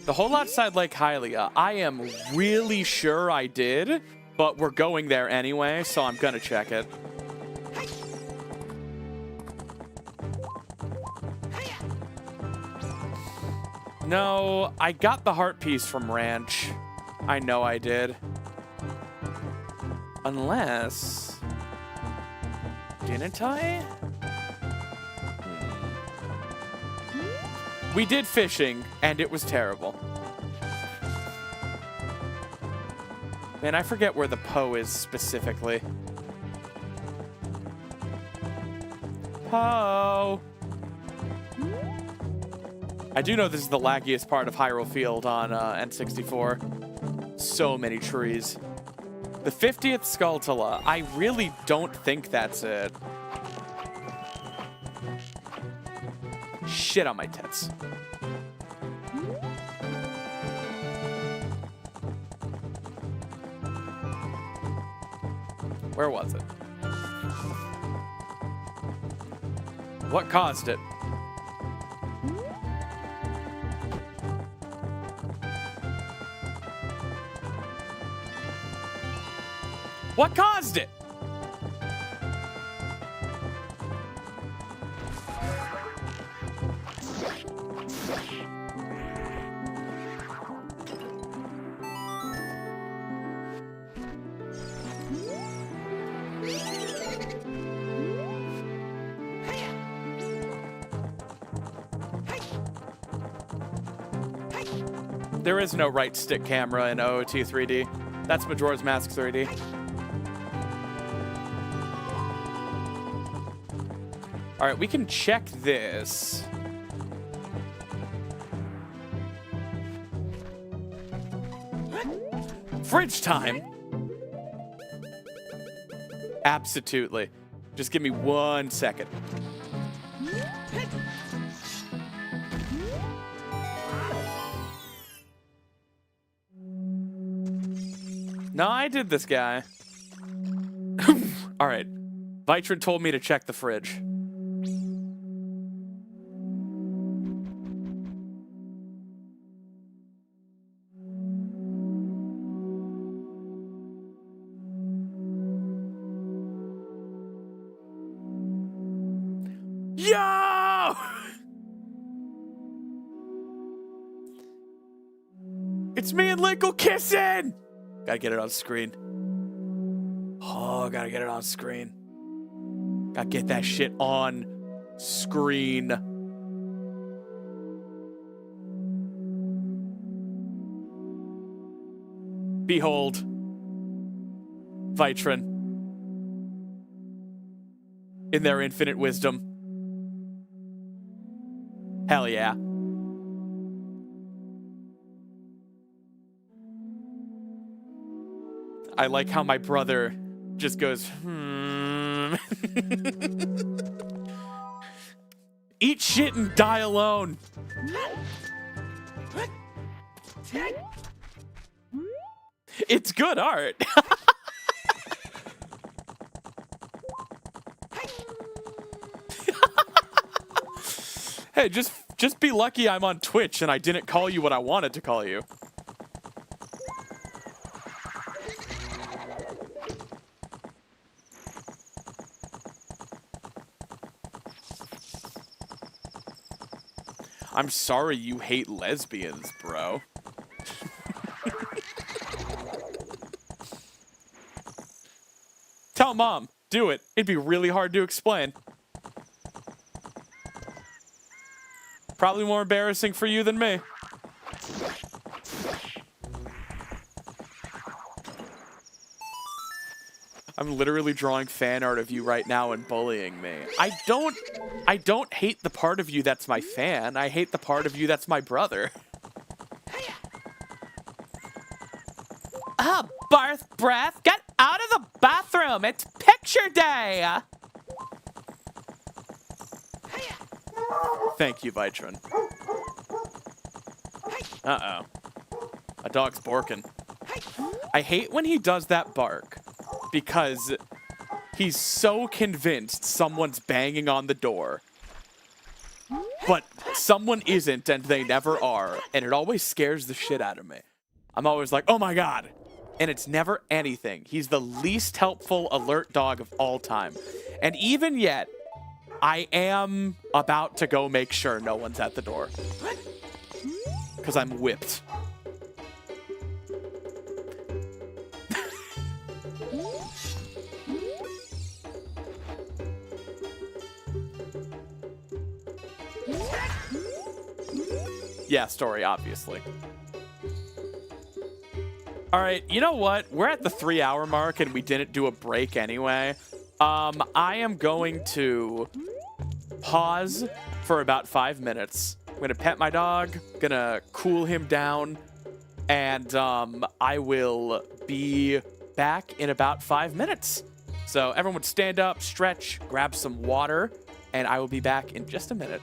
The Whole Outside Lake Hylia, I am really sure I did, but we're going there anyway, so I'm gonna check it. No, I got the heart piece from Ranch. I know I did. Unless... Didn't I? We did fishing, and it was terrible. Man, I forget where the Poe is specifically. Poe! I do know this is the laggiest part of Hyrule Field on N64. So many trees. The 50th Skulltula. I really don't think that's it. Shit on my tits. Where was it? What caused it? What caused it? There is no right stick camera in OOT 3D. That's Majora's Mask 3D. All right, we can check this. Fridge time. Absolutely. Just give me 1 second. No, I did this guy. All right. Vitrin told me to check the fridge. Yo! It's me and Linkle kissing! Gotta get it on screen. Oh, gotta get it on screen. Gotta get that shit on screen. Behold, Vitrin, in their infinite wisdom. Hell yeah. I like how my brother just goes, Eat shit and die alone. It's good art. Hey, just be lucky I'm on Twitch and I didn't call you what I wanted to call you. I'm sorry you hate lesbians, bro. Tell Mom. Do it. It'd be really hard to explain. Probably more embarrassing for you than me. I'm literally drawing fan art of you right now and bullying me. I don't hate the part of you that's my fan. I hate the part of you that's my brother. Barth breath, get out of the bathroom. It's picture day. Thank you, Vitrin. Uh-oh. A dog's barking. I hate when he does that bark because he's so convinced someone's banging on the door. But someone isn't and they never are, and it always scares the shit out of me. I'm always like, oh my god. And it's never anything. He's the least helpful alert dog of all time. And even yet, I am about to go make sure no one's at the door. Because I'm whipped. Yeah, story, obviously. All right, you know what? We're at the 3-hour mark and we didn't do a break anyway. I am going to pause for about 5 minutes. I'm gonna pet my dog, gonna cool him down, and I will be back in about 5 minutes. So everyone stand up, stretch, grab some water, and I will be back in just a minute.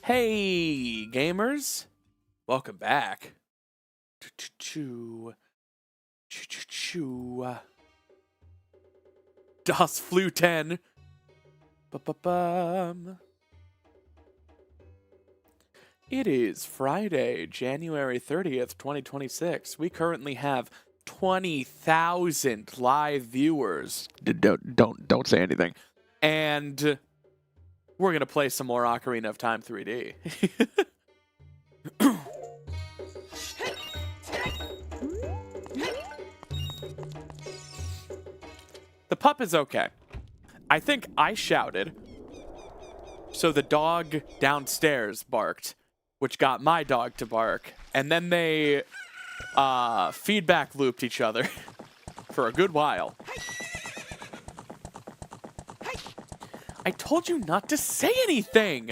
Hey, gamers. Welcome back. Das Fluten. Ba-ba-bum. It is Friday, January 30th, 2026. We currently have 20,000 live viewers. Don't say anything. And we're gonna play some more Ocarina of Time 3D. The pup is okay. I think I shouted, so the dog downstairs barked, which got my dog to bark, and then they feedback looped each other for a good while. I told you not to say anything!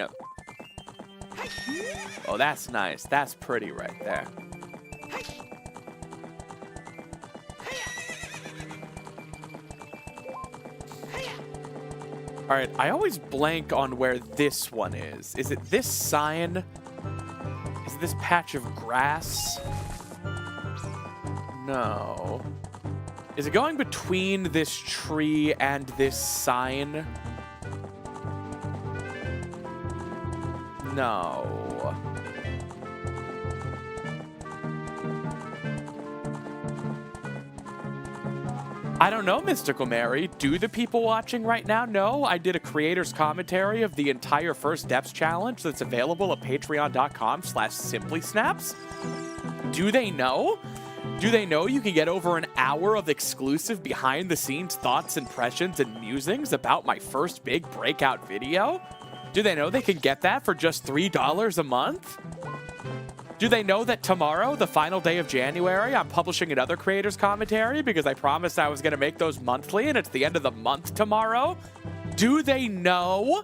Oh, that's nice. That's pretty right there. Alright, I always blank on where this one is. Is it this sign? Is it this patch of grass? No. Is it going between this tree and this sign? No. I don't know, Mystical Mary. Do the people watching right now know I did a creator's commentary of the entire First Depths challenge that's available at patreon.com/simplysnaps? Do they know? Do they know you can get over an hour of exclusive behind-the-scenes thoughts, impressions, and musings about my first big breakout video? Do they know they can get that for just $3 a month? Do they know that tomorrow, the final day of January, I'm publishing another creator's commentary because I promised I was going to make those monthly and it's the end of the month tomorrow? Do they know?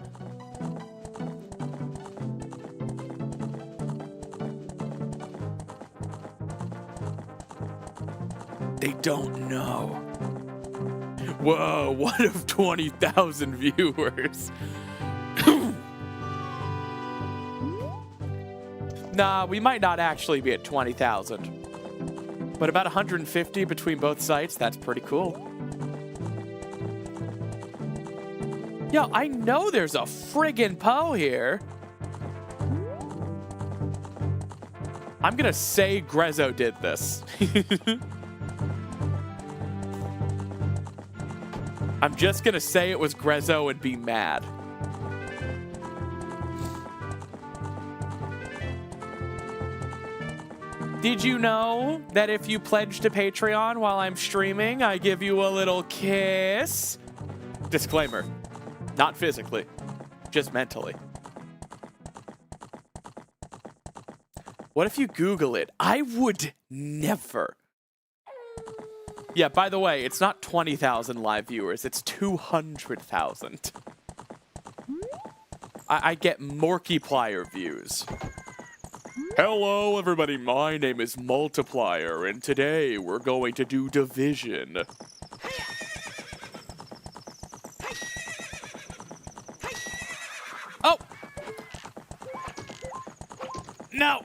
They don't know. Whoa, one of 20,000 viewers. Nah, we might not actually be at 20,000. But about 150 between both sites, that's pretty cool. Yo, I know there's a friggin' Poe here. I'm gonna say Grezzo did this. I'm just gonna say it was Grezzo and be mad. Did you know that if you pledge to Patreon while I'm streaming, I give you a little kiss? Disclaimer, not physically, just mentally. What if you Google it? I would never. Yeah, by the way, it's not 20,000 live viewers, it's 200,000. I get Markiplier views. Hello, everybody. My name is Multiplier, and today we're going to do division. Oh! No!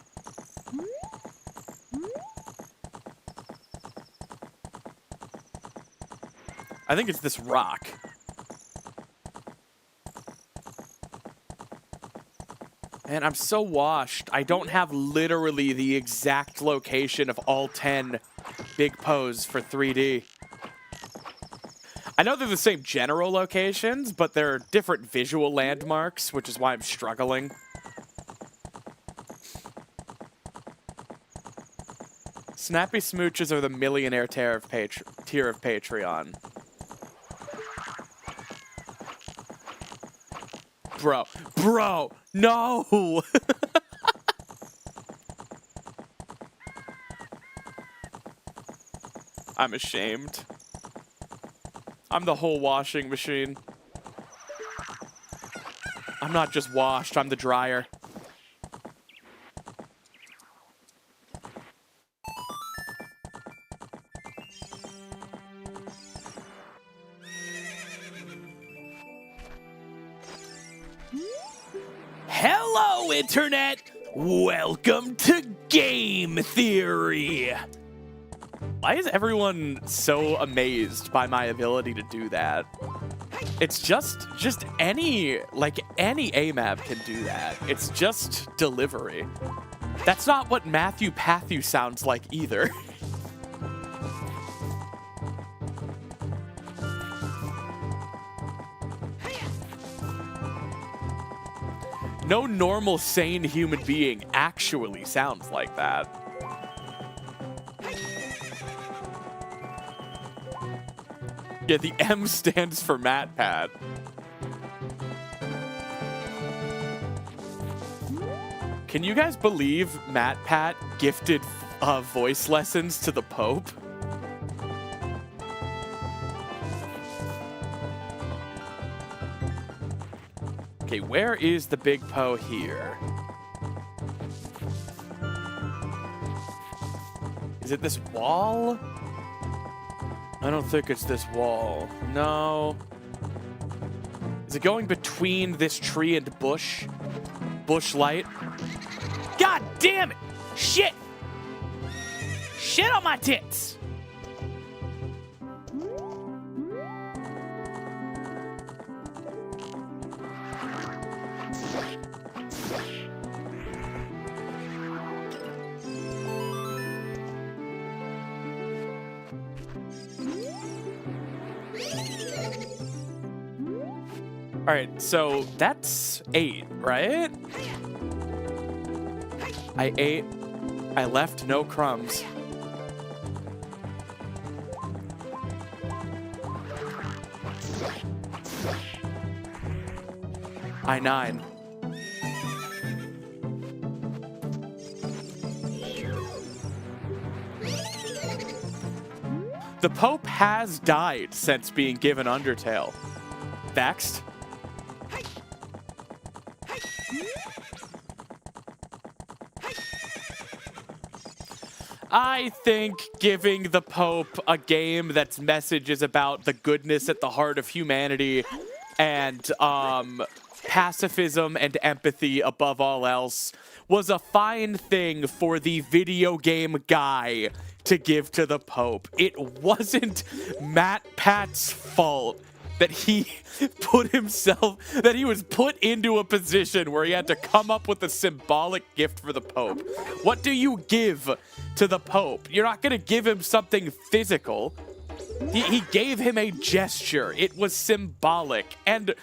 I think it's this rock. And I'm so washed. I don't have literally the exact location of all 10 big Poes for 3D. I know they're the same general locations, but they're different visual landmarks, which is why I'm struggling. Snappy Smooches are the millionaire tier of Patreon. Bro, no! I'm ashamed. I'm the whole washing machine. I'm not just washed, I'm the dryer. Hello, Hello, Internet! Welcome to Game Theory! Why is everyone so amazed by my ability to do that? It's just any AMAP can do that. It's just delivery. That's not what Matthew Pathu sounds like either. No normal, sane human being actually sounds like that. Yeah, the M stands for MatPat. Can you guys believe MatPat gifted voice lessons to the Pope? Okay, where is the big Poe here? Is it this wall? I don't think it's this wall. No. Is it going between this tree and bush? Bush light? God damn it! Shit! Shit on my tits! All right, so that's 8, right? I ate. I left no crumbs. I-9. The Pope has died since being given Undertale. Vexed? I think giving the Pope a game that's message is about the goodness at the heart of humanity and pacifism and empathy above all else was a fine thing for the video game guy to give to the Pope. It wasn't MatPat's fault that he that he was put into a position where he had to come up with a symbolic gift for the Pope. What do you give to the Pope? You're not going to give him something physical. He gave him a gesture. It was symbolic. And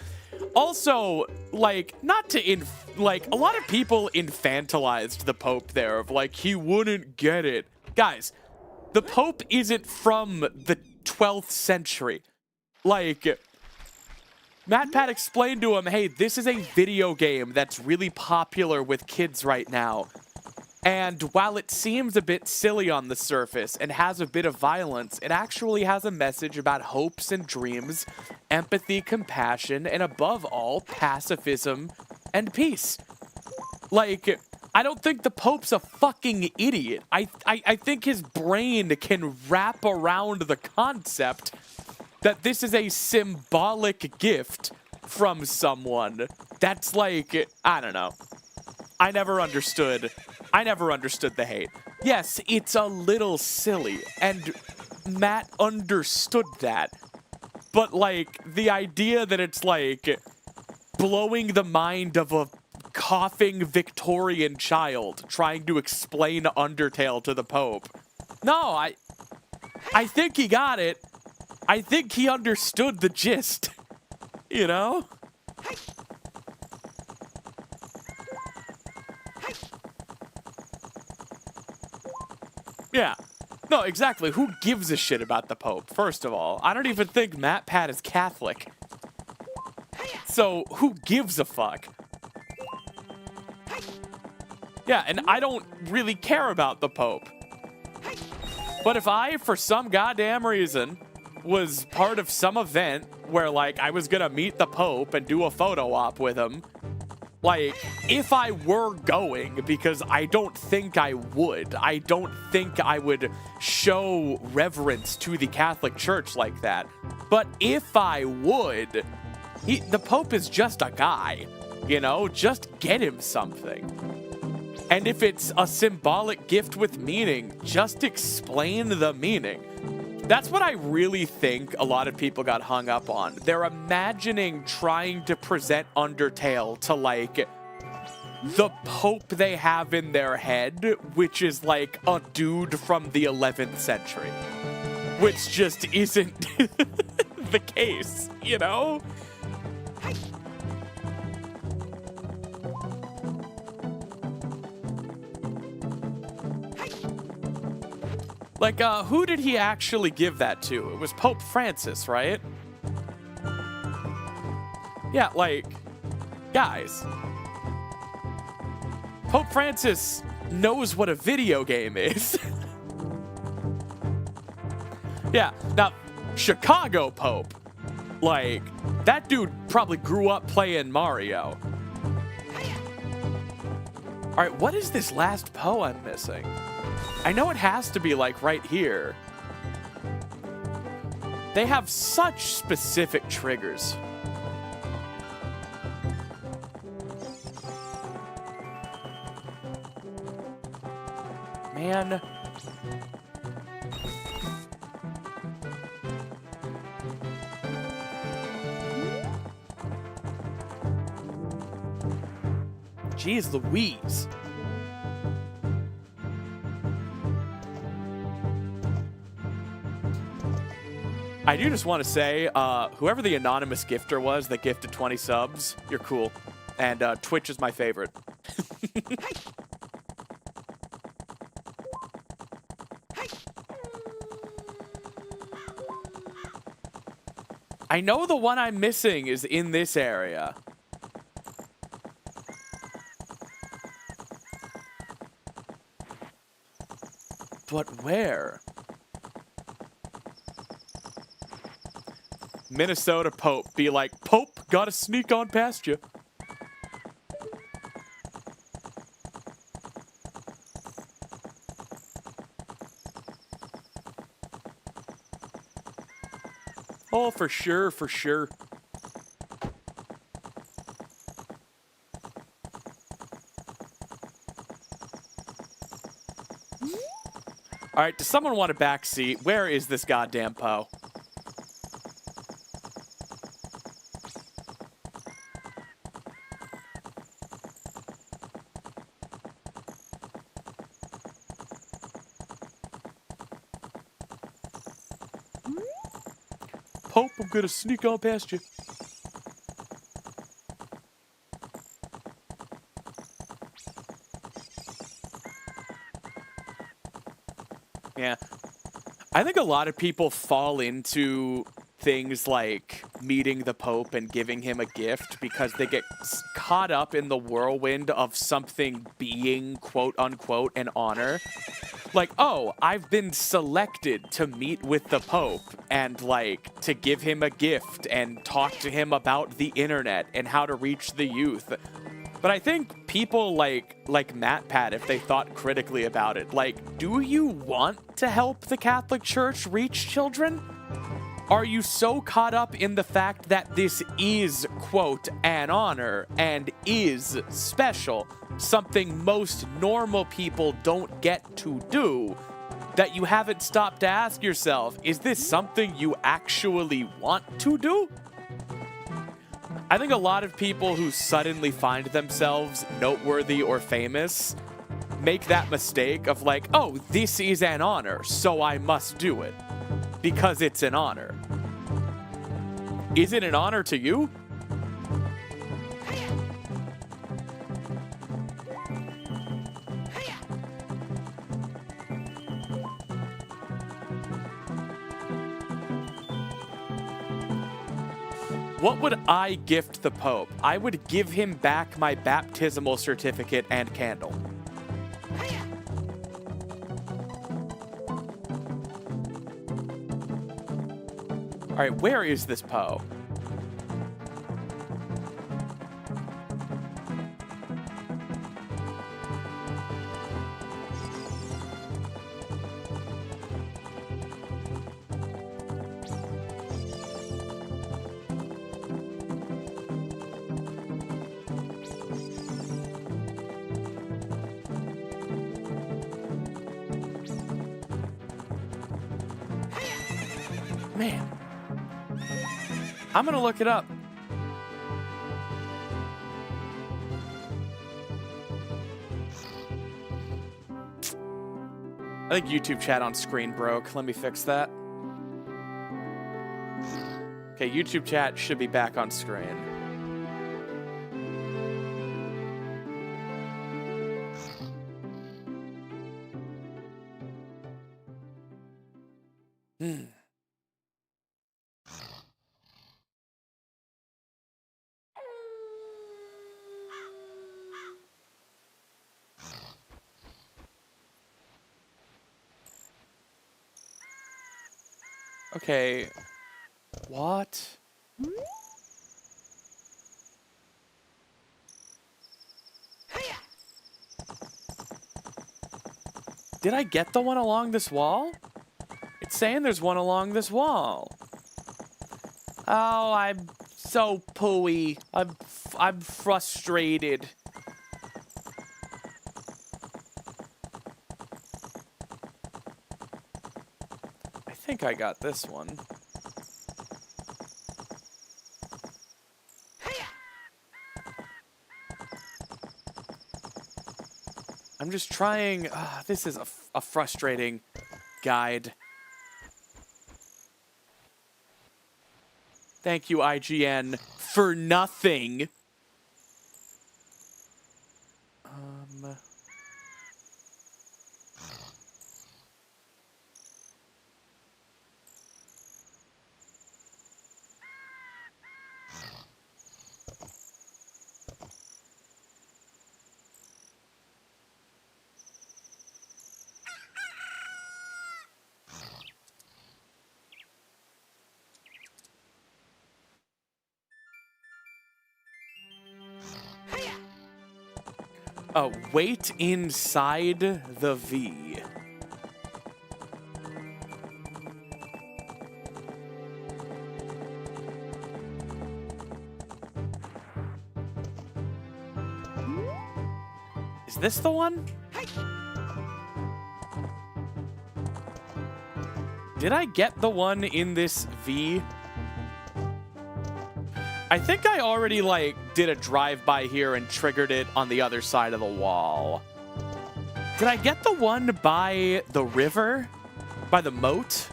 also, like, not to, a lot of people infantilized the Pope there of, like, he wouldn't get it. Guys, the Pope isn't from the 12th century. Like, MatPat explained to him, hey, this is a video game that's really popular with kids right now. And while it seems a bit silly on the surface and has a bit of violence, it actually has a message about hopes and dreams, empathy, compassion, and above all, pacifism and peace. Like, I don't think the Pope's a fucking idiot. I think his brain can wrap around the concept that this is a symbolic gift from someone. That's like, I don't know. I never understood the hate. Yes, it's a little silly, and Matt understood that. But, like, the idea that it's, like, blowing the mind of a coughing Victorian child trying to explain Undertale to the Pope. No, I think he got it. I think he understood the gist, you know? Yeah. No, exactly. Who gives a shit about the Pope, first of all? I don't even think MatPat is Catholic. So, who gives a fuck? Yeah, and I don't really care about the Pope. But if I, for some goddamn reason, was part of some event where, like, I was gonna meet the Pope and do a photo op with him, like, if I were going, because I don't think I would show reverence to the Catholic Church like that. But if I would, the Pope is just a guy. You know, just get him something. And if it's a symbolic gift with meaning, just explain the meaning. That's what I really think a lot of people got hung up on. They're imagining trying to present Undertale to, like, the Pope they have in their head, which is, like, a dude from the 11th century. Which just isn't the case, you know? Like, who did he actually give that to? It was Pope Francis, right? Yeah, like, guys. Pope Francis knows what a video game is. Yeah, now, Chicago Pope. Like, that dude probably grew up playing Mario. Alright, what is this last Poe I'm missing? I know it has to be, like, right here. They have such specific triggers. Man. Jeez Louise. I do just want to say, whoever the anonymous gifter was that gifted 20 subs, you're cool. And Twitch is my favorite. I know the one I'm missing is in this area. But where? Minnesota Pope be like, Pope, gotta sneak on past you. Oh, for sure, for sure. All right, does someone want a back seat? Where is this goddamn Poe? Pope, I'm gonna sneak on past you. Yeah. I think a lot of people fall into things like meeting the Pope and giving him a gift because they get caught up in the whirlwind of something being, quote unquote, an honor. Like, oh, I've been selected to meet with the Pope and, like, to give him a gift and talk to him about the internet and how to reach the youth. But I think people like MatPat, if they thought critically about it, like, do you want to help the Catholic Church reach children? Are you so caught up in the fact that this is, quote, an honor and is special, something most normal people don't get to do, that you haven't stopped to ask yourself, is this something you actually want to do? I think a lot of people who suddenly find themselves noteworthy or famous make that mistake of like, oh, this is an honor, so I must do it. Because it's an honor. Is it an honor to you? What would I gift the Pope? I would give him back my baptismal certificate and candle. All right, where is this Poe? Man. I'm gonna look it up. I think YouTube chat on screen broke. Let me fix that. Okay, YouTube chat should be back on screen. Okay. What? Did I get the one along this wall? It's saying there's one along this wall. Oh, I'm so pooey. I'm frustrated. I think I got this one. I'm just trying. This is a frustrating guide. Thank you, IGN, for nothing. Wait inside the V. Is this the one? Did I get the one in this V? I think I already, like, did a drive-by here and triggered it on the other side of the wall. Did I get the one by the river? By the moat?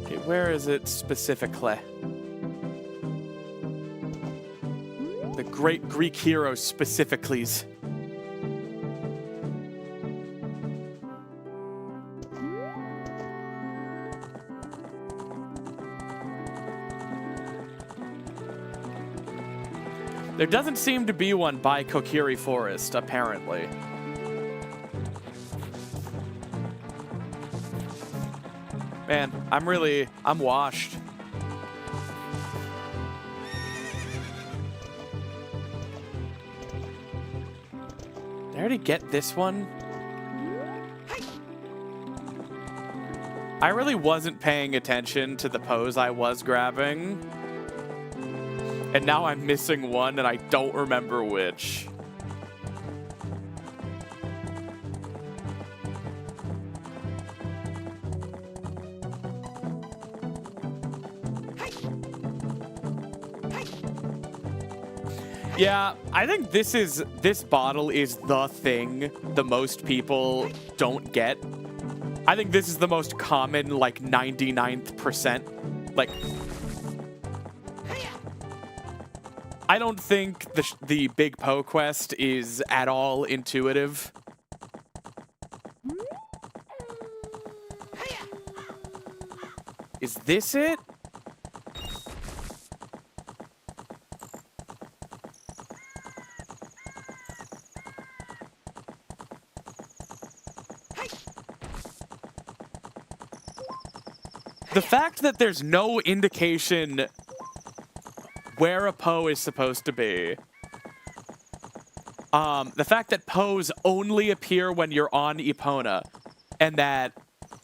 Okay, where is it specifically? The great Greek hero specifically. There doesn't seem to be one by Kokiri Forest, apparently. Man, I'm washed. Did I already get this one? I really wasn't paying attention to the pose I was grabbing. And now I'm missing one and I don't remember which. Yeah, I think this bottle is the thing the most people don't get. I think this is the most common, like, 99th percent. Like, I don't think the Big Poe quest is at all intuitive. Is this it? The fact that there's no indication where a Poe is supposed to be. The fact that Poes only appear when you're on Epona, and that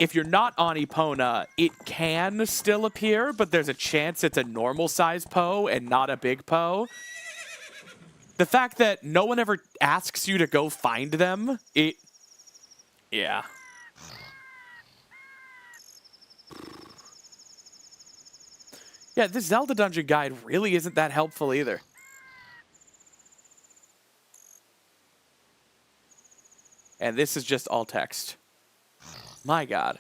if you're not on Epona, it can still appear, but there's a chance it's a normal size Poe and not a big Poe. The fact that no one ever asks you to go find them, yeah. Yeah, this Zelda dungeon guide really isn't that helpful either. And this is just all text. My God.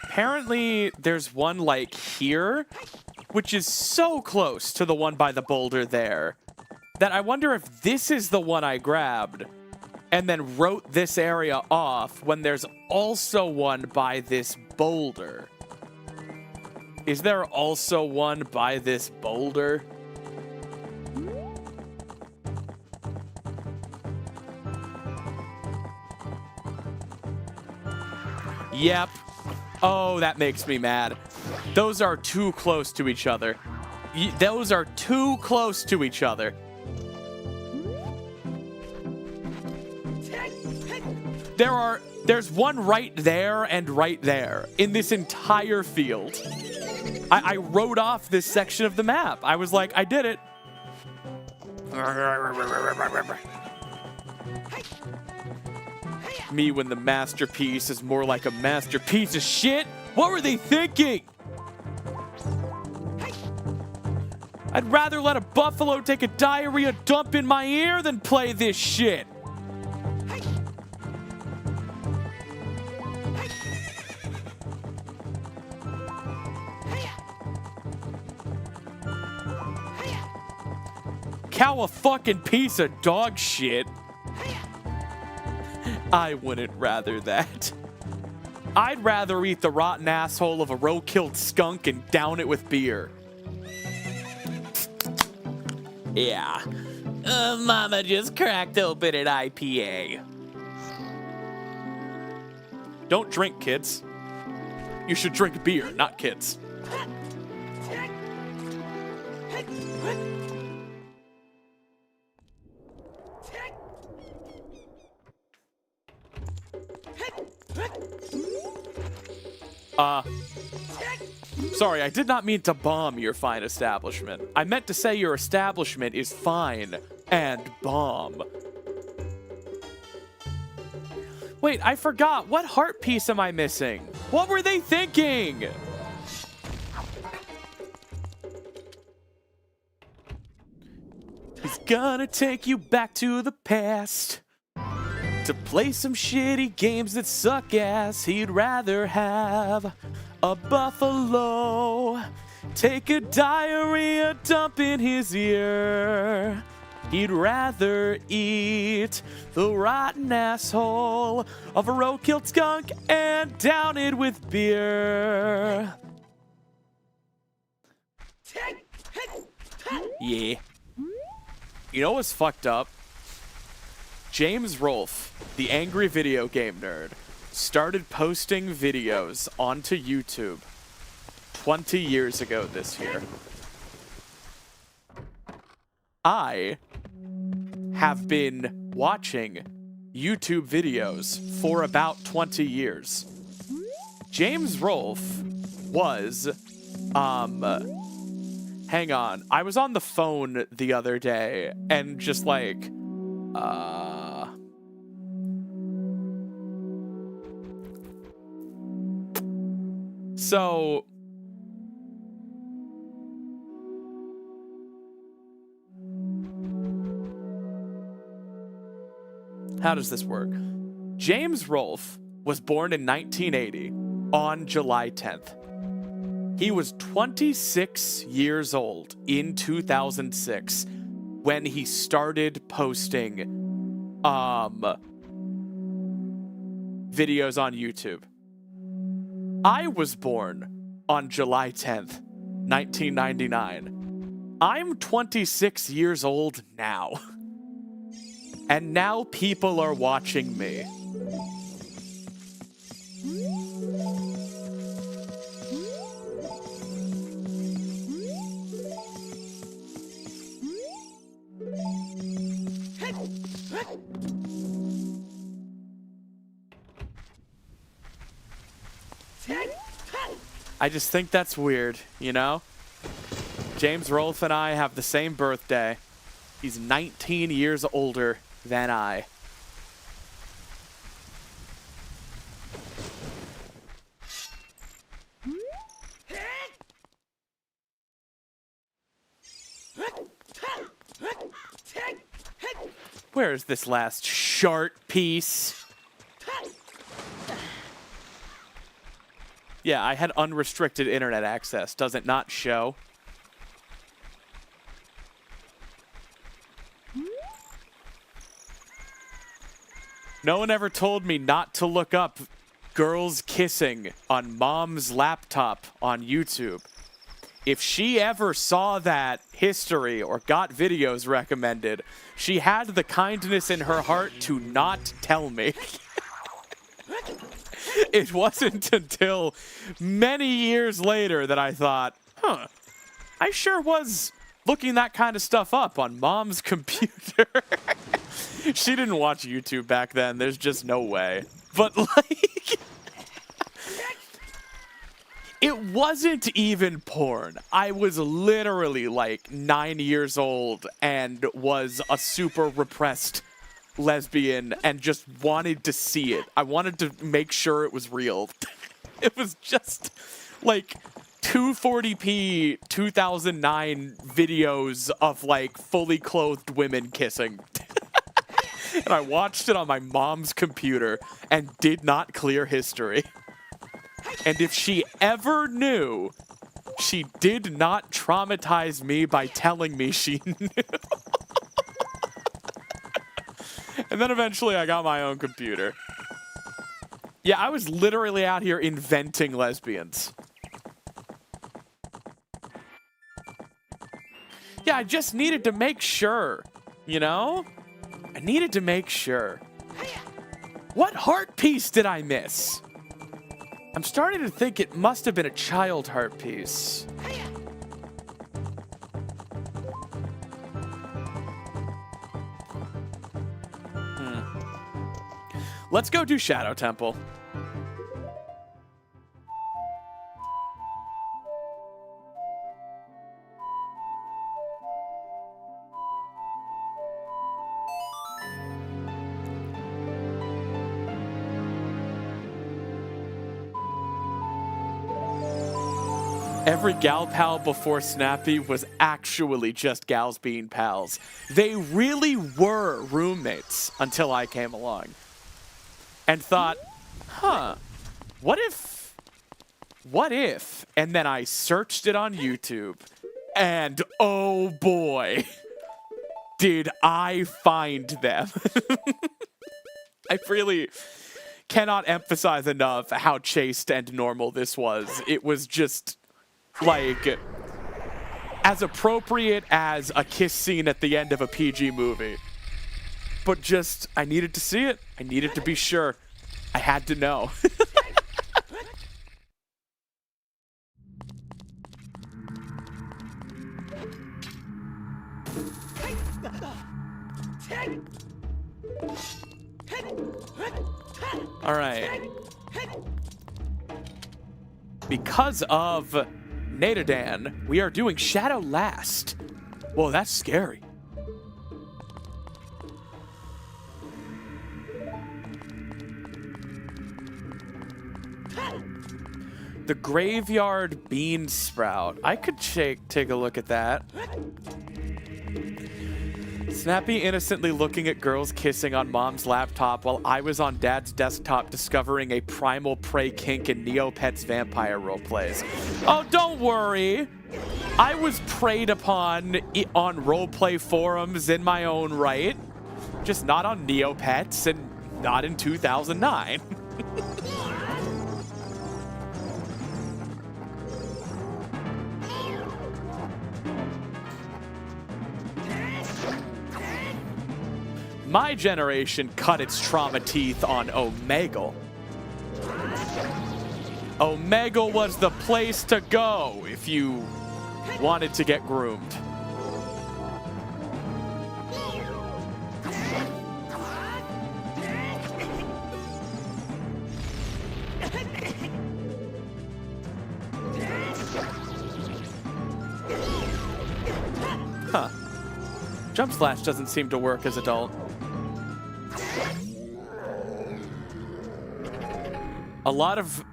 Apparently, there's one like here, which is so close to the one by the boulder there, that I wonder if this is the one I grabbed and then wrote this area off when there's also one by this boulder. Is there also one by this boulder? Yep. Oh, that makes me mad. Those are too close to each other. Those are too close to each other. There's one right there and right there in this entire field. I wrote off this section of the map. I was like, I did it. Me when the masterpiece is more like a masterpiece of shit? What were they thinking? I'd rather let a buffalo take a diarrhea dump in my ear than play this shit. Cow a fucking piece of dog shit. I wouldn't rather that. I'd rather eat the rotten asshole of a road-killed skunk and down it with beer. Yeah. Mama just cracked open an IPA. Don't drink, kids. You should drink beer, not kids. Sorry, I did not mean to bomb your fine establishment. I meant to say your establishment is fine and bomb. Wait, I forgot. What heart piece am I missing? What were they thinking? He's gonna take you back to the past to play some shitty games that suck ass. He'd rather have a buffalo take a diarrhea dump in his ear. He'd rather eat the rotten asshole of a road-killed skunk and down it with beer. Yeah. You know what's fucked up? James Rolfe, the angry video game nerd, started posting videos onto YouTube 20 years ago this year. I have been watching YouTube videos for about 20 years. James Rolfe was, hang on. I was on the phone the other day and just like, so how does this work? James Rolfe was born in 1980 on July 10th. He was 26 years old in 2006 when he started posting videos on YouTube. I was born on July 10th, 1999. I'm 26 years old now. And now people are watching me. I just think that's weird, you know? James Rolfe and I have the same birthday. He's 19 years older than I. Where is this last shart piece? Yeah, I had unrestricted internet access. Does it not show? No one ever told me not to look up girls kissing on mom's laptop on YouTube. If she ever saw that history or got videos recommended, she had the kindness in her heart to not tell me. It wasn't until many years later that I thought, I sure was looking that kind of stuff up on mom's computer. She didn't watch YouTube back then. There's just no way. But, like, it wasn't even porn. I was literally, like, 9 years old and was a super repressed lesbian and just wanted to see it. I wanted to make sure it was real. It was just, like, 240p 2009 videos of, like, fully clothed women kissing. And I watched it on my mom's computer and did not clear history. And if she ever knew, she did not traumatize me by telling me she knew. And then eventually I got my own computer. Yeah, I was literally out here inventing lesbians. Yeah, I just needed to make sure, you know? I needed to make sure. What heart piece did I miss? I'm starting to think it must have been a child heart piece. Let's go do Shadow Temple. Every gal pal before Snappy was actually just gals being pals. They really were roommates until I came along. And thought, what if? And then I searched it on YouTube. And oh boy, did I find them. I really cannot emphasize enough how chaste and normal this was. It was just, like, as appropriate as a kiss scene at the end of a PG movie. But just, I needed to see it. I needed to be sure. I had to know. All right. Because of Nadadan, we are doing Shadow last. Whoa, that's scary. The Graveyard Bean Sprout. I could take a look at that. Snappy innocently looking at girls kissing on mom's laptop while I was on dad's desktop discovering a primal prey kink in Neopets vampire roleplays. Oh, don't worry. I was preyed upon on roleplay forums in my own right. Just not on Neopets and not in 2009. My generation cut its trauma teeth on Omegle. Omegle was the place to go if you wanted to get groomed. Huh. Jump slash doesn't seem to work as adult. A lot of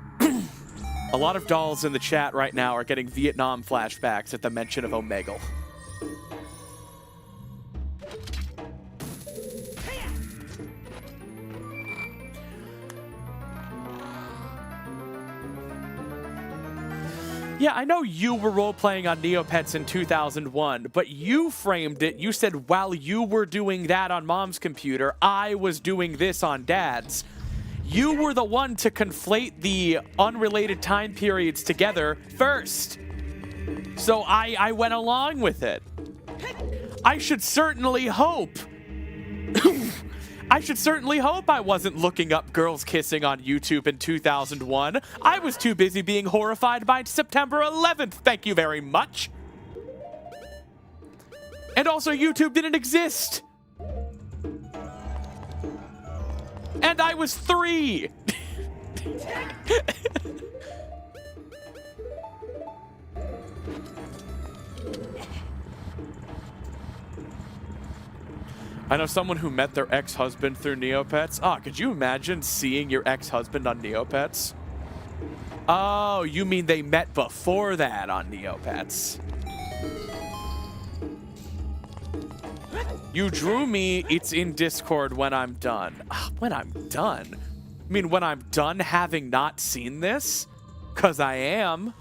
dolls in the chat right now are getting Vietnam flashbacks at the mention of Omegle. Yeah, I know you were role-playing on Neopets in 2001, but you framed it. You said while you were doing that on Mom's computer, I was doing this on Dad's. You were the one to conflate the unrelated time periods together first. So I went along with it. I should certainly hope. I should certainly hope I wasn't looking up girls kissing on YouTube in 2001. I was too busy being horrified by September 11th. Thank you very much. And also, YouTube didn't exist. And I was 3. I know someone who met their ex-husband through Neopets. Ah, could you imagine seeing your ex-husband on Neopets? Oh, you mean they met before that on Neopets. You drew me, it's in Discord when I'm done. When I'm done? I mean, when I'm done having not seen this? 'Cause I am.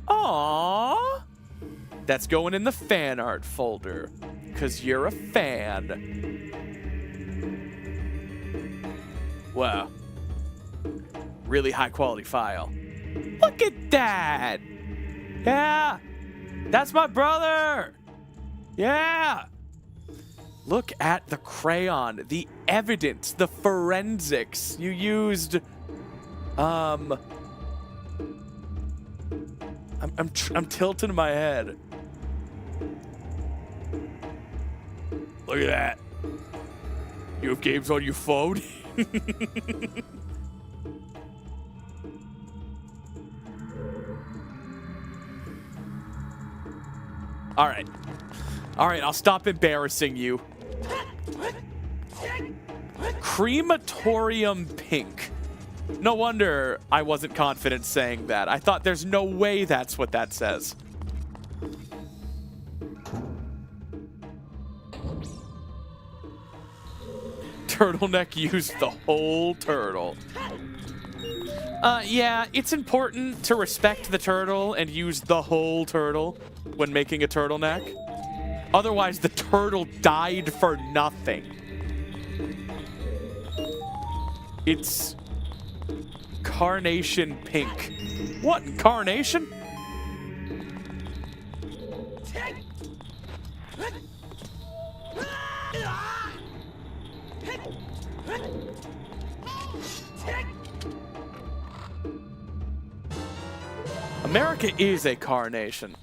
Aww. That's going in the fan art folder. 'Cause you're a fan. Wow. Really high quality file. Look at that! Yeah! That's my brother! Yeah! Look at the crayon, the evidence, the forensics. You used, I'm tilting my head. Look at that. You have games on your phone? All right. All right, I'll stop embarrassing you. Crematorium pink. No wonder I wasn't confident saying that. I thought there's no way that's what that says. Turtleneck used the whole turtle. Yeah, it's important to respect the turtle and use the whole turtle when making a turtleneck. Otherwise, the turtle died for nothing. It's carnation pink. What, carnation? America is a carnation.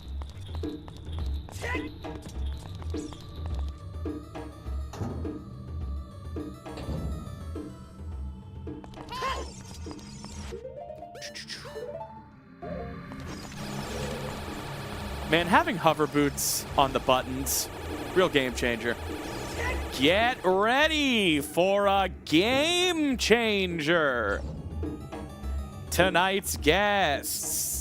Man, having hover boots on the buttons, real game changer. Get ready for a game changer. Tonight's guests.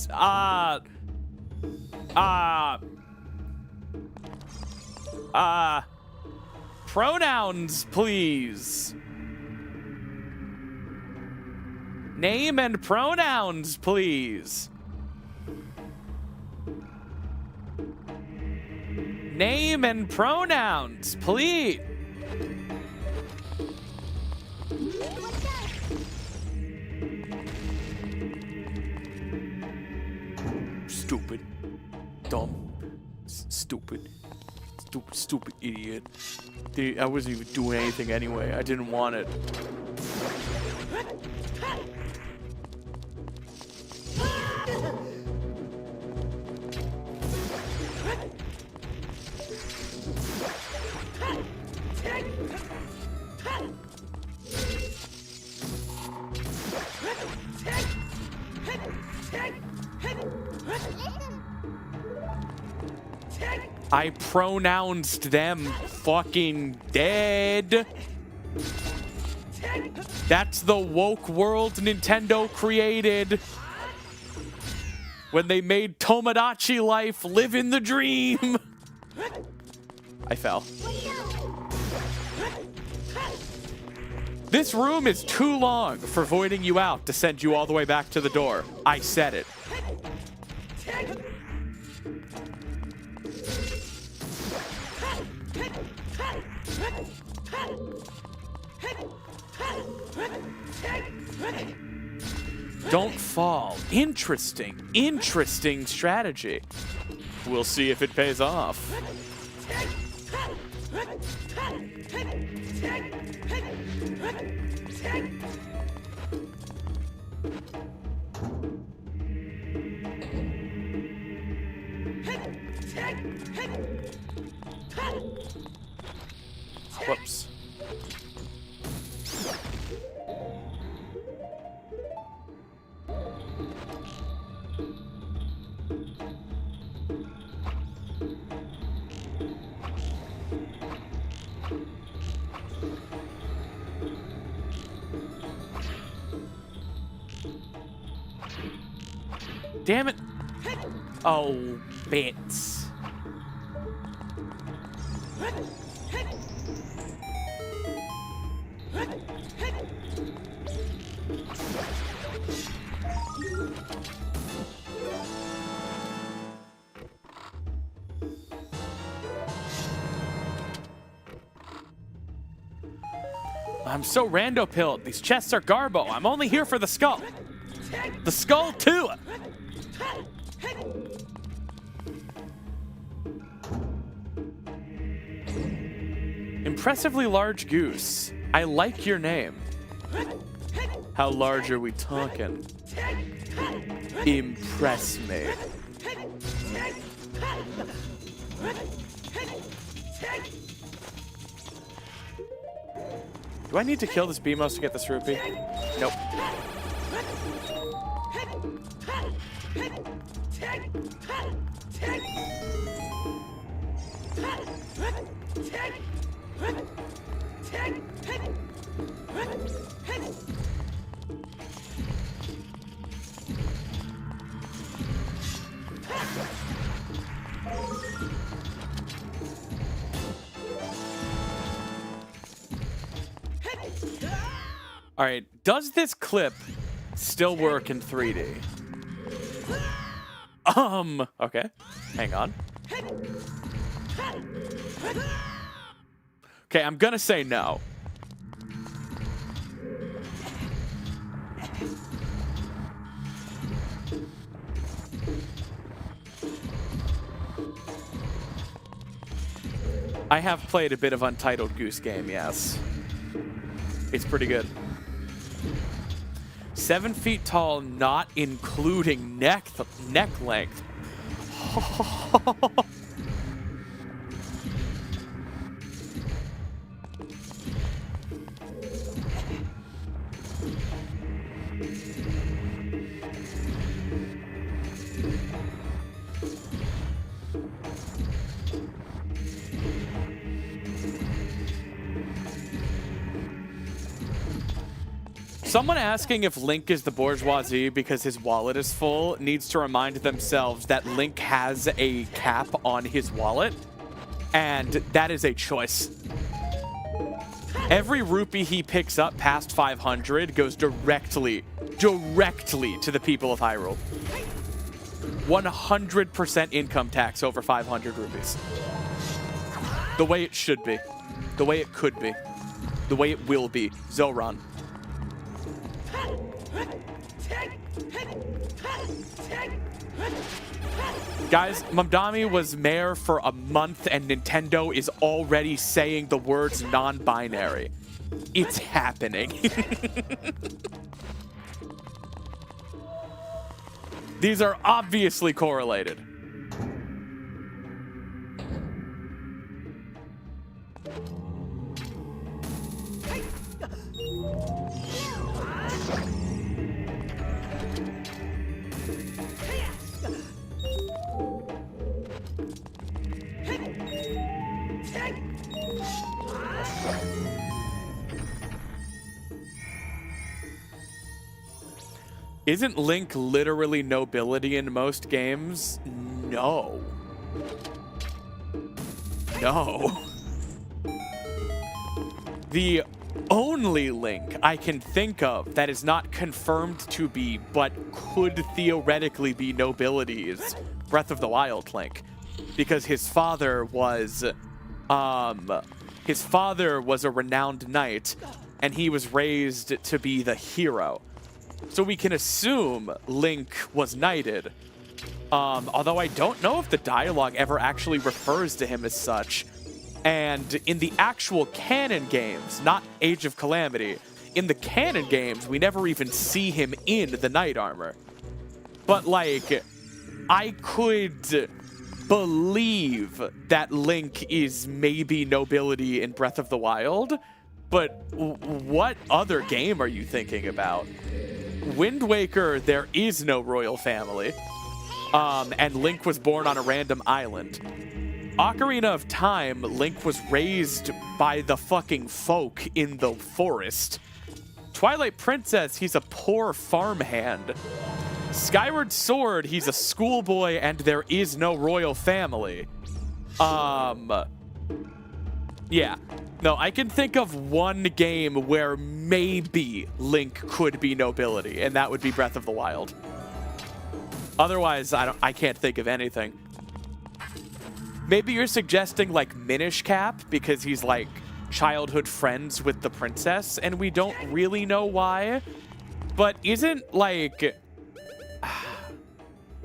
Pronouns, please. Name and pronouns, please. Name and pronouns, please. Stupid. dumb. Stupid. Stupid idiot. I wasn't even doing anything anyway. I didn't want it. I pronounced them fucking dead. That's the woke world Nintendo created when they made Tomodachi Life live in the dream. I fell. This room is too long for voiding you out to send you all the way back to the door. I said it. Don't fall. Interesting strategy. We'll see if it pays off. Whoops. Damn it. Oh, bits. I'm so rando-pilled. These chests are garbo. I'm only here for the skull. The skull, too. Impressively large goose. I like your name. How large are we talking? Impress me. Do I need to kill this Beamos to get this rupee? Nope. All right, does this clip still work in 3D? Okay, hang on. Okay, I'm gonna say no. I have played a bit of Untitled Goose Game, yes. It's pretty good. 7 feet tall, not including neck length. Someone asking if Link is the bourgeoisie because his wallet is full needs to remind themselves that Link has a cap on his wallet, and that is a choice. Every rupee he picks up past 500 goes directly to the people of Hyrule. 100% income tax over 500 rupees. The way it should be. The way it could be. The way it will be. Zoran. Guys, Mamdami was mayor for a month and Nintendo is already saying the words non-binary. It's happening. These are obviously correlated. Isn't Link literally nobility in most games? No. No. The only Link I can think of that is not confirmed to be, but could theoretically be nobility is Breath of the Wild Link. Because his father was a renowned knight, and he was raised to be the hero. So we can assume Link was knighted. Although I don't know if the dialogue ever actually refers to him as such. And in the actual canon games, not Age of Calamity, in the canon games, we never even see him in the knight armor. But, like, I could believe that Link is maybe nobility in Breath of the Wild, but what other game are you thinking about? Wind Waker, there is no royal family, and Link was born on a random island. Ocarina of Time, Link was raised by the fucking folk in the forest. Twilight Princess, he's a poor farmhand. Skyward Sword, he's a schoolboy and there is no royal family. Yeah. No, I can think of one game where maybe Link could be nobility, and that would be Breath of the Wild. Otherwise, I can't think of anything. Maybe you're suggesting like Minish Cap because he's like childhood friends with the princess and we don't really know why. But isn't like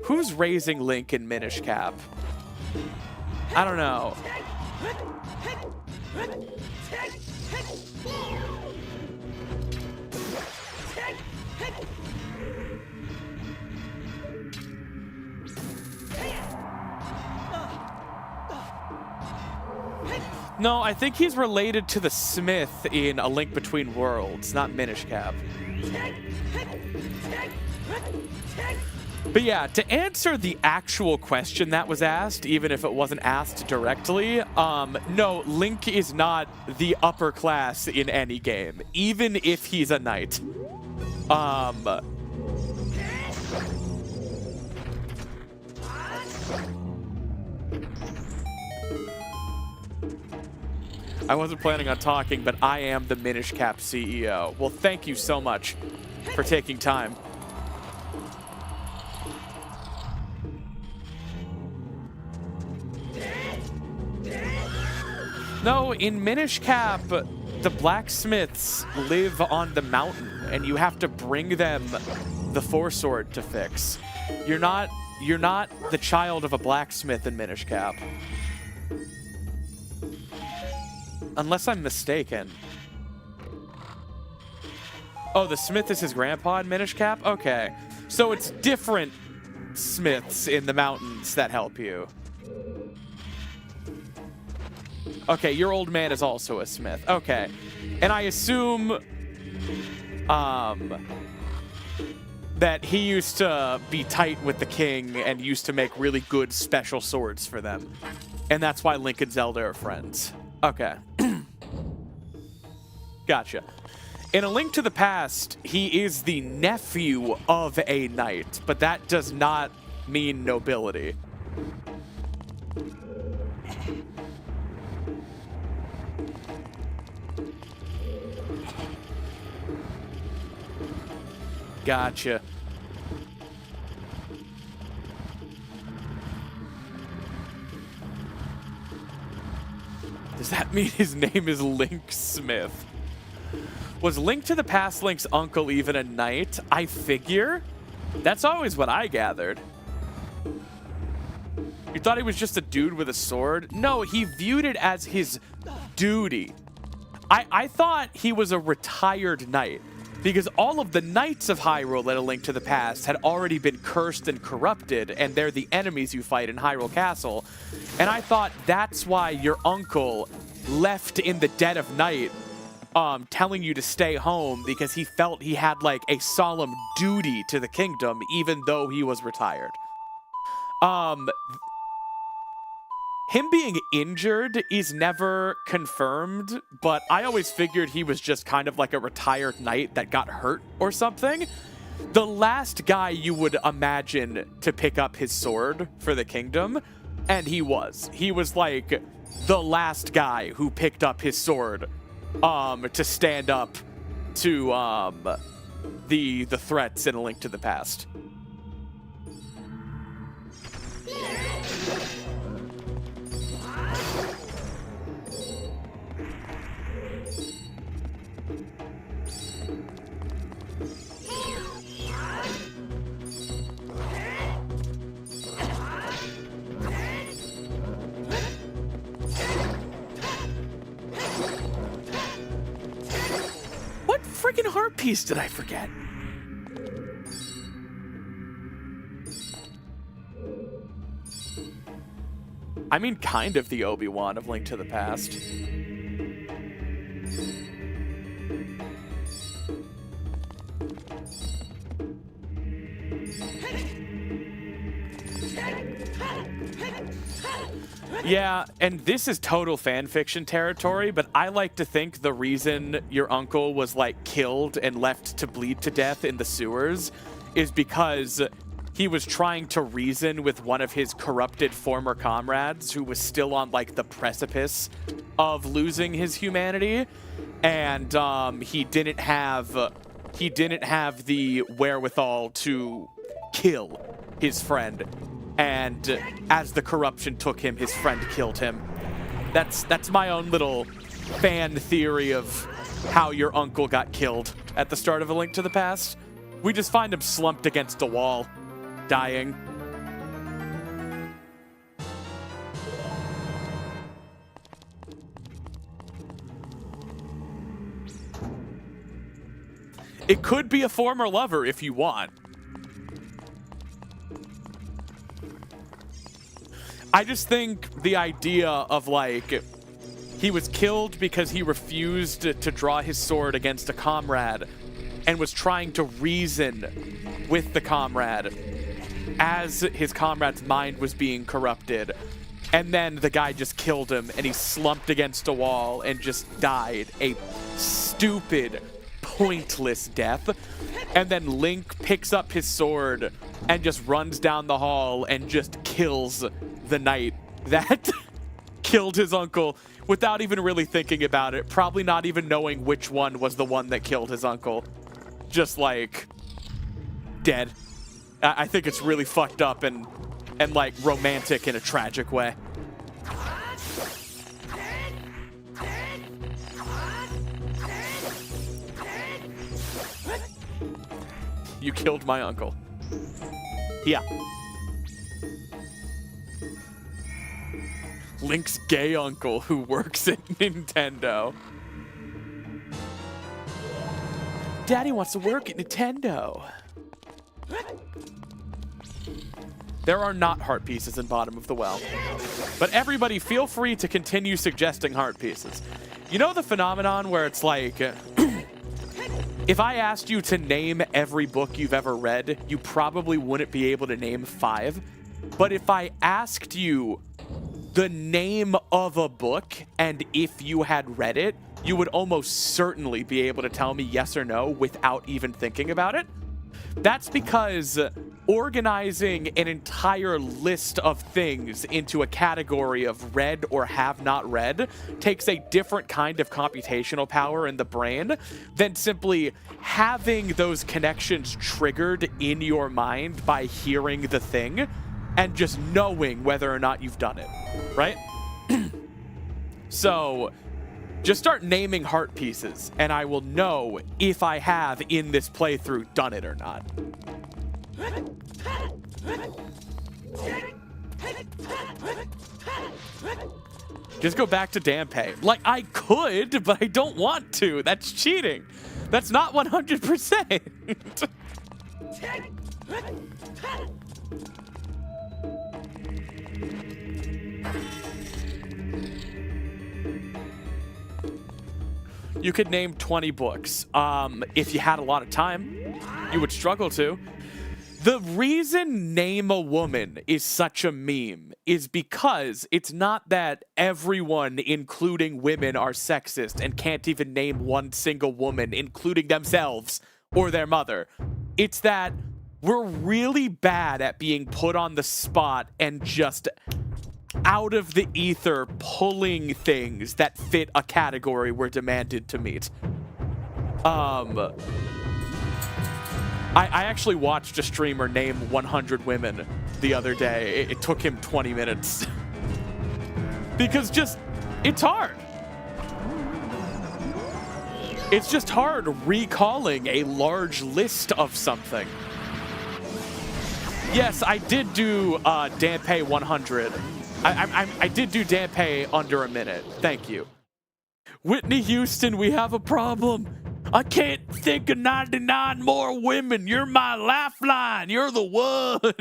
who's raising Link in Minish Cap? I don't know. No, I think he's related to the Smith in A Link Between Worlds, not Minish Cap. But yeah, to answer the actual question that was asked, even if it wasn't asked directly, no, Link is not the upper class in any game, even if he's a knight. I wasn't planning on talking, but I am the Minish Cap CEO. Well, thank you so much for taking time. No, in Minish Cap, the blacksmiths live on the mountain, and you have to bring them the Four Sword to fix. You're not the child of a blacksmith in Minish Cap. Unless I'm mistaken. Oh, the smith is his grandpa in Minish Cap? Okay. So it's different smiths in the mountains that help you. Okay, your old man is also a smith. Okay. And I assume that he used to be tight with the king and used to make really good special swords for them. And that's why Link and Zelda are friends. Okay. Gotcha. In A Link to the Past, he is the nephew of a knight, but that does not mean nobility. Gotcha. Does that mean his name is Link Smith? Was Link to the Past Link's uncle even a knight? I figure. That's always what I gathered. You thought he was just a dude with a sword? No, he viewed it as his duty. I thought he was a retired knight, because all of the knights of Hyrule in A Link to the Past had already been cursed and corrupted, and they're the enemies you fight in Hyrule Castle. And I thought that's why your uncle left in the dead of night, telling you to stay home, because he felt he had, like, a solemn duty to the kingdom, even though he was retired. Him being injured is never confirmed, but I always figured he was just kind of like a retired knight that got hurt or something. The last guy you would imagine to pick up his sword for the kingdom, and he was. He was like the last guy who picked up his sword to stand up to the threats in A Link to the Past. What freaking heart piece did I forget? I mean, kind of the Obi-Wan of Link to the Past. Yeah, and this is total fan fiction territory, but I like to think the reason your uncle was, like, killed and left to bleed to death in the sewers is because he was trying to reason with one of his corrupted former comrades who was still on, like, the precipice of losing his humanity, and he didn't have the wherewithal to kill his friend. And as the corruption took him, his friend killed him. That's my own little fan theory of how your uncle got killed at the start of A Link to the Past. We just find him slumped against a wall, dying. It could be a former lover if you want. I just think the idea of, like, he was killed because he refused to draw his sword against a comrade and was trying to reason with the comrade as his comrade's mind was being corrupted. And then the guy just killed him and he slumped against a wall and just died a stupid, pointless death. And then Link picks up his sword and just runs down the hall and just kills the knight that killed his uncle without even really thinking about it, probably not even knowing which one was the one that killed his uncle. Just, like, dead. I think it's really fucked up and like, romantic in a tragic way. You killed my uncle. Yeah. Link's gay uncle who works at Nintendo. Daddy wants to work at Nintendo. There are not heart pieces in Bottom of the Well. But everybody feel free to continue suggesting heart pieces. You know the phenomenon where it's like, if I asked you to name every book you've ever read, you probably wouldn't be able to name 5. But if I asked you the name of a book, and if you had read it, you would almost certainly be able to tell me yes or no without even thinking about it. That's because organizing an entire list of things into a category of read or have not read takes a different kind of computational power in the brain than simply having those connections triggered in your mind by hearing the thing and just knowing whether or not you've done it, right? So just start naming heart pieces, and I will know if I have, in this playthrough, done it or not. Just go back to Dampé. Like, I could, but I don't want to. That's cheating. That's not 100%. You could name 20 books. If you had a lot of time, you would struggle to. The reason Name a Woman is such a meme is because it's not that everyone, including women, are sexist and can't even name one single woman, including themselves or their mother. It's that we're really bad at being put on the spot and just out of the ether pulling things that fit a category we're demanded to meet. I actually watched a streamer name 100 women the other day. It took him 20 minutes. Because it's hard. It's just hard recalling a large list of something. Yes, I did do Dampé 100. I did do Dampé under a minute. Thank you. Whitney Houston, we have a problem. I can't think of 99 more women. You're my lifeline. You're the one.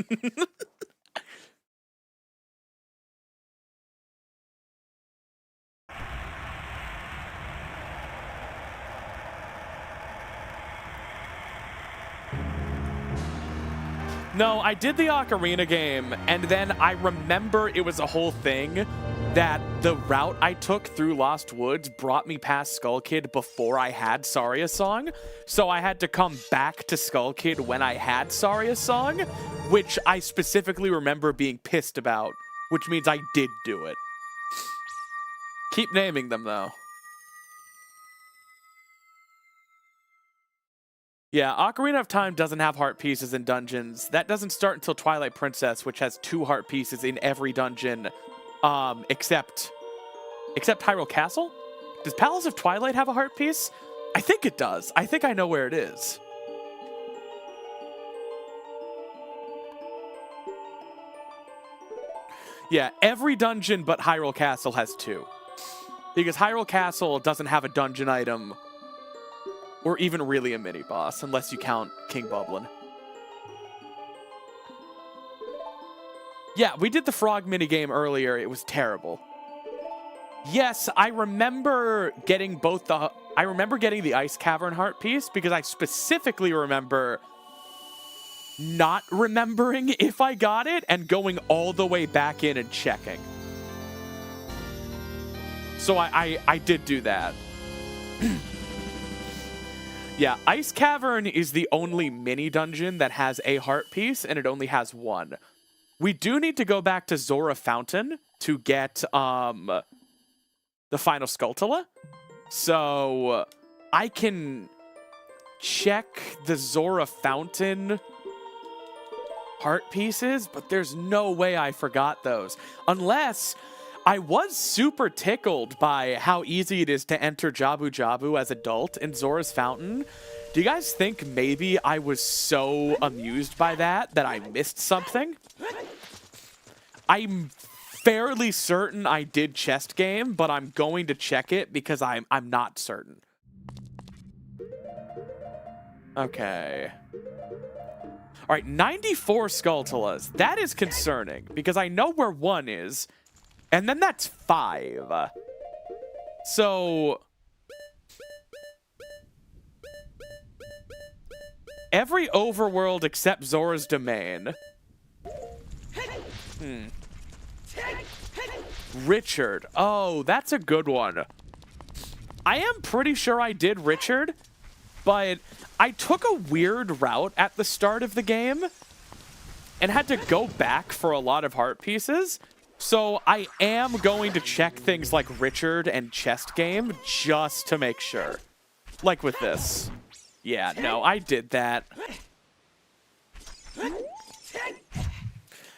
No, I did the Ocarina game, and then I remember it was a whole thing that the route I took through Lost Woods brought me past Skull Kid before I had Saria Song, so I had to come back to Skull Kid when I had Saria Song, which I specifically remember being pissed about, which means I did do it. Keep naming them, though. Yeah, Ocarina of Time doesn't have heart pieces in dungeons. That doesn't start until Twilight Princess, which has 2 heart pieces in every dungeon, except Hyrule Castle? Does Palace of Twilight have a heart piece? I think it does. I think I know where it is. Yeah, every dungeon but Hyrule Castle has 2. Because Hyrule Castle doesn't have a dungeon item or even really a mini-boss, unless you count King Bublin. Yeah, we did the frog minigame earlier. It was terrible. Yes, I remember getting the Ice Cavern heart piece, because I specifically remember not remembering if I got it and going all the way back in and checking. So I did do that. Yeah, Ice Cavern is the only mini dungeon that has a heart piece, and it only has 1. We do need to go back to Zora Fountain to get the final skulltula. So I can check the Zora Fountain heart pieces, but there's no way I forgot those. Unless I was super tickled by how easy it is to enter Jabu Jabu as adult in Zora's Fountain. Do you guys think maybe I was so amused by that I missed something? I'm fairly certain I did chest game, but I'm going to check it because I'm not certain. Okay. All right, 94 skulltulas. That is concerning because I know where 1 is. And then that's 5. So every overworld except Zora's Domain. Richard. Oh, that's a good one. I am pretty sure I did Richard, but I took a weird route at the start of the game and had to go back for a lot of heart pieces. So I am going to check things like Richard and chest game just to make sure. Like with this. Yeah, no, I did that.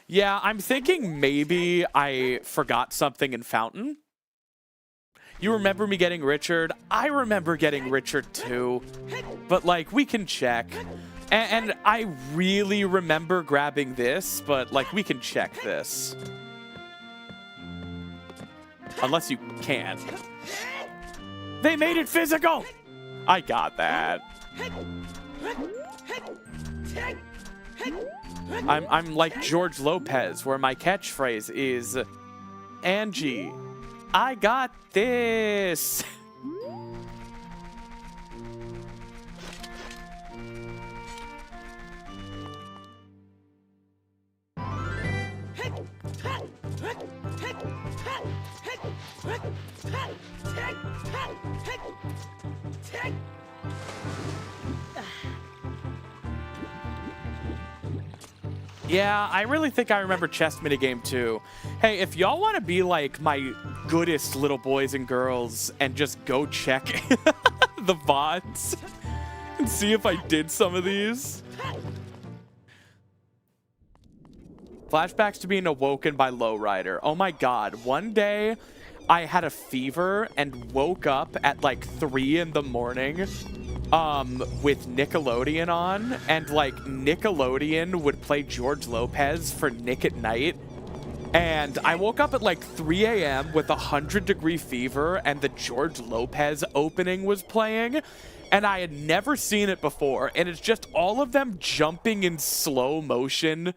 Yeah, I'm thinking maybe I forgot something in Fountain. You remember me getting Richard? I remember getting Richard too. But like, we can check. And I really remember grabbing this, but like, we can check this. Unless you can't. They made it physical! I got that. I'm like George Lopez, where my catchphrase is, Angie, I got this. Yeah, I really think I remember chess minigame too. Hey, if y'all want to be like my goodest little boys and girls and just go check the VODs and see if I did some of these. Flashbacks to being awoken by Lowrider. Oh my god, one day I had a fever and woke up at like 3 in the morning with Nickelodeon on, and like Nickelodeon would play George Lopez for Nick at Night. And I woke up at like 3 a.m. with a 100-degree fever, and the George Lopez opening was playing, and I had never seen it before. And it's just all of them jumping in slow motion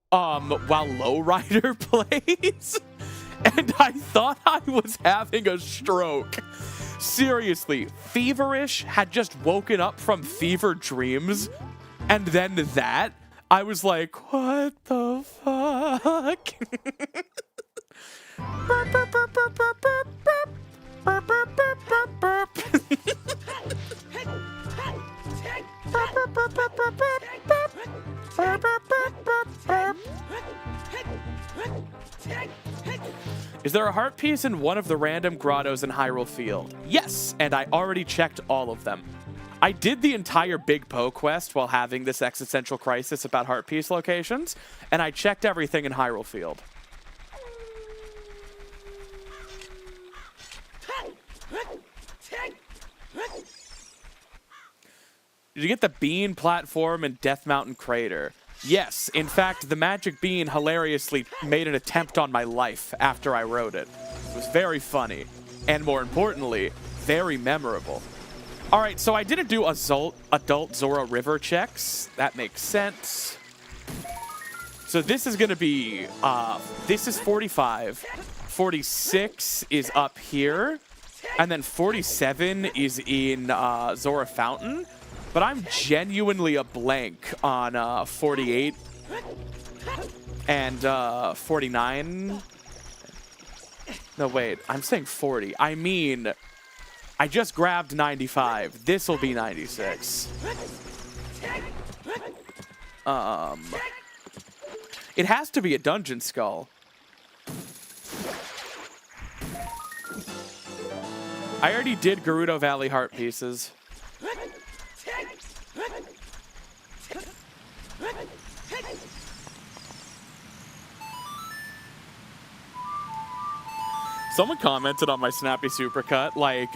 while Lowrider plays. And I thought I was having a stroke. Seriously, feverish, had just woken up from fever dreams, and then that, I was like, what the fuck? Is there a heart piece in one of the random grottos in Hyrule Field? Yes, and I already checked all of them. I did the entire Big Po quest while having this existential crisis about heart piece locations, and I checked everything in Hyrule Field. Did you get the bean platform in Death Mountain Crater? Yes, in fact, the magic bean hilariously made an attempt on my life after I wrote it. It was very funny, and more importantly, very memorable. All right, so I didn't do adult Zora River checks. That makes sense. So this is gonna be, this is 45. 46 is up here, and then 47 is in Zora Fountain. But I'm genuinely a blank on 48 and 49. No, wait, I'm saying 40. I mean, I just grabbed 95. This will be 96. It has to be a dungeon skull. I already did Gerudo Valley heart pieces. Someone commented on my snappy supercut, like,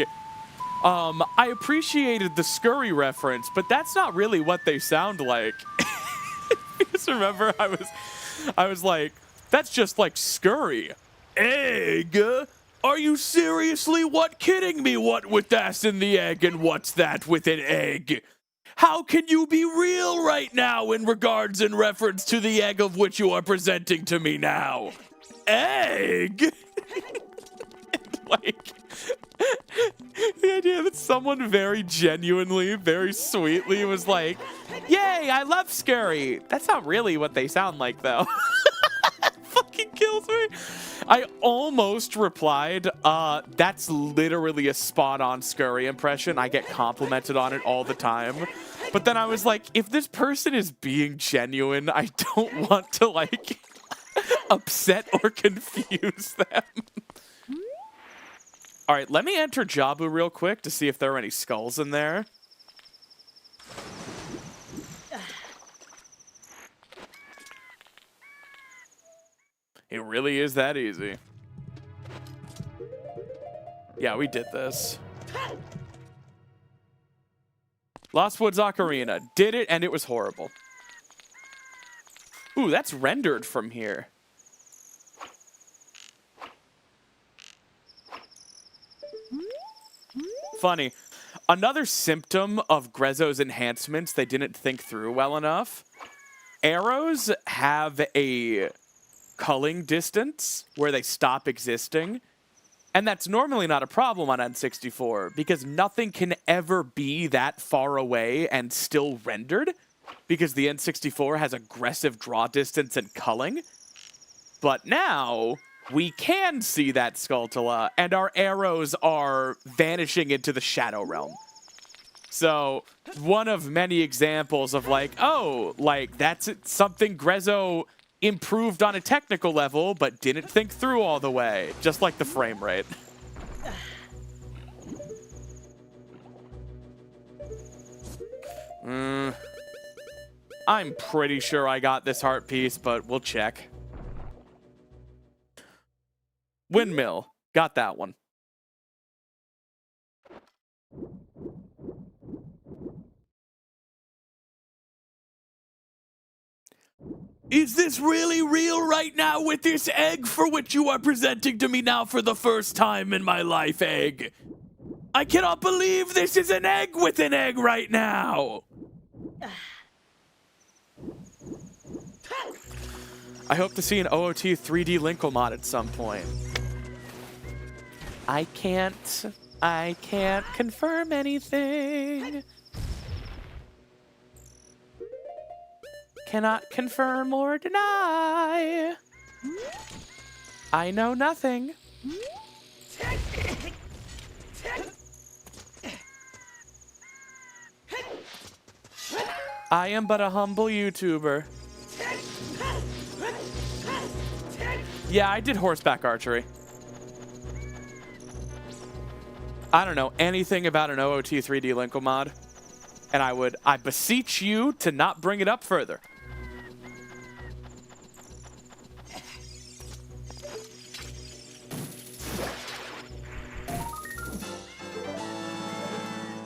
I appreciated the scurry reference, but that's not really what they sound like. Because remember, I was like, that's just like scurry. Egg? Are you seriously what kidding me? What with that's in the egg and what's that with an egg? How can you be real right now in regards and reference to the egg of which you are presenting to me now? Egg? Like, the idea that someone very genuinely, very sweetly was like, yay, I love scurry. That's not really what they sound like, though. Fucking kills me. I almost replied, that's literally a spot-on scurry impression. I get complimented on it all the time. But then I was like, if this person is being genuine, I don't want to, like, upset or confuse them. All right, let me enter Jabu real quick to see if there are any skulls in there. It really is that easy. Yeah, we did this. Lost Woods Ocarina. Did it, and it was horrible. Ooh, that's rendered from here. Funny. Another symptom of Grezzo's enhancements they didn't think through well enough. Arrows have a culling distance where they stop existing. And that's normally not a problem on N64 because nothing can ever be that far away and still rendered because the N64 has aggressive draw distance and culling. But now we can see that skulltula and our arrows are vanishing into the shadow realm. So one of many examples of like, oh, like that's something Grezzo improved on a technical level, but didn't think through all the way, just like the frame rate. I'm pretty sure I got this heart piece, but we'll check. Windmill. Got that one. Is this really real right now with this egg for which you are presenting to me now for the first time in my life, egg? I cannot believe this is an egg with an egg right now. I hope to see an OOT 3D Linkle mod at some point. I can't confirm anything. Cannot confirm or deny. I know nothing. I am but a humble YouTuber. Yeah, I did horseback archery. I don't know anything about an OOT 3D Linkle mod, and I beseech you to not bring it up further.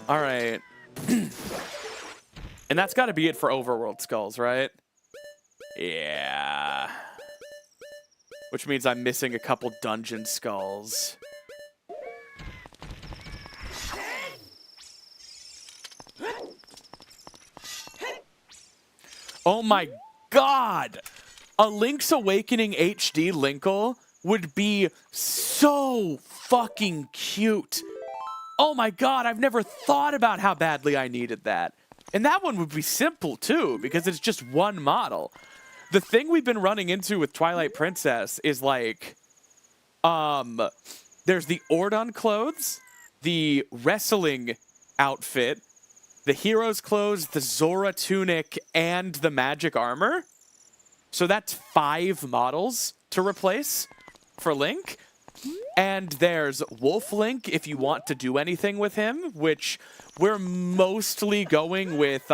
All right. And that's got to be it for overworld skulls, right? Yeah. Which means I'm missing a couple dungeon skulls. Oh my god! A Link's Awakening HD Linkle would be so fucking cute. Oh my god, I've never thought about how badly I needed that. And that one would be simple too, because it's just one model. The thing we've been running into with Twilight Princess is like, there's the Ordon clothes, the wrestling outfit, the hero's clothes, the Zora tunic, and the magic armor. So that's 5 models to replace for Link. And there's Wolf Link if you want to do anything with him, which we're mostly going with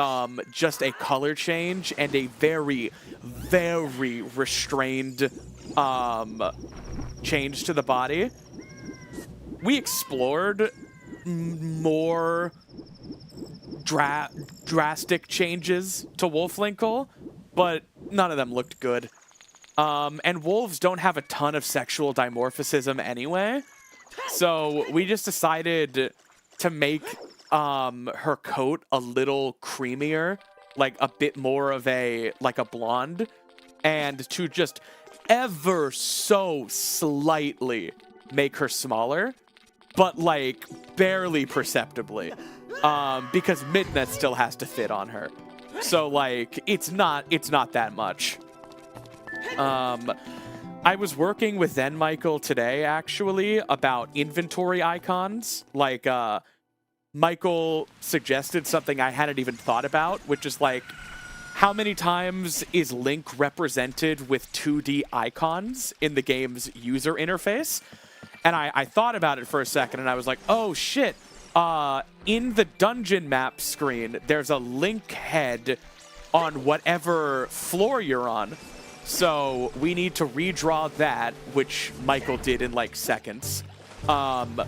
just a color change and a very, very restrained change to the body. We explored more drastic changes to Wolflinkle, but none of them looked good. And wolves don't have a ton of sexual dimorphism anyway, so we just decided to make her coat a little creamier, like a bit more of a blonde, and to just ever so slightly make her smaller, but like barely perceptibly, because Midna still has to fit on her. So like it's not that much. I was working with Zen Michael today, actually, about inventory icons. Like, Michael suggested something I hadn't even thought about, which is like, how many times is Link represented with 2D icons in the game's user interface? And I thought about it for a second, and I was like, oh, shit. In the dungeon map screen, there's a Link head on whatever floor you're on. So we need to redraw that, which Michael did in like seconds. And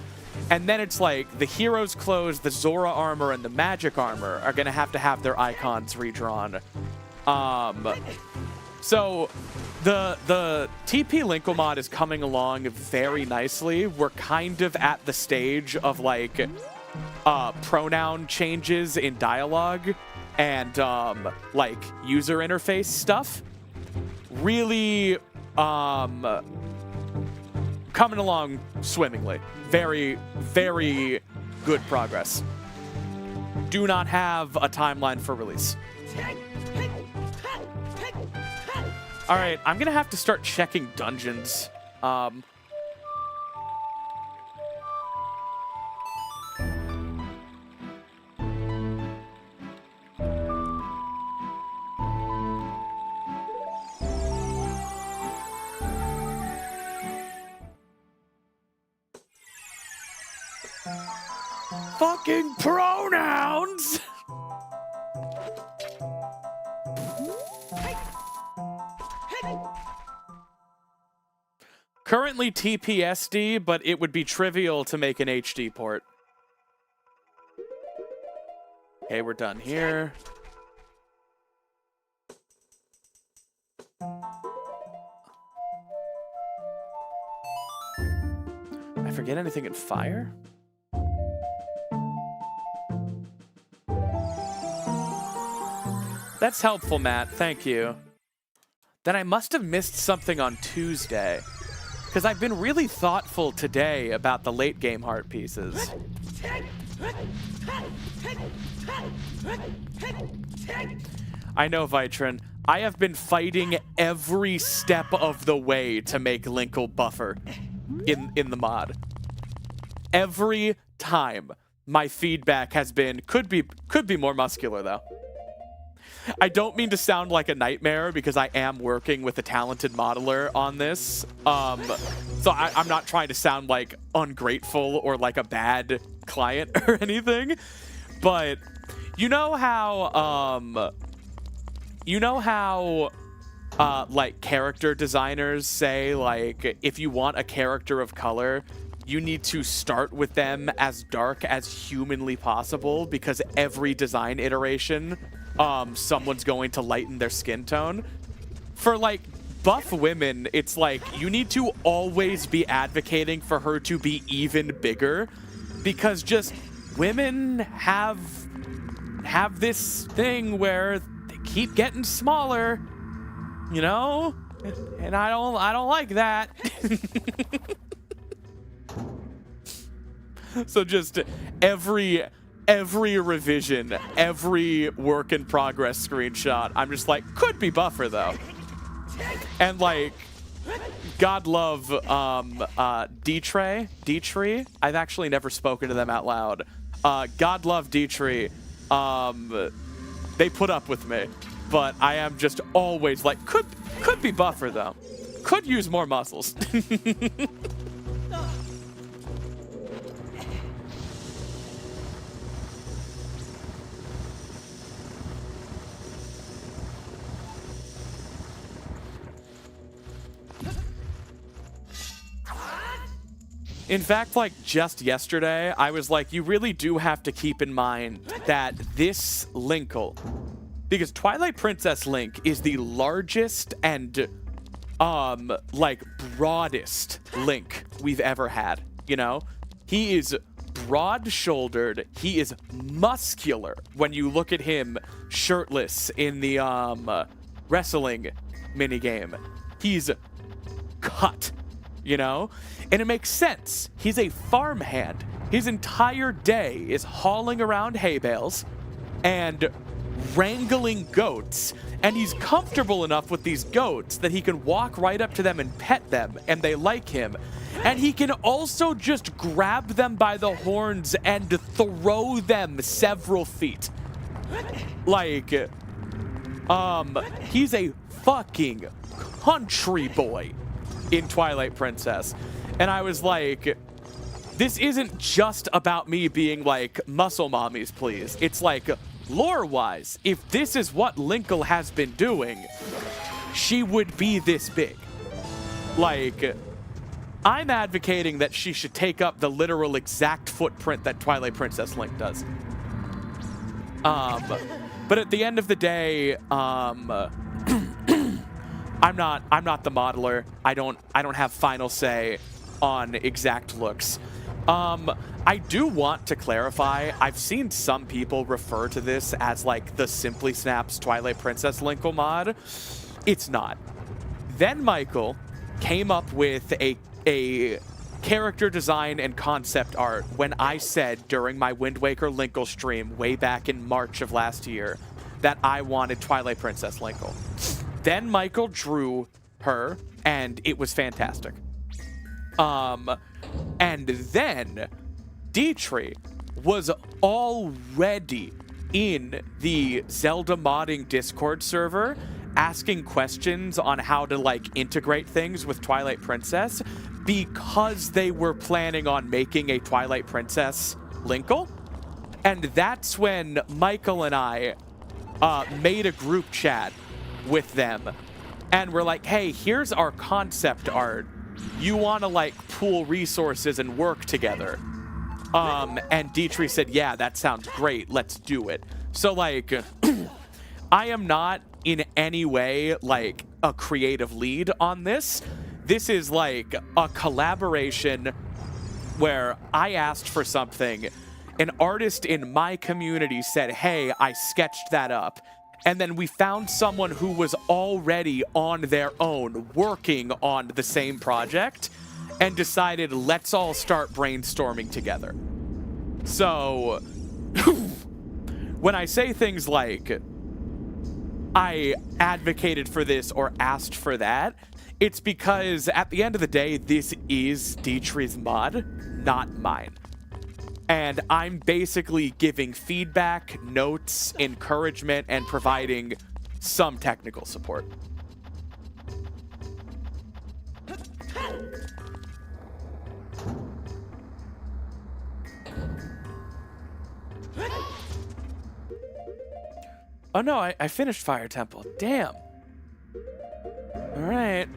then it's like the hero's clothes, the Zora armor, and the magic armor are going to have their icons redrawn. So the TP Linkle mod is coming along very nicely. We're kind of at the stage of like pronoun changes in dialogue and like user interface stuff. Really coming along swimmingly. Very, very good progress. Do not have a timeline for release. All right, I'm gonna have to start checking dungeons. Fucking pronouns! Currently TPSD, but it would be trivial to make an HD port. Okay, we're done here. I forget anything in fire? That's helpful, Matt. Thank you. Then I must have missed something on Tuesday, because I've been really thoughtful today about the late game heart pieces. I know, Vitrin. I have been fighting every step of the way to make Linkle buffer in the mod. Every time my feedback has been, could be more muscular though. I don't mean to sound like a nightmare because I am working with a talented modeler on this. So I'm not trying to sound like ungrateful or like a bad client or anything. But you know how like character designers say, like, if you want a character of color, you need to start with them as dark as humanly possible because every design iteration someone's going to lighten their skin tone. For like buff women, it's like you need to always be advocating for her to be even bigger because just women have this thing where they keep getting smaller, you know? And I don't like that. So just every revision, every work in progress screenshot, I'm just like, could be buffer though. And like, God love D-Tree. I've actually never spoken to them out loud. God love D-Tree. They put up with me, but I am just always like, could be buffer though. Could use more muscles. In fact, like just yesterday, I was like, you really do have to keep in mind that this Linkle, because Twilight Princess Link is the largest and like broadest Link we've ever had, you know? He is broad-shouldered, he is muscular when you look at him shirtless in the wrestling minigame. He's cut, you know? And it makes sense. He's a farmhand. His entire day is hauling around hay bales and wrangling goats. And he's comfortable enough with these goats that he can walk right up to them and pet them, and they like him. And he can also just grab them by the horns and throw them several feet. Like, he's a fucking country boy in Twilight Princess. And I was like, this isn't just about me being like, muscle mommies, please. It's like, lore-wise, if this is what Linkle has been doing, she would be this big. Like, I'm advocating that she should take up the literal exact footprint that Twilight Princess Link does. But at the end of the day, I'm not the modeler. I don't have final say on exact looks. I do want to clarify, I've seen some people refer to this as like the Simply Snaps Twilight Princess Linkle mod. It's not. Then Michael came up with a character design and concept art when I said during my Wind Waker Linkle stream way back in March of last year that I wanted Twilight Princess Linkle. Then Michael drew her, and it was fantastic. And then Dietrich was already in the Zelda modding Discord server asking questions on how to like integrate things with Twilight Princess because they were planning on making a Twilight Princess Linkle. And that's when Michael and I made a group chat with them. And we're like, hey, here's our concept art. You want to like pool resources and work together. And Dietrich said, yeah, that sounds great. Let's do it. So like, I am not in any way like a creative lead on this. This is like a collaboration where I asked for something. An artist in my community said, hey, I sketched that up. And then we found someone who was already on their own working on the same project and decided, let's all start brainstorming together. So when I say things like, I advocated for this or asked for that, it's because at the end of the day, this is Dietrich's mod, not mine. And I'm basically giving feedback, notes, encouragement, and providing some technical support. Oh no, I finished Fire Temple. Damn. All right.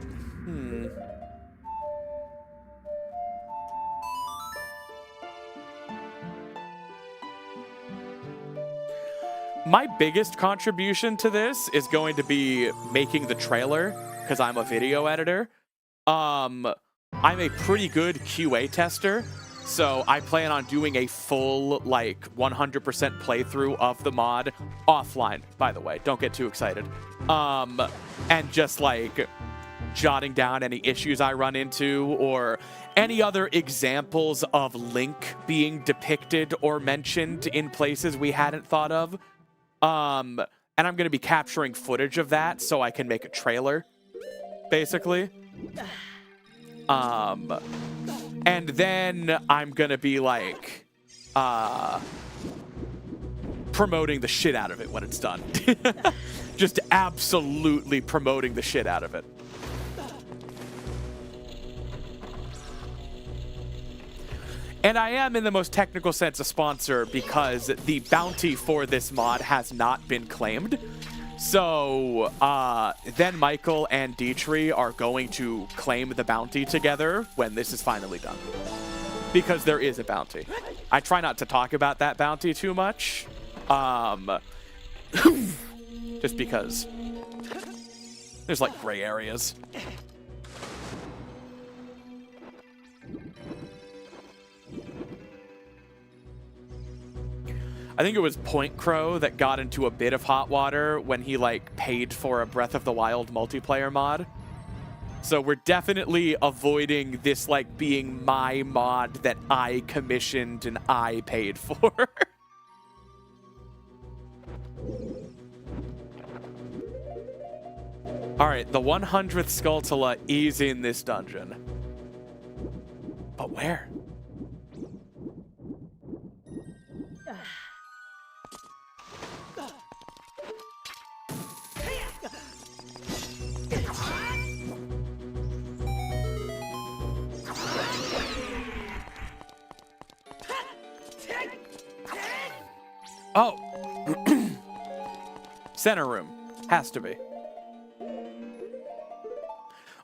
My biggest contribution to this is going to be making the trailer, because I'm a video editor. I'm a pretty good QA tester, so I plan on doing a full, like, 100% playthrough of the mod offline, by the way. Don't get too excited. And just, like, jotting down any issues I run into or any other examples of Link being depicted or mentioned in places we hadn't thought of. And I'm going to be capturing footage of that so I can make a trailer, basically. And then I'm going to be, like, promoting the shit out of it when it's done. Just absolutely promoting the shit out of it. And I am, in the most technical sense, a sponsor because the bounty for this mod has not been claimed. So then Michael and Dietrich are going to claim the bounty together when this is finally done. Because there is a bounty. I try not to talk about that bounty too much. Just because there's like gray areas. I think it was Point Crow that got into a bit of hot water when he, like, paid for a Breath of the Wild multiplayer mod. So we're definitely avoiding this, like, being my mod that I commissioned and I paid for. Alright, the 100th Skulltula is in this dungeon. But where? Oh! Center room. Has to be.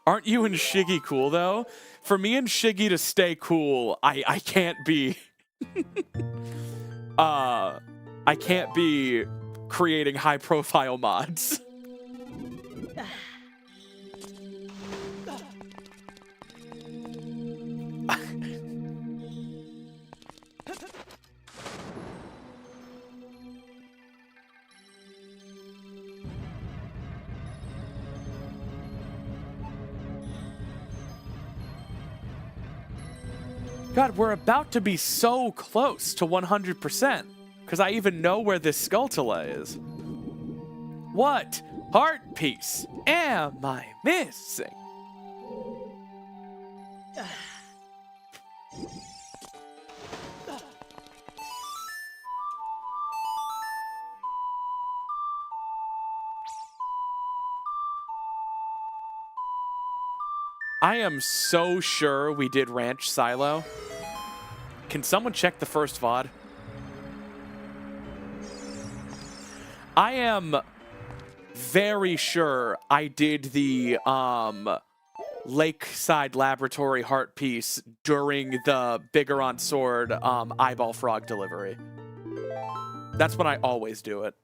Aren't you and Shiggy cool, though? For me and Shiggy to stay cool, I can't be... I can't be creating high-profile mods. God, we're about to be so close to 100%. Because I even know where this skulltula is. What heart piece am I missing? I am so sure we did Ranch Silo. Can someone check the first VOD? I am very sure I did the Lakeside Laboratory heart piece during the Bigoron Sword eyeball frog delivery. That's when I always do it.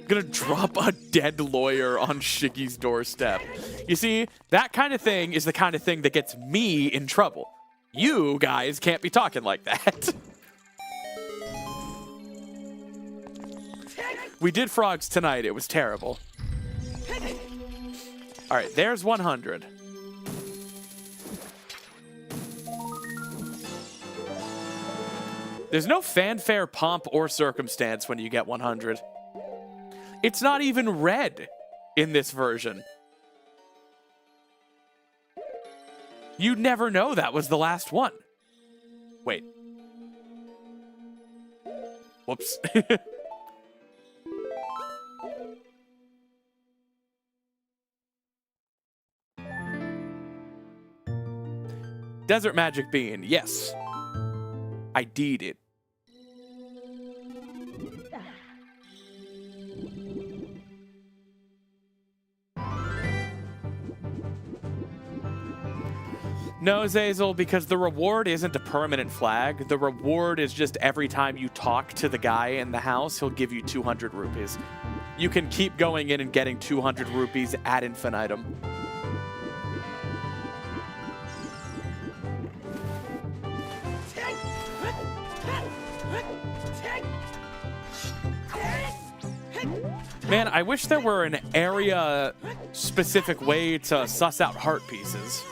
Gonna drop a dead lawyer on Shiggy's doorstep. You see, that kind of thing is the kind of thing that gets me in trouble. You guys can't be talking like that. We did frogs tonight. It was terrible. All right, there's 100. There's no fanfare, pomp, or circumstance when you get 100. It's not even red in this version. You'd never know that was the last one. Wait. Whoops. Desert Magic Bean, yes. I did it. No, Zazel, because the reward isn't a permanent flag. The reward is just every time you talk to the guy in the house, he'll give you 200 rupees. You can keep going in and getting 200 rupees ad infinitum. Man, I wish there were an area-specific way to suss out heart pieces.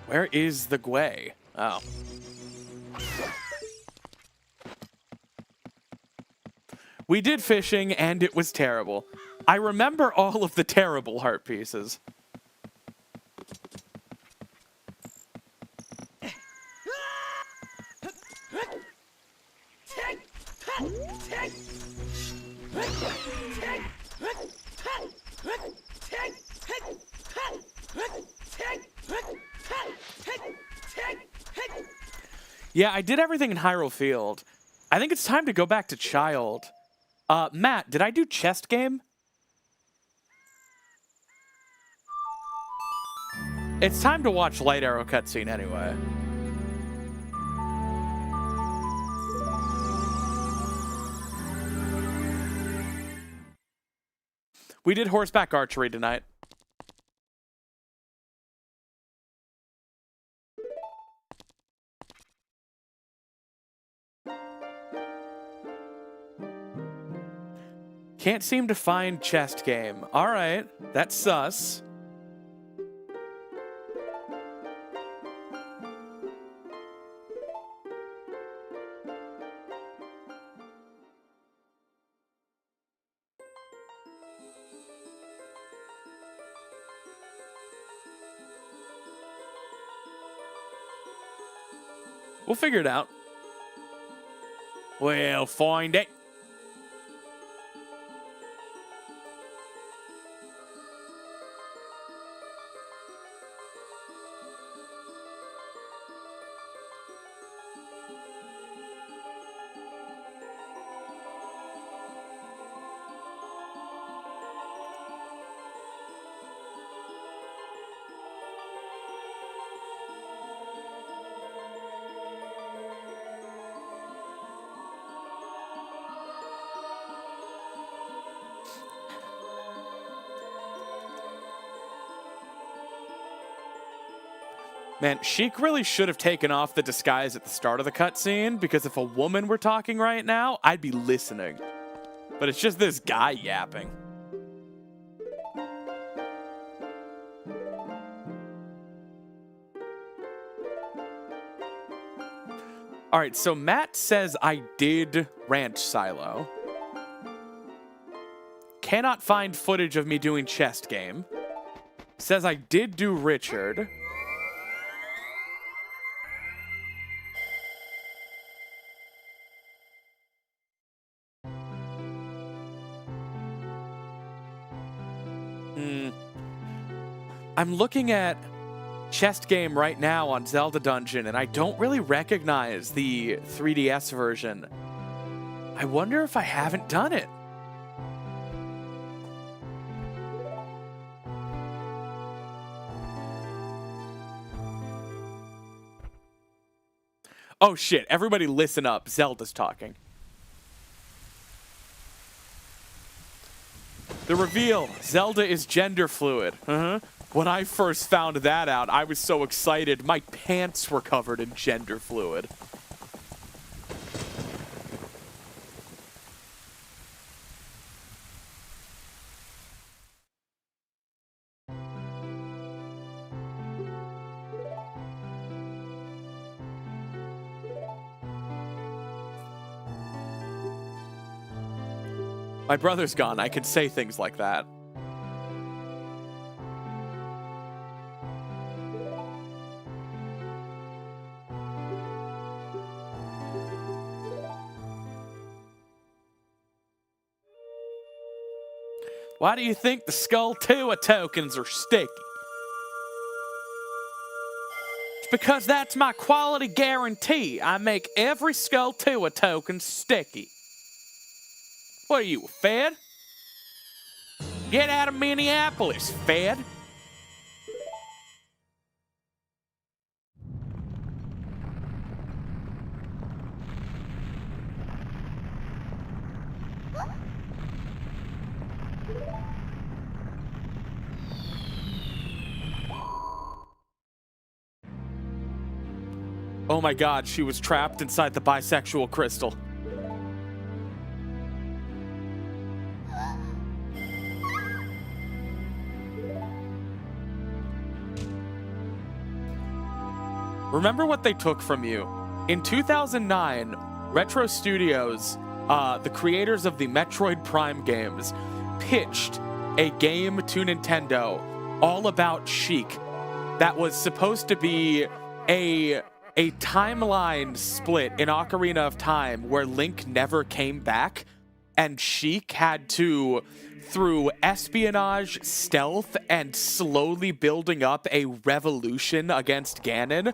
Where is the Gwei? Oh. We did fishing, and it was terrible. I remember all of the terrible heart pieces. Yeah, I did everything in Hyrule Field. I think it's time to go back to Child. Matt, did I do chest game? It's time to watch Light Arrow cutscene anyway. We did horseback archery tonight. Can't seem to find chest game. All right, that's sus. We'll figure it out. We'll find it. Man, Sheik really should have taken off the disguise at the start of the cutscene, because if a woman were talking right now, I'd be listening. But it's just this guy yapping. All right, so Matt says I did Ranch Silo. Cannot find footage of me doing chest game. Says I did do Richard. I'm looking at chest game right now on Zelda Dungeon, and I don't really recognize the 3DS version. I wonder if I haven't done it. Oh shit, everybody listen up. Zelda's talking. The reveal, Zelda is gender fluid. When I first found that out, I was so excited. My pants were covered in gender fluid. My brother's gone. I can say things like that. Why do you think the skulltulas tokens are sticky? It's because that's my quality guarantee. I make every skulltulas token sticky. What are you, Fed? Get out of Minneapolis, Fed. Oh my god, she was trapped inside the bisexual crystal. Remember what they took from you. In 2009, Retro Studios, the creators of the Metroid Prime games, pitched a game to Nintendo all about Sheik that was supposed to be a timeline split in Ocarina of Time where Link never came back, and Sheik had to, through espionage, stealth, and slowly building up a revolution against Ganon,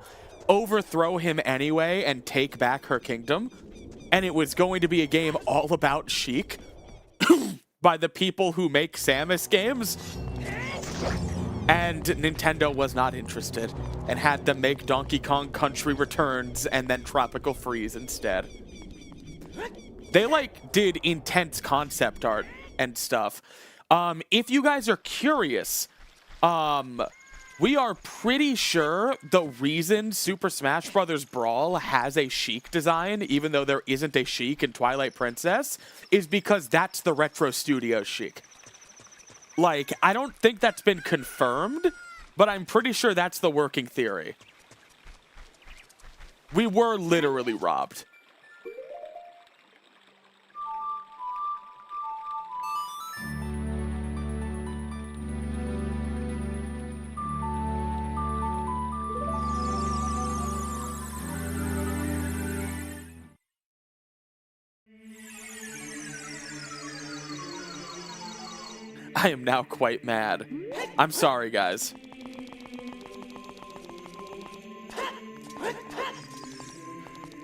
overthrow him anyway and take back her kingdom. And it was going to be a game all about Sheik by the people who make Samus games. And Nintendo was not interested and had them make Donkey Kong Country Returns and then Tropical Freeze instead. They did intense concept art and stuff. If you guys are curious, we are pretty sure the reason Super Smash Bros. Brawl has a Sheik design, even though there isn't a Sheik in Twilight Princess, is because that's the Retro Studios Sheik. I don't think that's been confirmed, but I'm pretty sure that's the working theory. We were literally robbed. I am now quite mad. I'm sorry, guys.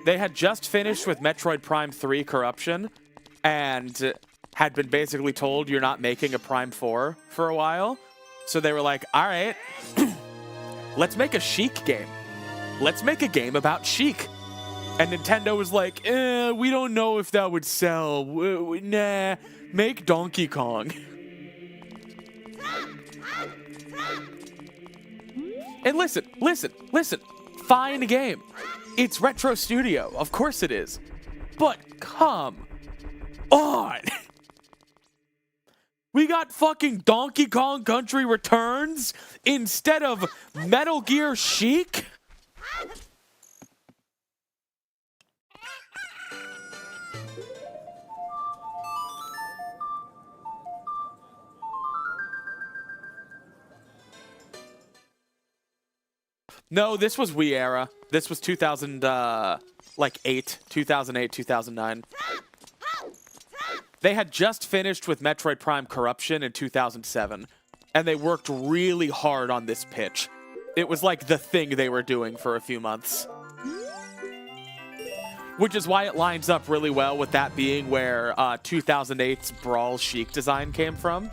They had just finished with Metroid Prime 3 Corruption and had been basically told you're not making a Prime 4 for a while. So they were like, all right, let's make a Sheik game. Let's make a game about Sheik. And Nintendo was like, we don't know if that would sell. Nah, make Donkey Kong. And listen. Fine game. It's Retro Studio. Of course it is. But come on. We got fucking Donkey Kong Country Returns instead of Metal Gear Chic? No, this was Wii era. This was 2008, 2009. They had just finished with Metroid Prime Corruption in 2007, and they worked really hard on this pitch. It was like the thing they were doing for a few months. Which is why it lines up really well with that being where 2008's Brawl Chic design came from.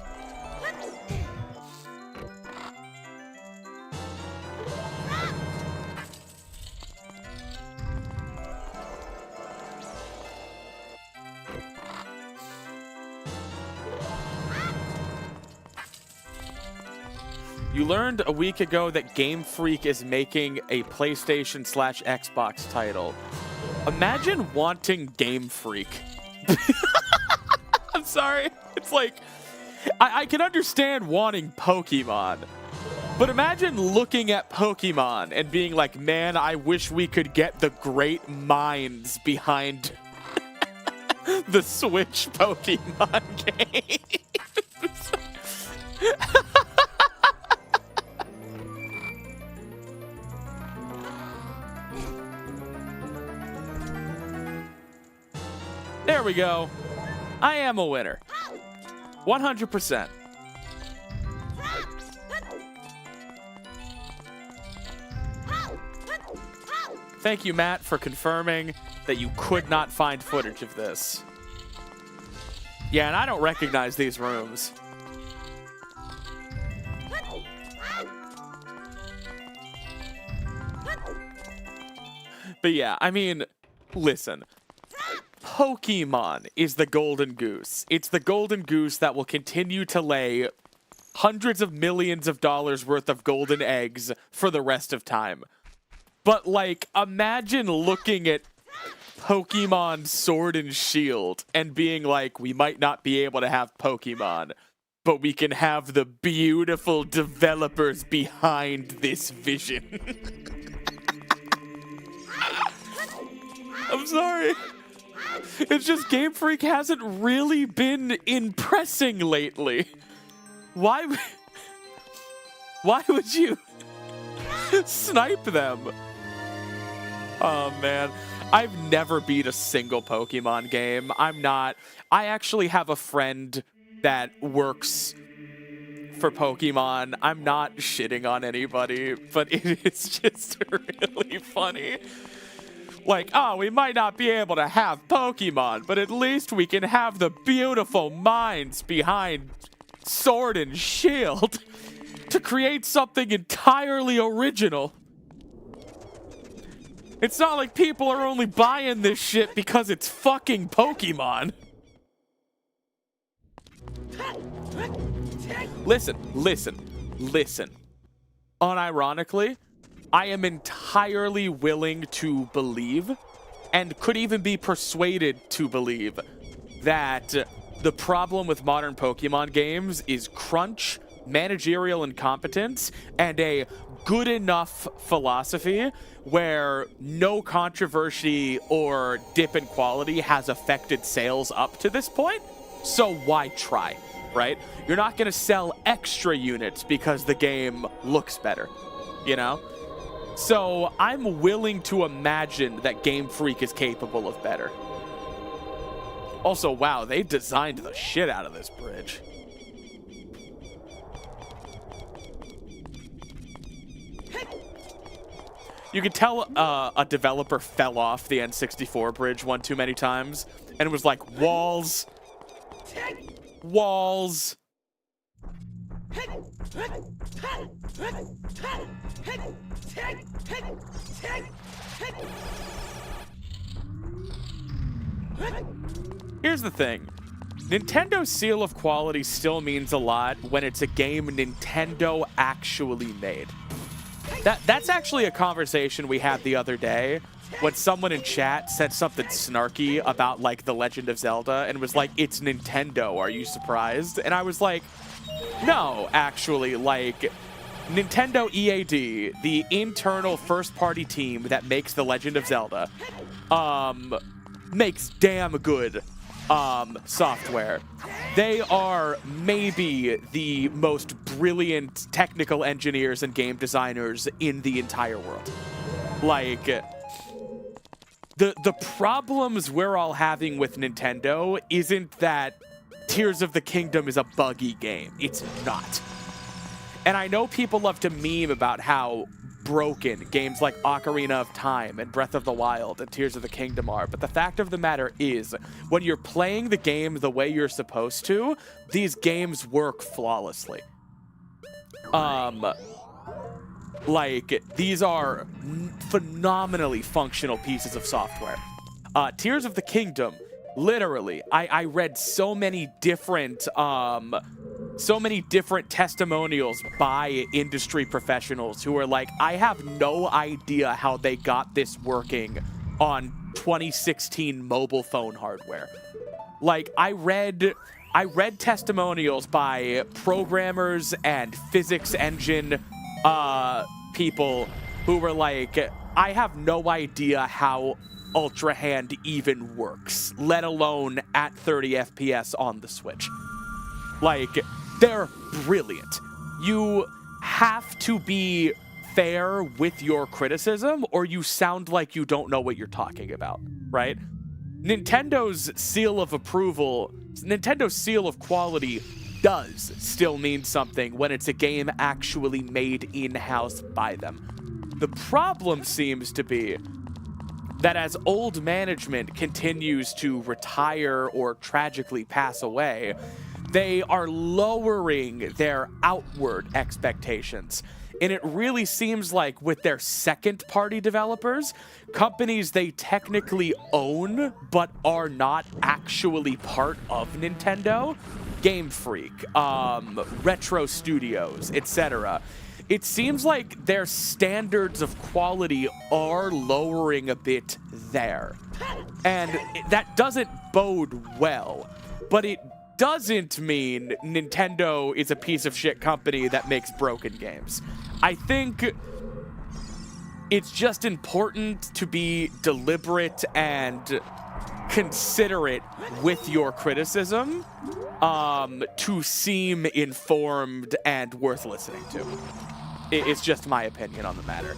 You learned a week ago that Game Freak is making a PlayStation/Xbox title. Imagine wanting Game Freak. I'm sorry. It's like, I can understand wanting Pokemon. But imagine looking at Pokemon and being like, man, I wish we could get the great minds behind the Switch Pokemon game. There we go. I am a winner. 100%. Thank you, Matt, for confirming that you could not find footage of this. Yeah, and I don't recognize these rooms. But yeah, I mean, listen. Pokemon is the golden goose. It's the golden goose that will continue to lay hundreds of millions of dollars worth of golden eggs for the rest of time. But, like, imagine looking at Pokemon Sword and Shield and being like, we might not be able to have Pokemon, but we can have the beautiful developers behind this vision. I'm sorry. It's just Game Freak hasn't really been impressing lately. Why would you snipe them? Oh, man. I've never beat a single Pokemon game. I actually have a friend that works for Pokemon. I'm not shitting on anybody, but it is just really funny. Like, oh, we might not be able to have Pokemon, but at least we can have the beautiful minds behind Sword and Shield to create something entirely original. It's not like people are only buying this shit because it's fucking Pokemon. Listen. Unironically, I am entirely willing to believe, and could even be persuaded to believe, that the problem with modern Pokemon games is crunch, managerial incompetence, and a good enough philosophy where no controversy or dip in quality has affected sales up to this point. So why try, right? You're not going to sell extra units because the game looks better, you know? So I'm willing to imagine that Game Freak is capable of better. Also, wow, they designed the shit out of this bridge. You could tell a developer fell off the N64 bridge one too many times, and it was like, walls. Walls. Here's the thing. Nintendo's seal of quality still means a lot when it's a game Nintendo actually made. That's actually a conversation we had the other day when someone in chat said something snarky about like The Legend of Zelda and was like, it's Nintendo, are you surprised? And I was like, no, actually, like Nintendo EAD, the internal first-party team that makes The Legend of Zelda, makes damn good software. They are maybe the most brilliant technical engineers and game designers in the entire world. Like, the problems we're all having with Nintendo isn't that Tears of the Kingdom is a buggy game. It's not. And I know people love to meme about how broken games like Ocarina of Time and Breath of the Wild and Tears of the Kingdom are, but the fact of the matter is, when you're playing the game the way you're supposed to, these games work flawlessly. Like, these are phenomenally functional pieces of software. Tears of the Kingdom, literally, I read so many different testimonials by industry professionals who are like, I have no idea how they got this working on 2016 mobile phone hardware. Like, I read testimonials by programmers and physics engine people who were like, I have no idea how Ultra Hand even works, let alone at 30 FPS on the Switch. Like, they're brilliant. You have to be fair with your criticism, or you sound like you don't know what you're talking about, right? Nintendo's seal of approval, Nintendo's seal of quality does still mean something when it's a game actually made in-house by them. The problem seems to be that as old management continues to retire or tragically pass away, they are lowering their outward expectations. And it really seems like with their second-party developers, companies they technically own but are not actually part of Nintendo, Game Freak, Retro Studios, etc., it seems like their standards of quality are lowering a bit there. And that doesn't bode well, but it doesn't mean Nintendo is a piece of shit company that makes broken games. I think it's just important to be deliberate and considerate with your criticism to seem informed and worth listening to. It's just my opinion on the matter.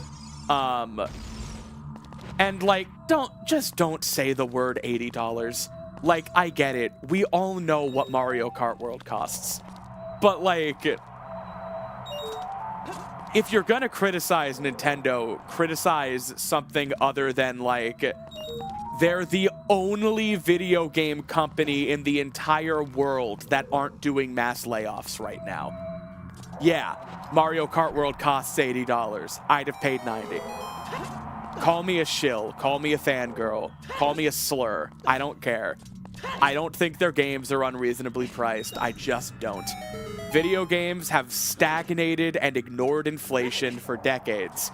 And like, don't say the word $80. Like, I get it. We all know what Mario Kart World costs. But like, if you're gonna criticize Nintendo, criticize something other than like, they're the only video game company in the entire world that aren't doing mass layoffs right now. Yeah, Mario Kart World costs $80. I'd have paid $90. Call me a shill, call me a fangirl, call me a slur. I don't care. I don't think their games are unreasonably priced. I just don't. Video games have stagnated and ignored inflation for decades.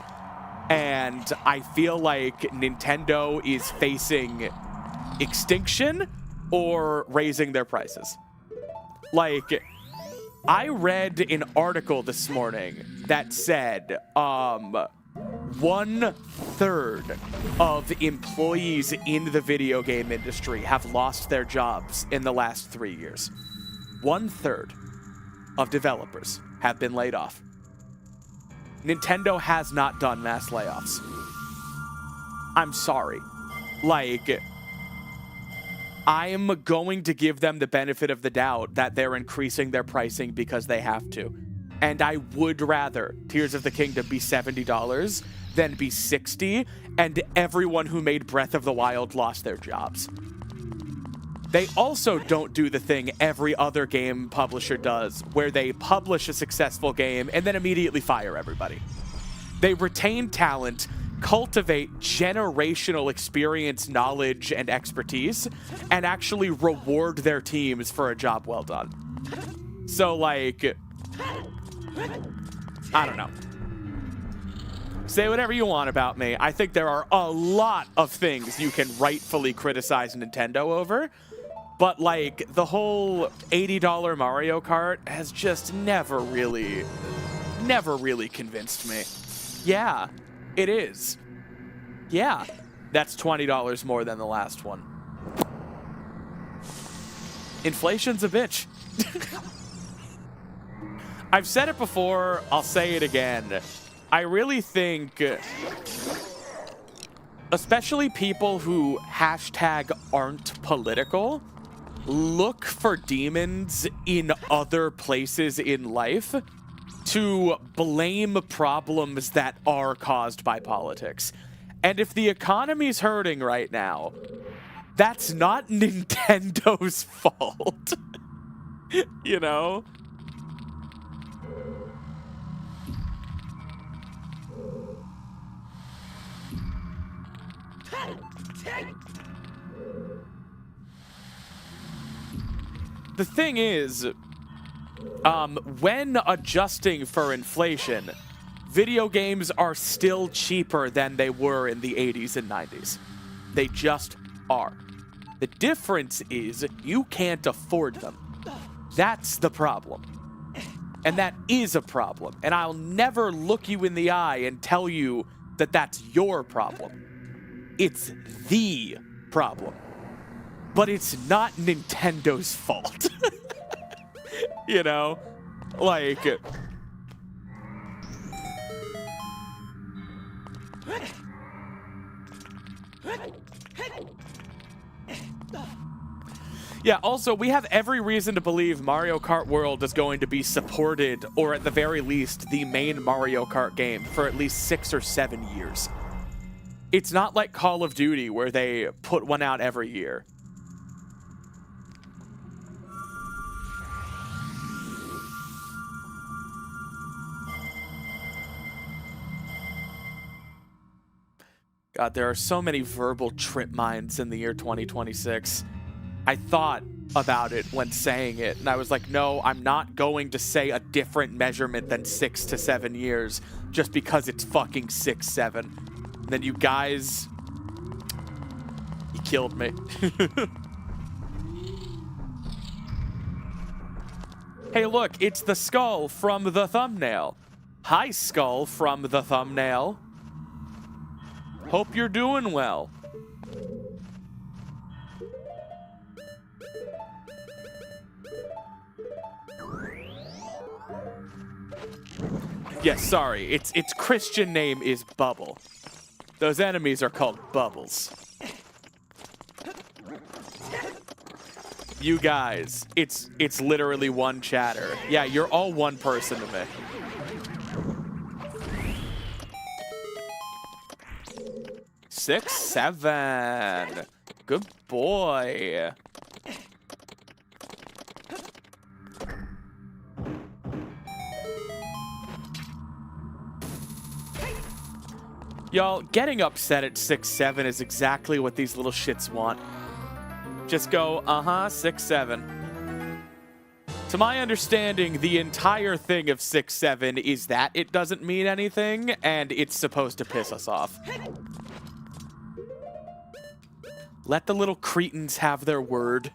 And I feel like Nintendo is facing extinction or raising their prices. Like, I read an article this morning that said 1/3 of employees in the video game industry have lost their jobs in the last 3 years. 1/3 of developers have been laid off. Nintendo has not done mass layoffs. I'm sorry. Like, I'm going to give them the benefit of the doubt that they're increasing their pricing because they have to. And I would rather Tears of the Kingdom be $70 than be $60, and everyone who made Breath of the Wild lost their jobs. They also don't do the thing every other game publisher does, where they publish a successful game and then immediately fire everybody. They retain talent, cultivate generational experience, knowledge, and expertise, and actually reward their teams for a job well done. So, like, I don't know. Say whatever you want about me. I think there are a lot of things you can rightfully criticize Nintendo over. But, like, the whole $80 Mario Kart has just never really convinced me. Yeah, it is. Yeah, that's $20 more than the last one. Inflation's a bitch. I've said it before, I'll say it again. I really think, especially people who hashtag aren't political, look for demons in other places in life to blame problems that are caused by politics. And if the economy's hurting right now, that's not Nintendo's fault. You know? The thing is, when adjusting for inflation, video games are still cheaper than they were in the 80s and 90s. They just are. The difference is you can't afford them. That's the problem. And that is a problem. And I'll never look you in the eye and tell you that that's your problem. It's the problem. But it's not Nintendo's fault. You know? Like... Yeah, also, we have every reason to believe Mario Kart World is going to be supported, or at the very least, the main Mario Kart game, for at least 6 or 7 years. It's not like Call of Duty, where they put one out every year. God, there are so many verbal trip mines in the year 2026. I thought about it when saying it, and I was like, no, I'm not going to say a different measurement than 6 to 7 years just because it's fucking 6, 7. And then you guys... You killed me. Hey, look, it's the skull from the thumbnail. Hi, skull from the thumbnail. Hope you're doing well. Yes, sorry. Its Christian name is Bubble. Those enemies are called Bubbles. You guys, it's literally one chatter. Yeah, you're all one person to me. Six, 7. Good boy. Y'all, getting upset at 6, 7 is exactly what these little shits want. Just go, 6, 7. To my understanding, the entire thing of 6, 7 is that it doesn't mean anything, and it's supposed to piss us off. Let the little cretins have their word.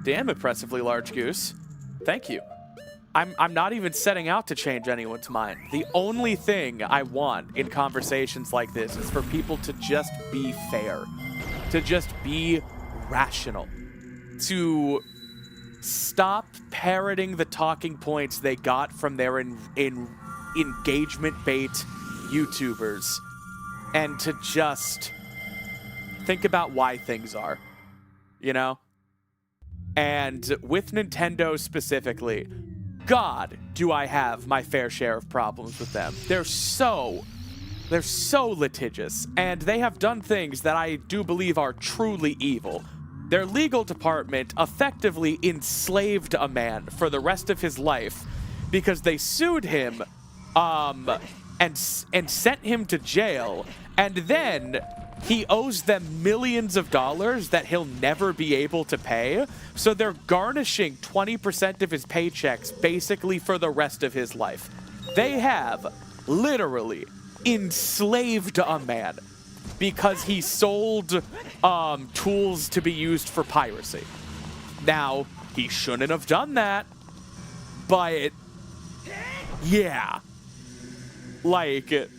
Damn impressively large goose. Thank you. I'm not even setting out to change anyone's mind. The only thing I want in conversations like this is for people to just be fair, to just be rational, to stop parroting the talking points they got from their engagement bait YouTubers, and to just think about why things are, you know? And with Nintendo specifically, God, do I have my fair share of problems with them. They're so litigious, and they have done things that I do believe are truly evil. their legal department effectively enslaved a man for the rest of his life because they sued him and sent him to jail, and then he owes them millions of dollars that he'll never be able to pay, so they're garnishing 20% of his paychecks basically for the rest of his life. They have literally enslaved a man because he sold tools to be used for piracy. Now, he shouldn't have done that, but yeah. Like,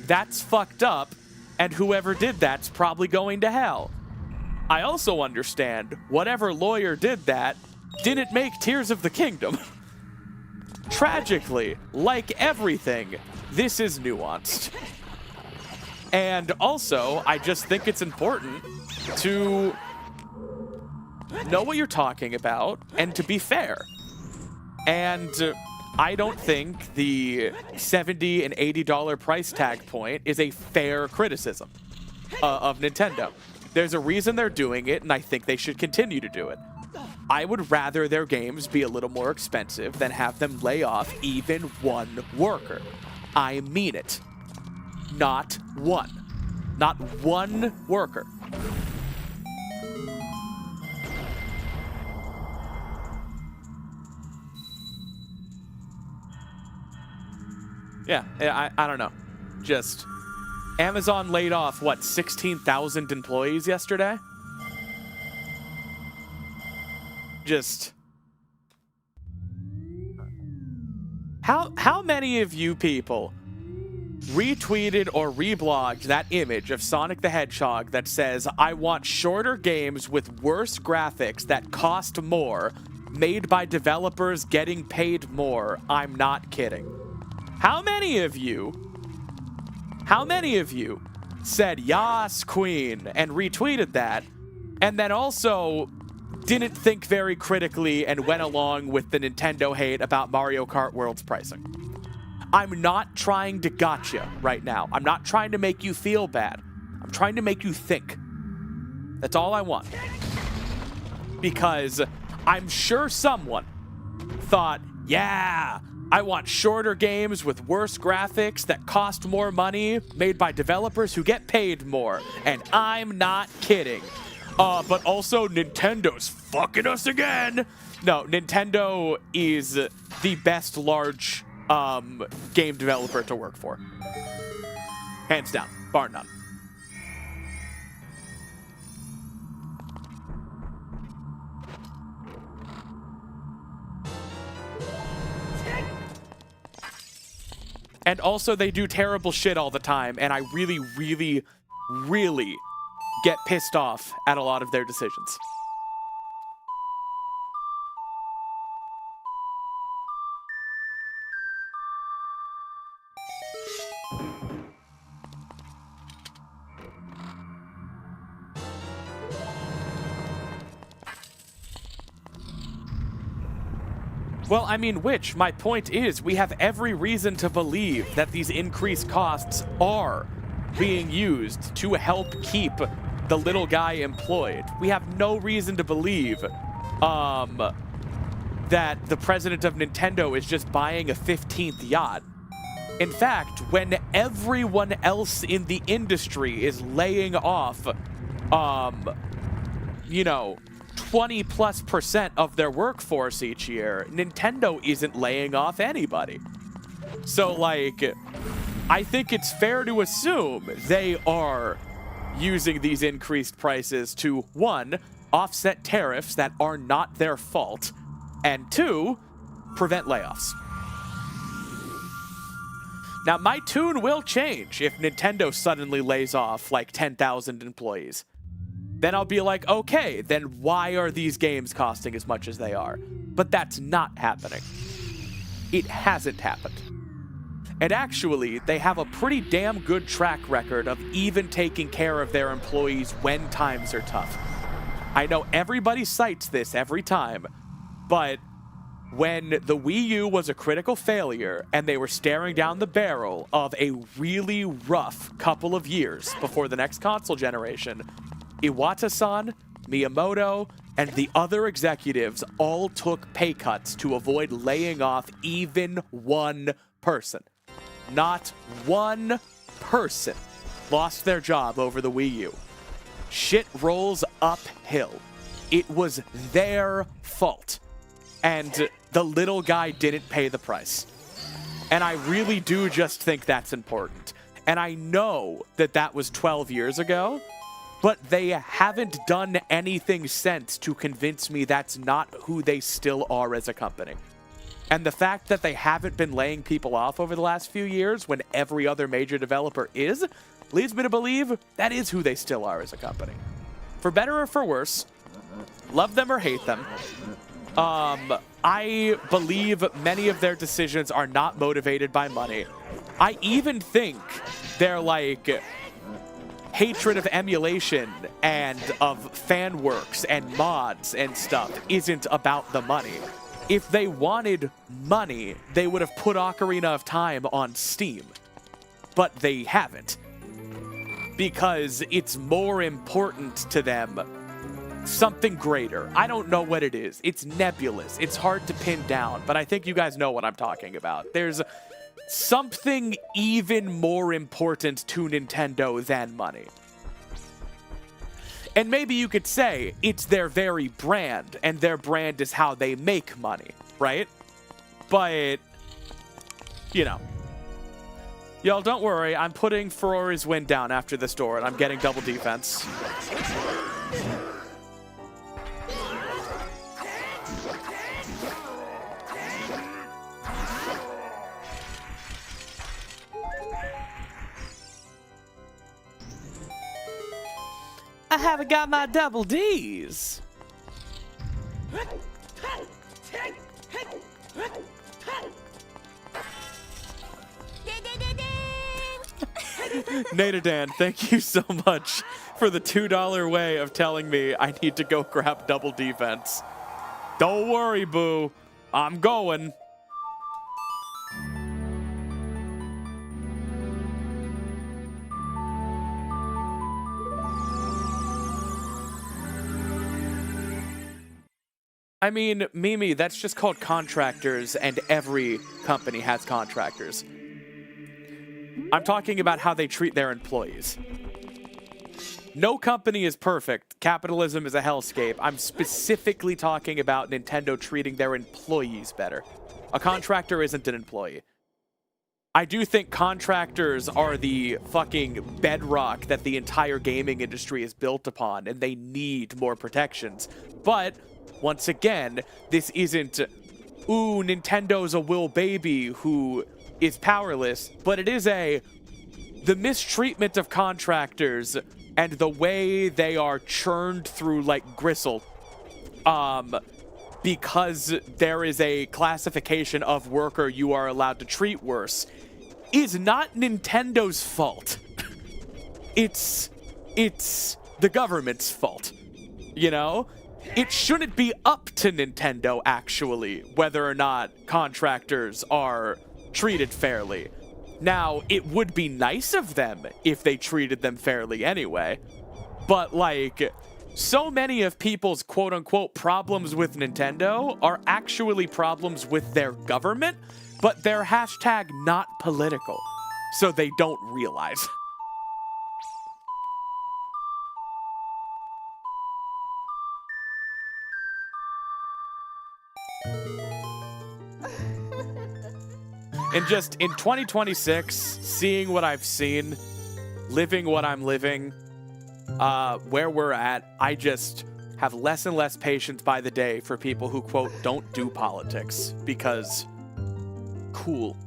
that's fucked up, and whoever did that's probably going to hell. I also understand whatever lawyer did that didn't make Tears of the Kingdom. Tragically, like everything, this is nuanced. And also, I just think it's important to know what you're talking about and to be fair. And I don't think the $70 and $80 price tag point is a fair criticism of Nintendo. There's a reason they're doing it, and I think they should continue to do it. I would rather their games be a little more expensive than have them lay off even one worker. I mean it. Not one. Not one worker. Yeah, I don't know. Just, Amazon laid off, what, 16,000 employees yesterday? Just, how many of you people retweeted or reblogged that image of Sonic the Hedgehog that says, I want shorter games with worse graphics that cost more, made by developers getting paid more? I'm not kidding. How many of you said, Yas, Queen, and retweeted that, and then also didn't think very critically and went along with the Nintendo hate about Mario Kart World's pricing? I'm not trying to gotcha right now. I'm not trying to make you feel bad. I'm trying to make you think. That's all I want. Because I'm sure someone thought, yeah, I want shorter games with worse graphics that cost more money, made by developers who get paid more. And I'm not kidding. But also, Nintendo's fucking us again. No, Nintendo is the best large game developer to work for. Hands down, bar none. And also, they do terrible shit all the time, and I really, really, really get pissed off at a lot of their decisions. Well, I mean, my point is, we have every reason to believe that these increased costs are being used to help keep the little guy employed. We have no reason to believe that the president of Nintendo is just buying a 15th yacht. In fact, when everyone else in the industry is laying off, 20+% of their workforce each year, Nintendo isn't laying off anybody. So, like, I think it's fair to assume they are using these increased prices to, 1, offset tariffs that are not their fault, and 2, prevent layoffs. Now, my tune will change if Nintendo suddenly lays off like 10,000 employees. Then I'll be like, okay, then why are these games costing as much as they are? But that's not happening. It hasn't happened. And actually, they have a pretty damn good track record of even taking care of their employees when times are tough. I know everybody cites this every time, but when the Wii U was a critical failure and they were staring down the barrel of a really rough couple of years before the next console generation, Iwata-san Miyamoto, and the other executives all took pay cuts to avoid laying off even one person. Not one person lost their job over the Wii U. Shit rolls uphill. It was their fault. And the little guy didn't pay the price. And I really do just think that's important. And I know that that was 12 years ago, but they haven't done anything since to convince me that's not who they still are as a company. And the fact that they haven't been laying people off over the last few years when every other major developer is, leads me to believe that is who they still are as a company. For better or for worse, love them or hate them, I believe many of their decisions are not motivated by money. I even think they're like hatred of emulation and of fan works and mods and stuff isn't about the money. If they wanted money, they would have put Ocarina of Time on Steam. But they haven't. Because it's more important to them. Something greater. I don't know what it is. It's nebulous. It's hard to pin down, but I think you guys know what I'm talking about. There's something even more important to Nintendo than money. And maybe you could say it's their very brand, and their brand is how they make money, right? But, you know. Y'all, don't worry. I'm putting Ferrari's win down after this door, and I'm getting double defense. I haven't got my double Ds. Naderdan, thank you so much for the $2 way of telling me I need to go grab double defense. Don't worry, boo. I'm going. I mean, Mimi, that's just called contractors, and every company has contractors. I'm talking about how they treat their employees. No company is perfect. Capitalism is a hellscape. I'm specifically talking about Nintendo treating their employees better. A contractor isn't an employee. I do think contractors are the fucking bedrock that the entire gaming industry is built upon, and they need more protections. But once again, this isn't, ooh, Nintendo's a Will Baby who is powerless, but it is the mistreatment of contractors and the way they are churned through like gristle, because there is a classification of worker you are allowed to treat worse, is not Nintendo's fault. It's the government's fault, you know? It shouldn't be up to Nintendo, actually, whether or not contractors are treated fairly. Now, it would be nice of them if they treated them fairly anyway. But, like, so many of people's quote-unquote problems with Nintendo are actually problems with their government, but they're hashtag not political, so they don't realize. And just in 2026, seeing what I've seen, living what I'm living, where we're at, I just have less and less patience by the day for people who, quote, don't do politics. Because, cool.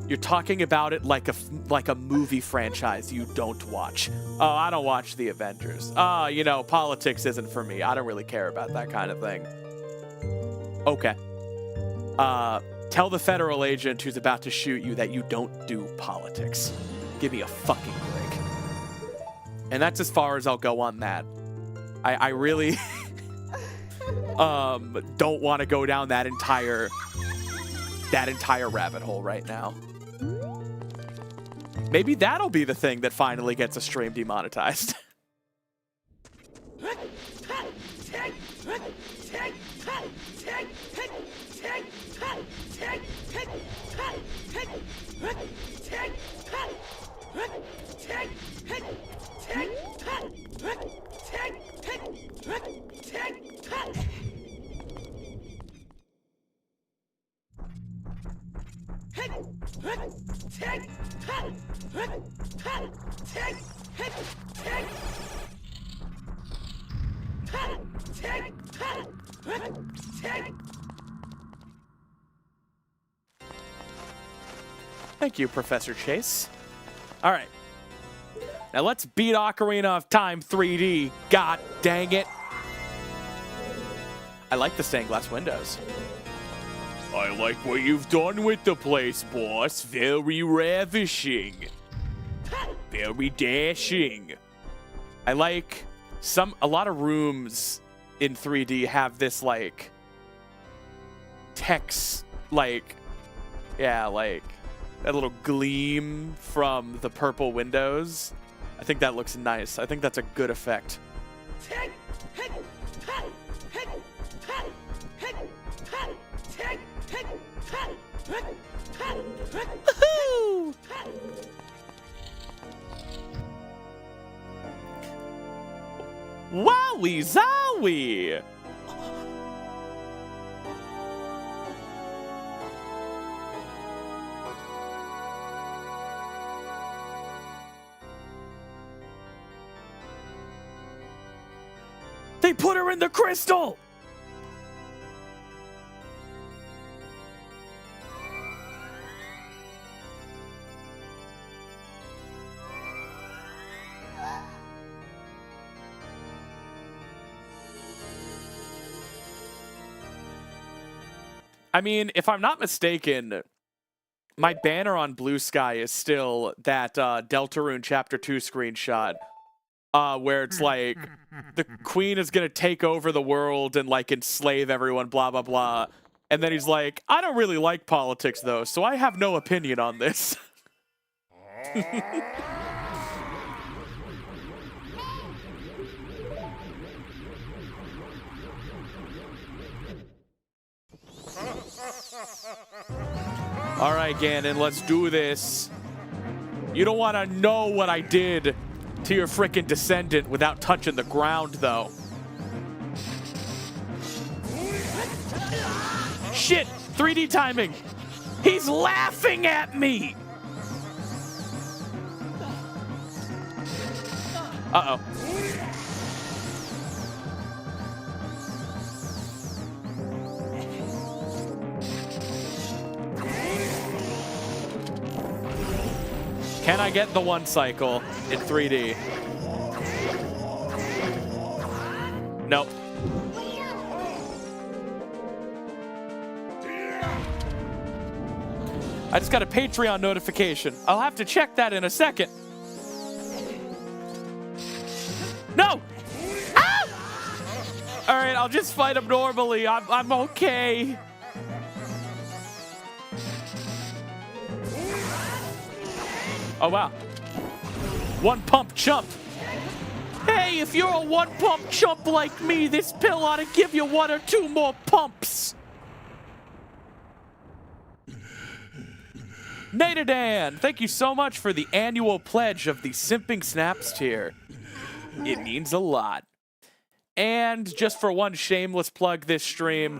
You're talking about it like a movie franchise you don't watch. Oh, I don't watch The Avengers. Oh, you know, politics isn't for me. I don't really care about that kind of thing. Okay. Tell the federal agent who's about to shoot you that you don't do politics. Give me a fucking break. And that's as far as I'll go on that. I really don't want to go down that entire rabbit hole right now. Maybe that'll be the thing that finally gets a stream demonetized. Thank you, Professor Chase. All right. Now let's beat Ocarina of Time 3D. God dang it. I like the stained glass windows. I like what you've done with the place, boss. Very ravishing. Very dashing. I like a lot of rooms in 3D have this like text, like, yeah, like that little gleam from the purple windows. I think that looks nice. I think that's a good effect. Woohoo! Wowie zowie! They put her in the crystal! I mean, if I'm not mistaken, my banner on Blue Sky is still that Deltarune Chapter 2 screenshot, where it's like, the queen is going to take over the world and, like, enslave everyone, blah, blah, blah. And then he's like, I don't really like politics, though, so I have no opinion on this. All right, Ganon, let's do this. You don't want to know what I did to your frickin' descendant without touching the ground, though. Shit! 3D timing! He's laughing at me! Uh-oh. Can I get the one cycle in 3D? Nope. I just got a Patreon notification. I'll have to check that in a second. No! Ah! All right, I'll just fight him normally. I'm okay. Oh, wow. One pump chump. Hey, if you're a one pump chump like me, this pill ought to give you 1 or 2 more pumps. Nadadan, thank you so much for the annual pledge of the Simping Snaps tier. It means a lot. And just for one shameless plug this stream,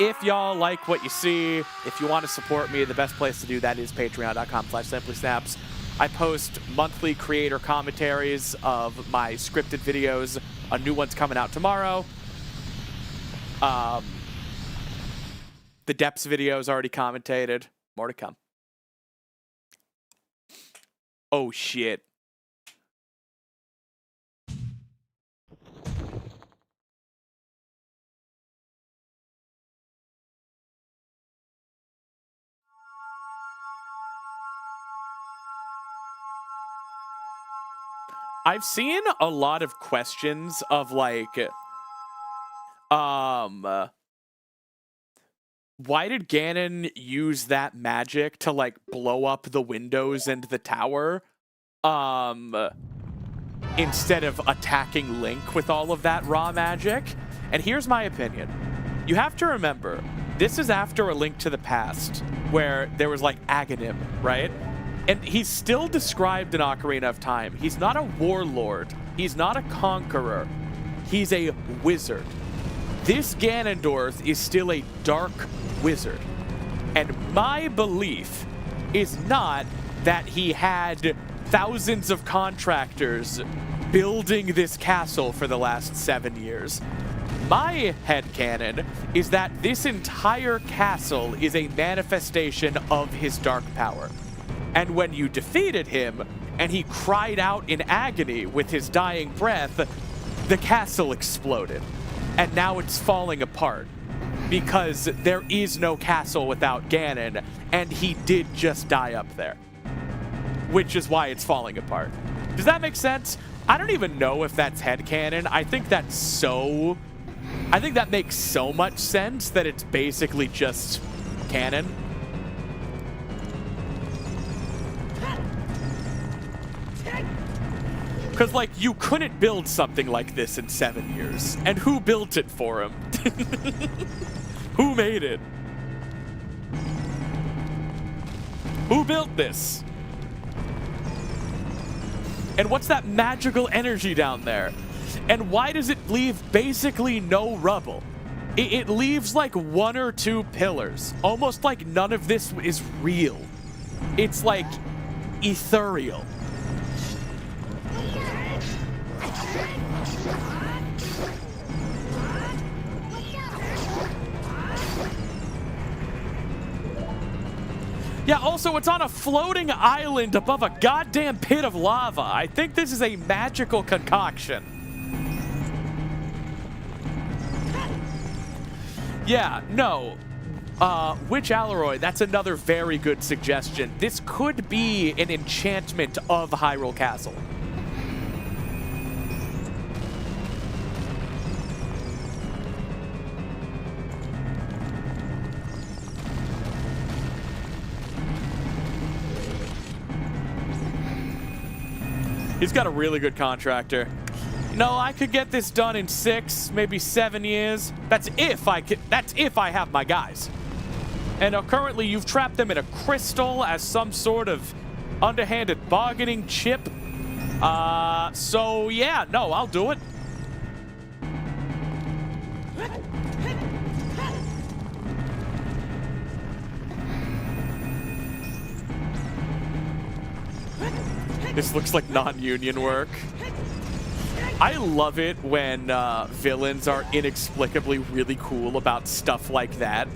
if y'all like what you see, if you want to support me, the best place to do that is patreon.com/simplysnaps. I post monthly creator commentaries of my scripted videos. A new one's coming out tomorrow. The Depths video is already commentated. More to come. Oh, shit. I've seen a lot of questions of like, why did Ganon use that magic to like blow up the windows and the tower, instead of attacking Link with all of that raw magic? And here's my opinion. You have to remember, this is after A Link to the Past, where there was like Aghanim, right? And he's still described in Ocarina of Time. He's not a warlord. He's not a conqueror. He's a wizard. This Ganondorf is still a dark wizard. And my belief is not that he had thousands of contractors building this castle for the last 7 years. My headcanon is that this entire castle is a manifestation of his dark power. And when you defeated him, and he cried out in agony with his dying breath, the castle exploded. And now it's falling apart. Because there is no castle without Ganon, and he did just die up there. Which is why it's falling apart. Does that make sense? I don't even know if that's headcanon. I think that makes so much sense that it's basically just canon. Because, like, you couldn't build something like this in 7 years. And who built it for him? Who made it? Who built this? And what's that magical energy down there? And why does it leave basically no rubble? It leaves like 1 or 2 pillars. Almost like none of this is real. It's like ethereal. Yeah, also, it's on a floating island above a goddamn pit of lava. I think this is a magical concoction. Yeah, no. Witch Alloy, that's another very good suggestion. This could be an enchantment of Hyrule Castle. He's got a really good contractor. No, I could get this done in 6, maybe 7 years. That's if I have my guys. And currently you've trapped them in a crystal as some sort of underhanded bargaining chip. So yeah, no, I'll do it. This looks like non-union work. I love it when villains are inexplicably really cool about stuff like that.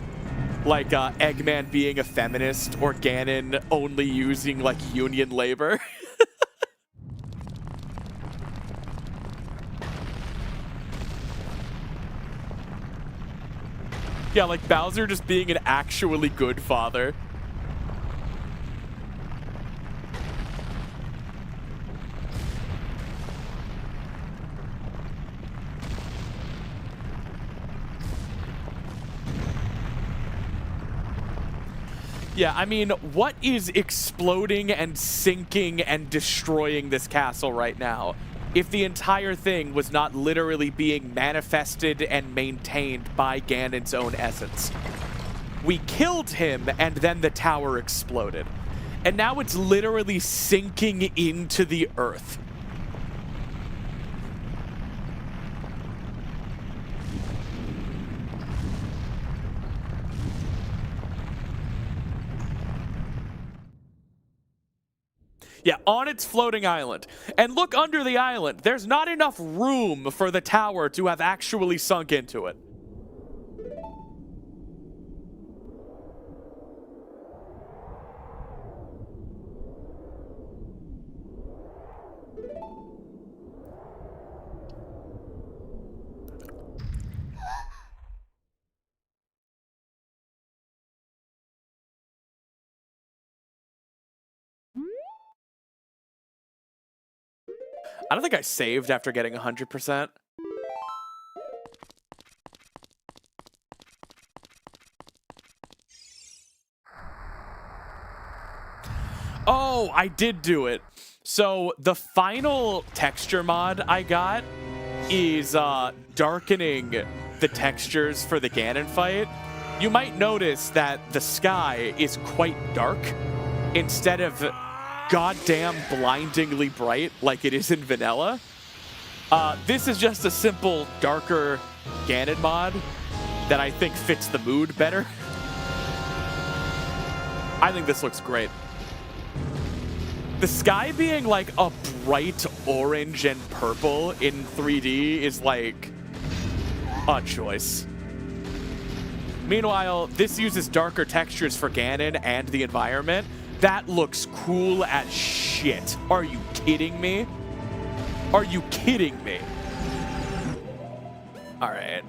Like Eggman being a feminist or Ganon only using like union labor. Yeah, like Bowser just being an actually good father. Yeah, I mean, what is exploding and sinking and destroying this castle right now if the entire thing was not literally being manifested and maintained by Ganon's own essence? We killed him and then the tower exploded. And now it's literally sinking into the earth. Yeah, on its floating island. And look under the island. There's not enough room for the tower to have actually sunk into it. I don't think I saved after getting 100%. Oh, I did do it. So the final texture mod I got is darkening the textures for the Ganon fight. You might notice that the sky is quite dark instead of goddamn blindingly bright like it is in vanilla. This is just a simple darker Ganon mod that I think fits the mood better. I think this looks great. The sky being like a bright orange and purple in 3D is like a choice. Meanwhile, this uses darker textures for Ganon and the environment. That looks cool as shit. Are you kidding me? Are you kidding me? All right.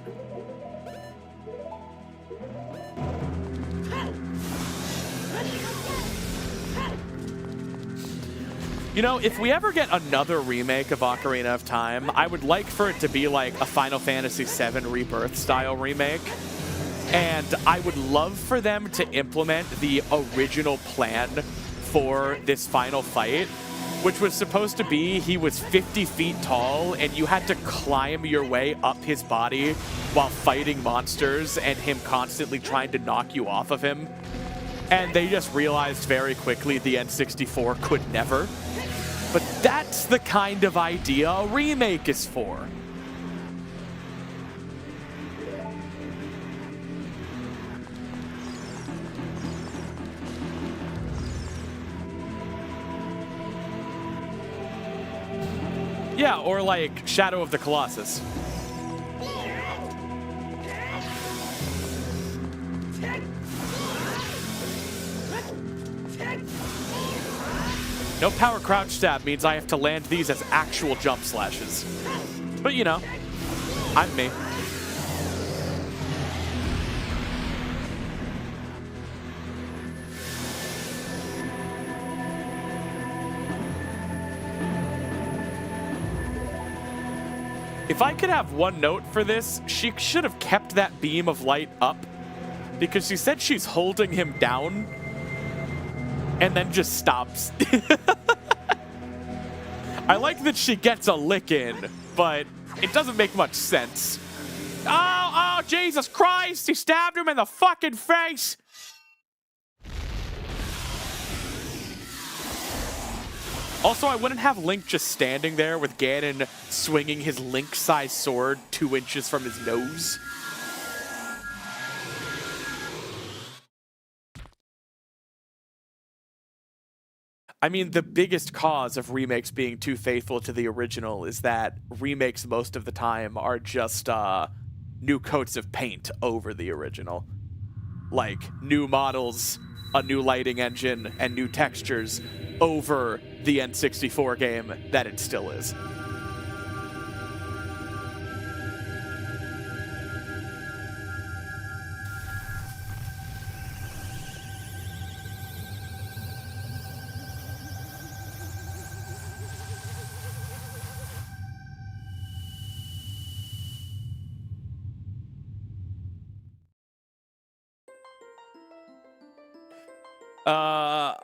You know, if we ever get another remake of Ocarina of Time, I would like for it to be like a Final Fantasy VII Rebirth style remake. And I would love for them to implement the original plan for this final fight, which was supposed to be he was 50 feet tall and you had to climb your way up his body while fighting monsters and him constantly trying to knock you off of him. And they just realized very quickly the N64 could never. But that's the kind of idea a remake is for. Yeah, or like Shadow of the Colossus. No power crouch stab means I have to land these as actual jump slashes. But you know, I'm me. If I could have one note for this, she should have kept that beam of light up, because she said she's holding him down and then just stops. I like that she gets a lick in, but it doesn't make much sense. Oh, Jesus Christ! He stabbed him in the fucking face! Also, I wouldn't have Link just standing there with Ganon swinging his Link-sized sword 2 inches from his nose. I mean, the biggest cause of remakes being too faithful to the original is that remakes most of the time are just new coats of paint over the original. Like, new models, a new lighting engine, and new textures over the N64 game that it still is.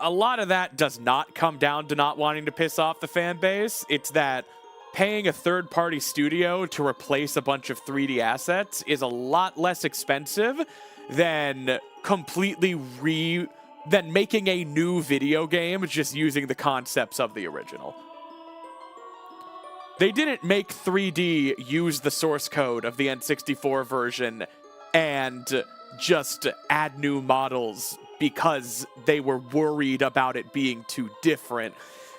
A lot of that does not come down to not wanting to piss off the fan base. It's that paying a third-party studio to replace a bunch of 3D assets is a lot less expensive than than making a new video game just using the concepts of the original. They didn't make 3D use the source code of the N64 version and just add new models because they were worried about it being too different.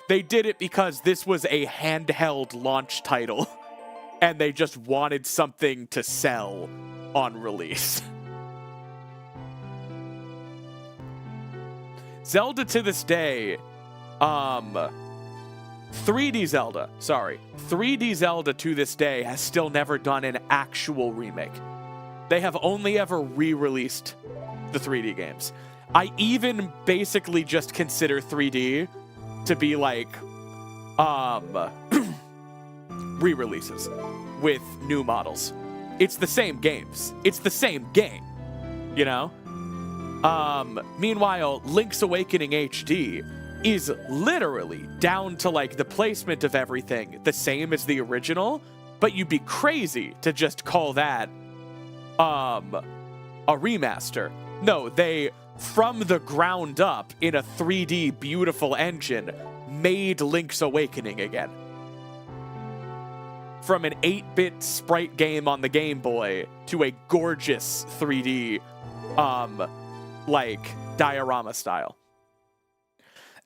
They did it because this was a handheld launch title, and they just wanted something to sell on release. Zelda to this day, 3D Zelda to this day has still never done an actual remake. They have only ever re-released the 3D games. I even basically just consider 3D to be like re-releases with new models. It's the same games. It's the same game, you know? Meanwhile, Link's Awakening HD is literally down to like the placement of everything the same as the original, but you'd be crazy to just call that a remaster. No, they, from the ground up, in a 3D beautiful engine, made Link's Awakening again. From an 8-bit sprite game on the Game Boy to a gorgeous 3D like, diorama style.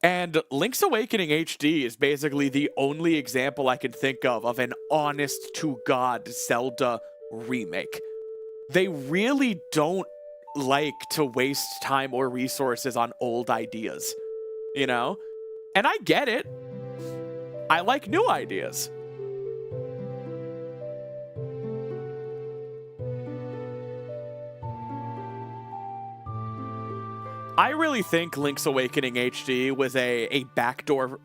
And Link's Awakening HD is basically the only example I can think of an honest-to-God Zelda remake. They really don't like to waste time or resources on old ideas, you know? And I get it. I like new ideas. I really think Link's Awakening HD was a backdoor,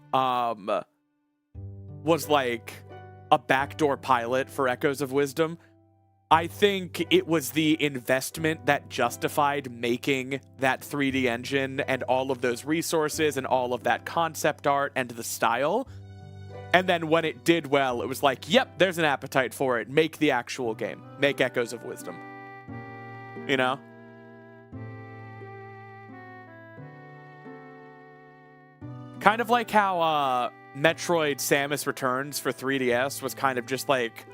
was like a backdoor pilot for Echoes of Wisdom. I think it was the investment that justified making that 3D engine and all of those resources and all of that concept art and the style. And then when it did well, it was like, yep, there's an appetite for it. Make the actual game. Make Echoes of Wisdom. You know? Kind of like how Metroid Samus Returns for 3DS was kind of just like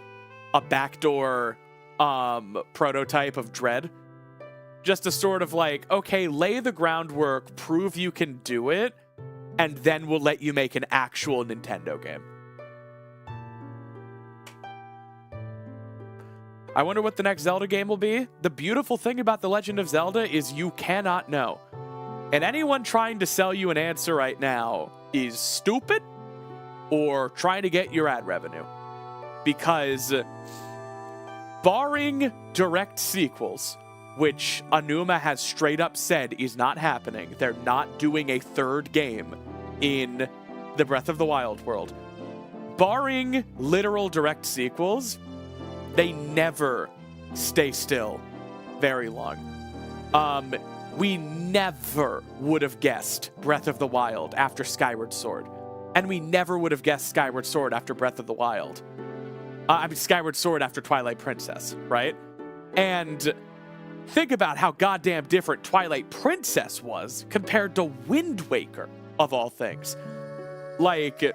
a backdoor prototype of Dread. Just to sort of like, okay, lay the groundwork, prove you can do it, and then we'll let you make an actual Nintendo game. I wonder what the next Zelda game will be. The beautiful thing about The Legend of Zelda is you cannot know. And anyone trying to sell you an answer right now is stupid or trying to get your ad revenue. Because barring direct sequels, which Aonuma has straight up said is not happening, they're not doing a third game in the Breath of the Wild world. Barring literal direct sequels, they never stay still very long. We never would have guessed Breath of the Wild after Skyward Sword. And we never would have guessed Skyward Sword after Breath of the Wild. Skyward Sword after Twilight Princess, right? And think about how goddamn different Twilight Princess was compared to Wind Waker, of all things. Like,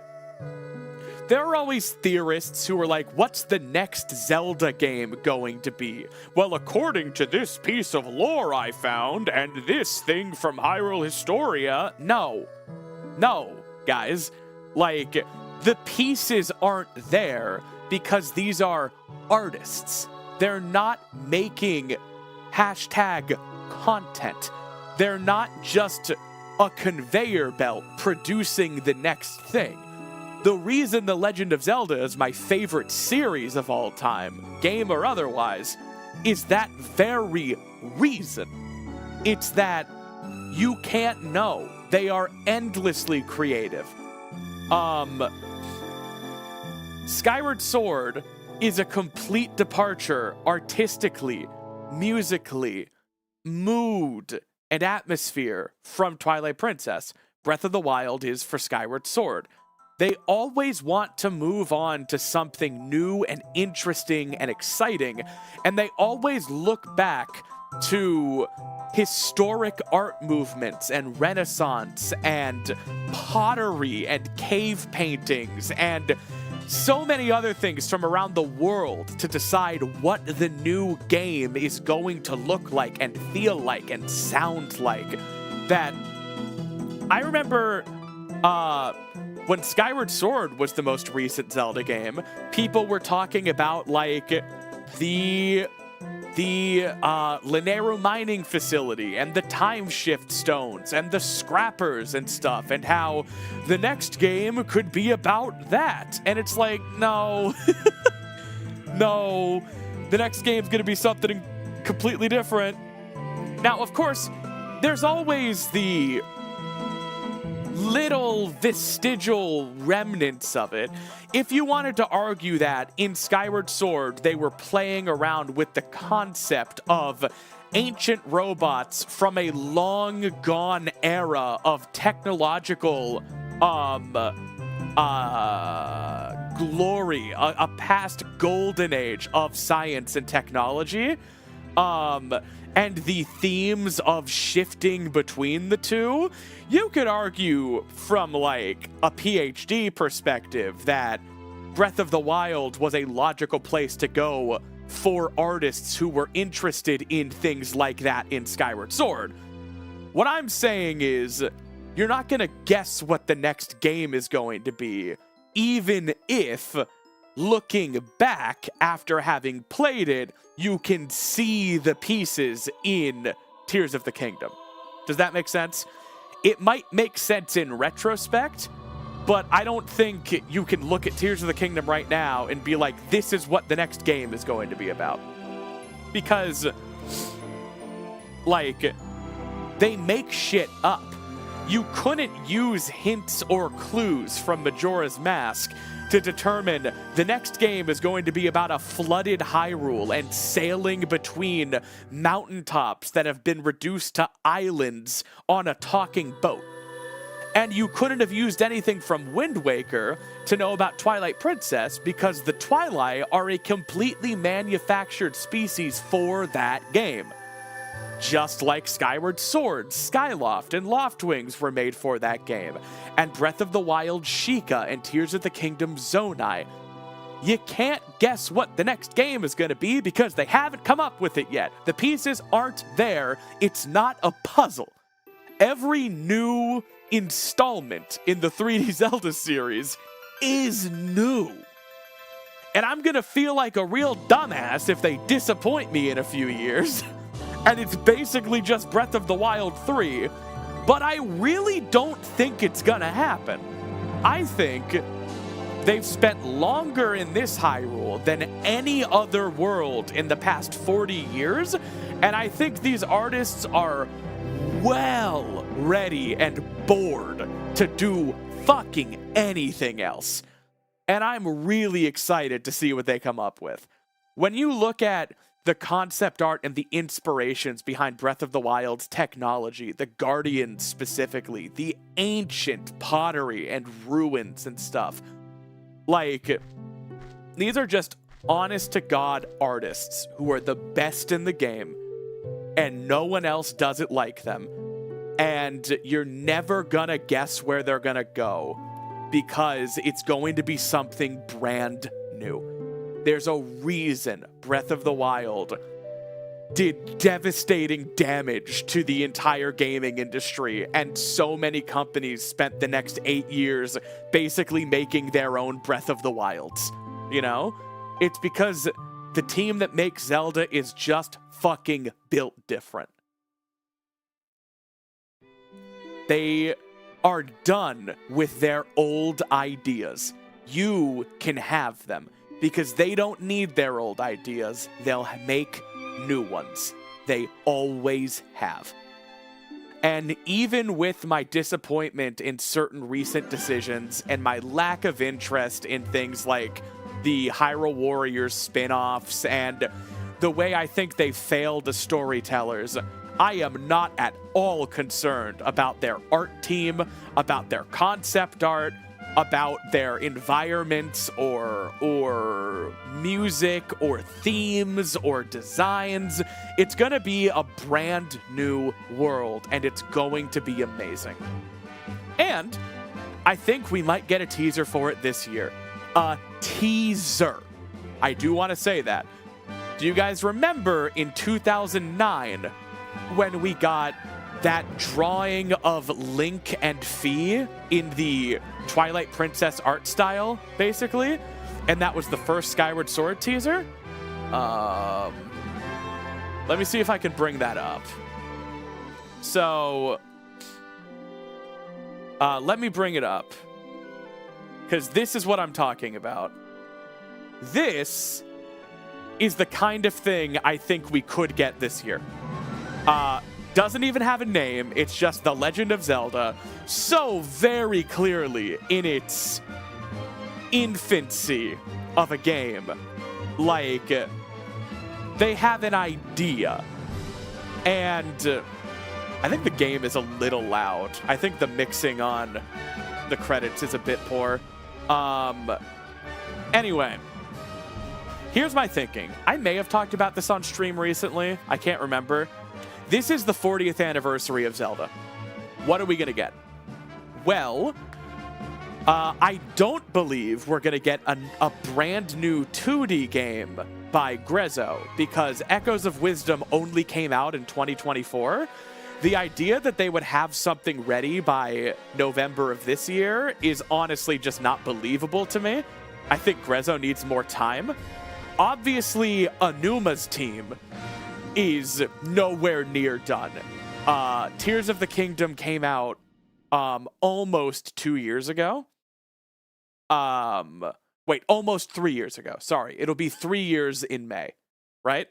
there are always theorists who are like, what's the next Zelda game going to be? Well, according to this piece of lore I found, and this thing from Hyrule Historia, no, guys. Like, the pieces aren't there because these are artists. They're not making hashtag content. They're not just a conveyor belt producing the next thing. The reason The Legend of Zelda is my favorite series of all time, game or otherwise, is that very reason. It's that you can't know. They are endlessly creative. Skyward Sword is a complete departure artistically, musically, mood, and atmosphere from Twilight Princess. Breath of the Wild is for Skyward Sword. They always want to move on to something new and interesting and exciting, and they always look back to historic art movements and Renaissance and pottery and cave paintings and so many other things from around the world to decide what the new game is going to look like and feel like and sound like. That I remember when Skyward Sword was the most recent Zelda game, people were talking about like the Linero mining facility and the time shift stones and the scrappers and stuff, and how the next game could be about that. And it's like, no, no, the next game's gonna be something completely different. Now, of course, there's always the little vestigial remnants of it. If you wanted to argue that in Skyward Sword they were playing around with the concept of ancient robots from a long gone era of technological glory, a past golden age of science and technology, and the themes of shifting between the two, you could argue from like a PhD perspective that Breath of the Wild was a logical place to go for artists who were interested in things like that in Skyward Sword. What I'm saying is, you're not going to guess what the next game is going to be, even if, looking back after having played it, you can see the pieces in Tears of the Kingdom. Does that make sense? It might make sense in retrospect, but I don't think you can look at Tears of the Kingdom right now and be like, this is what the next game is going to be about. Because, like, they make shit up. You couldn't use hints or clues from Majora's Mask to determine the next game is going to be about a flooded Hyrule and sailing between mountaintops that have been reduced to islands on a talking boat. And you couldn't have used anything from Wind Waker to know about Twilight Princess because the Twilight are a completely manufactured species for that game. Just like Skyward Sword, Skyloft, and Loftwings were made for that game, and Breath of the Wild Sheikah and Tears of the Kingdom Zonai. You can't guess what the next game is going to be because they haven't come up with it yet. The pieces aren't there. It's not a puzzle. Every new installment in the 3D Zelda series is new. And I'm going to feel like a real dumbass if they disappoint me in a few years. And it's basically just Breath of the Wild 3, but I really don't think it's gonna happen. I think they've spent longer in this Hyrule than any other world in the past 40 years, and I think these artists are well ready and bored to do fucking anything else. And I'm really excited to see what they come up with. When you look at the concept art and the inspirations behind Breath of the Wild's technology, the Guardians specifically, the ancient pottery and ruins and stuff. Like, these are just honest-to-God artists who are the best in the game, and no one else does it like them. And you're never gonna guess where they're gonna go, because it's going to be something brand new. There's a reason Breath of the Wild did devastating damage to the entire gaming industry, and so many companies spent the next 8 years basically making their own Breath of the Wilds. You know? It's because the team that makes Zelda is just fucking built different. They are done with their old ideas. You can have them. Because they don't need their old ideas, they'll make new ones. They always have. And even with my disappointment in certain recent decisions and my lack of interest in things like the Hyrule Warriors spin-offs and the way I think they failed as storytellers, I am not at all concerned about their art team, about their concept art, about their environments or music or themes or designs. It's gonna be a brand new world, and it's going to be amazing. And I think we might get a teaser for it this year. A teaser. I do want to say that. Do you guys remember in 2009 when we got that drawing of Link and Fi in the Twilight Princess art style, basically? And that was the first Skyward Sword teaser? Let me see if I can bring that up. So, let me bring it up. Because this is what I'm talking about. This is the kind of thing I think we could get this year. Doesn't even have a name. It's just The Legend of Zelda. So very clearly in its infancy of a game. Like, they have an idea. And I think the game is a little loud. I think the mixing on the credits is a bit poor. Anyway, here's my thinking. I may have talked about this on stream recently. I can't remember. This is the 40th anniversary of Zelda. What are we going to get? Well, I don't believe we're going to get a brand new 2D game by Grezzo, because Echoes of Wisdom only came out in 2024. The idea that they would have something ready by November of this year is honestly just not believable to me. I think Grezzo needs more time. Obviously, Anuma's team is nowhere near done. Tears of the Kingdom came out almost 2 years ago. Almost 3 years ago. Sorry, it'll be 3 years in May, right?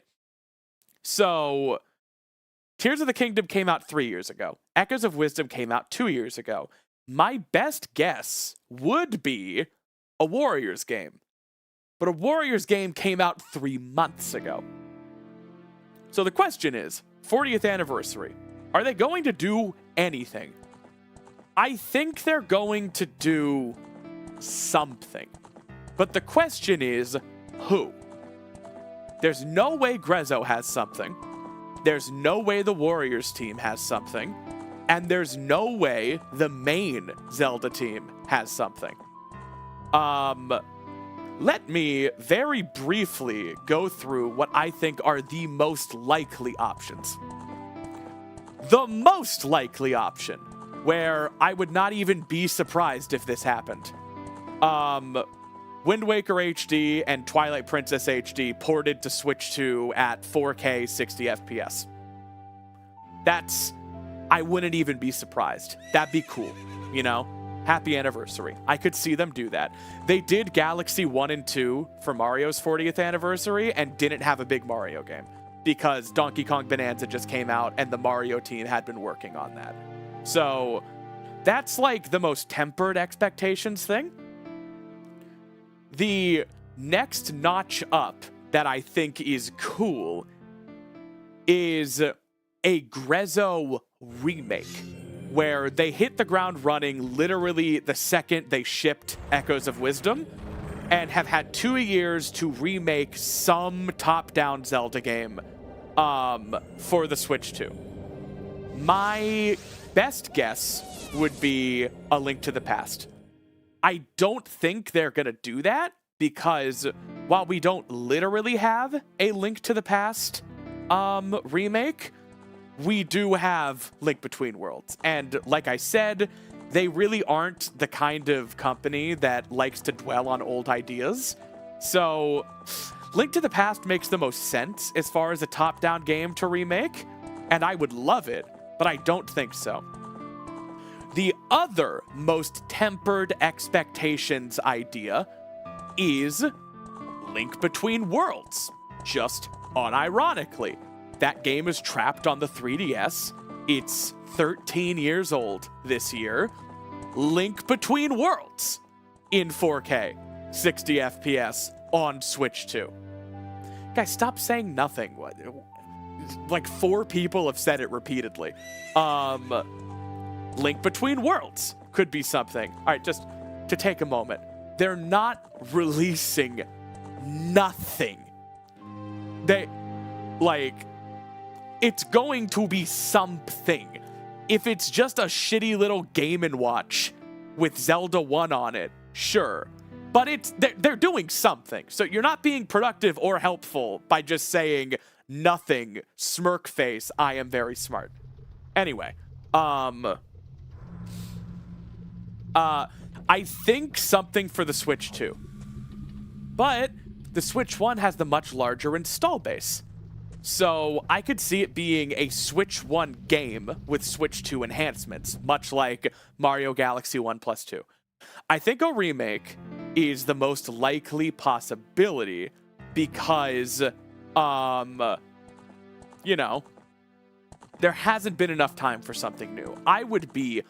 So, Tears of the Kingdom came out 3 years ago. Echoes of Wisdom came out 2 years ago. My best guess would be a Warriors game. But a Warriors game came out 3 months ago. So the question is, 40th anniversary, are they going to do anything? I think they're going to do something. But the question is, who? There's no way Grezzo has something. There's no way the Warriors team has something. And there's no way the main Zelda team has something. Let me very briefly go through what I think are the most likely options. The most likely option, where I would not even be surprised if this happened. Wind Waker HD and Twilight Princess HD ported to Switch 2 at 4K 60 FPS. I wouldn't even be surprised. That'd be cool, you know? Happy anniversary. I could see them do that. They did Galaxy 1 and 2 for Mario's 40th anniversary and didn't have a big Mario game because Donkey Kong Bonanza just came out and the Mario team had been working on that. So that's like the most tempered expectations thing. The next notch up that I think is cool is a Grezzo remake, where they hit the ground running literally the second they shipped Echoes of Wisdom, and have had 2 years to remake some top-down Zelda game for the Switch 2. My best guess would be A Link to the Past. I don't think they're going to do that, because while we don't literally have a Link to the Past remake, we do have Link Between Worlds. And like I said, they really aren't the kind of company that likes to dwell on old ideas. So Link to the Past makes the most sense as far as a top-down game to remake, and I would love it, but I don't think so. The other most tempered expectations idea is Link Between Worlds, just unironically. That game is trapped on the 3DS. It's 13 years old this year. Link Between Worlds in 4K, 60 FPS on Switch 2. Guys, stop saying nothing. Like 4 people have said it repeatedly. Link Between Worlds could be something. All right, just to take a moment. They're not releasing nothing. It's going to be something. If it's just a shitty little Game & Watch with Zelda 1 on it, sure. But they're doing something. So you're not being productive or helpful by just saying nothing, smirk face, I am very smart. Anyway, I think something for the Switch 2. But the Switch 1 has the much larger install base. So I could see it being a Switch 1 game with Switch 2 enhancements, much like Mario Galaxy 1 plus 2. I think a remake is the most likely possibility because, there hasn't been enough time for something new. I would be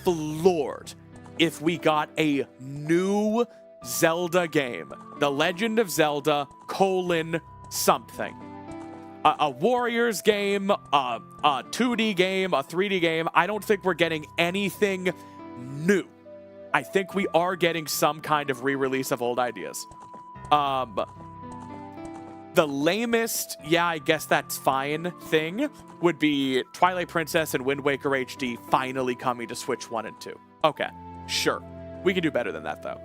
floored if we got a new Zelda game. The Legend of Zelda, something. A Warriors game, a 2D game, a 3D game. I don't think we're getting anything new. I think we are getting some kind of re-release of old ideas. The lamest, yeah, I guess that's fine thing would be Twilight Princess and Wind Waker HD finally coming to Switch 1 and 2. Okay, sure. We can do better than that, though.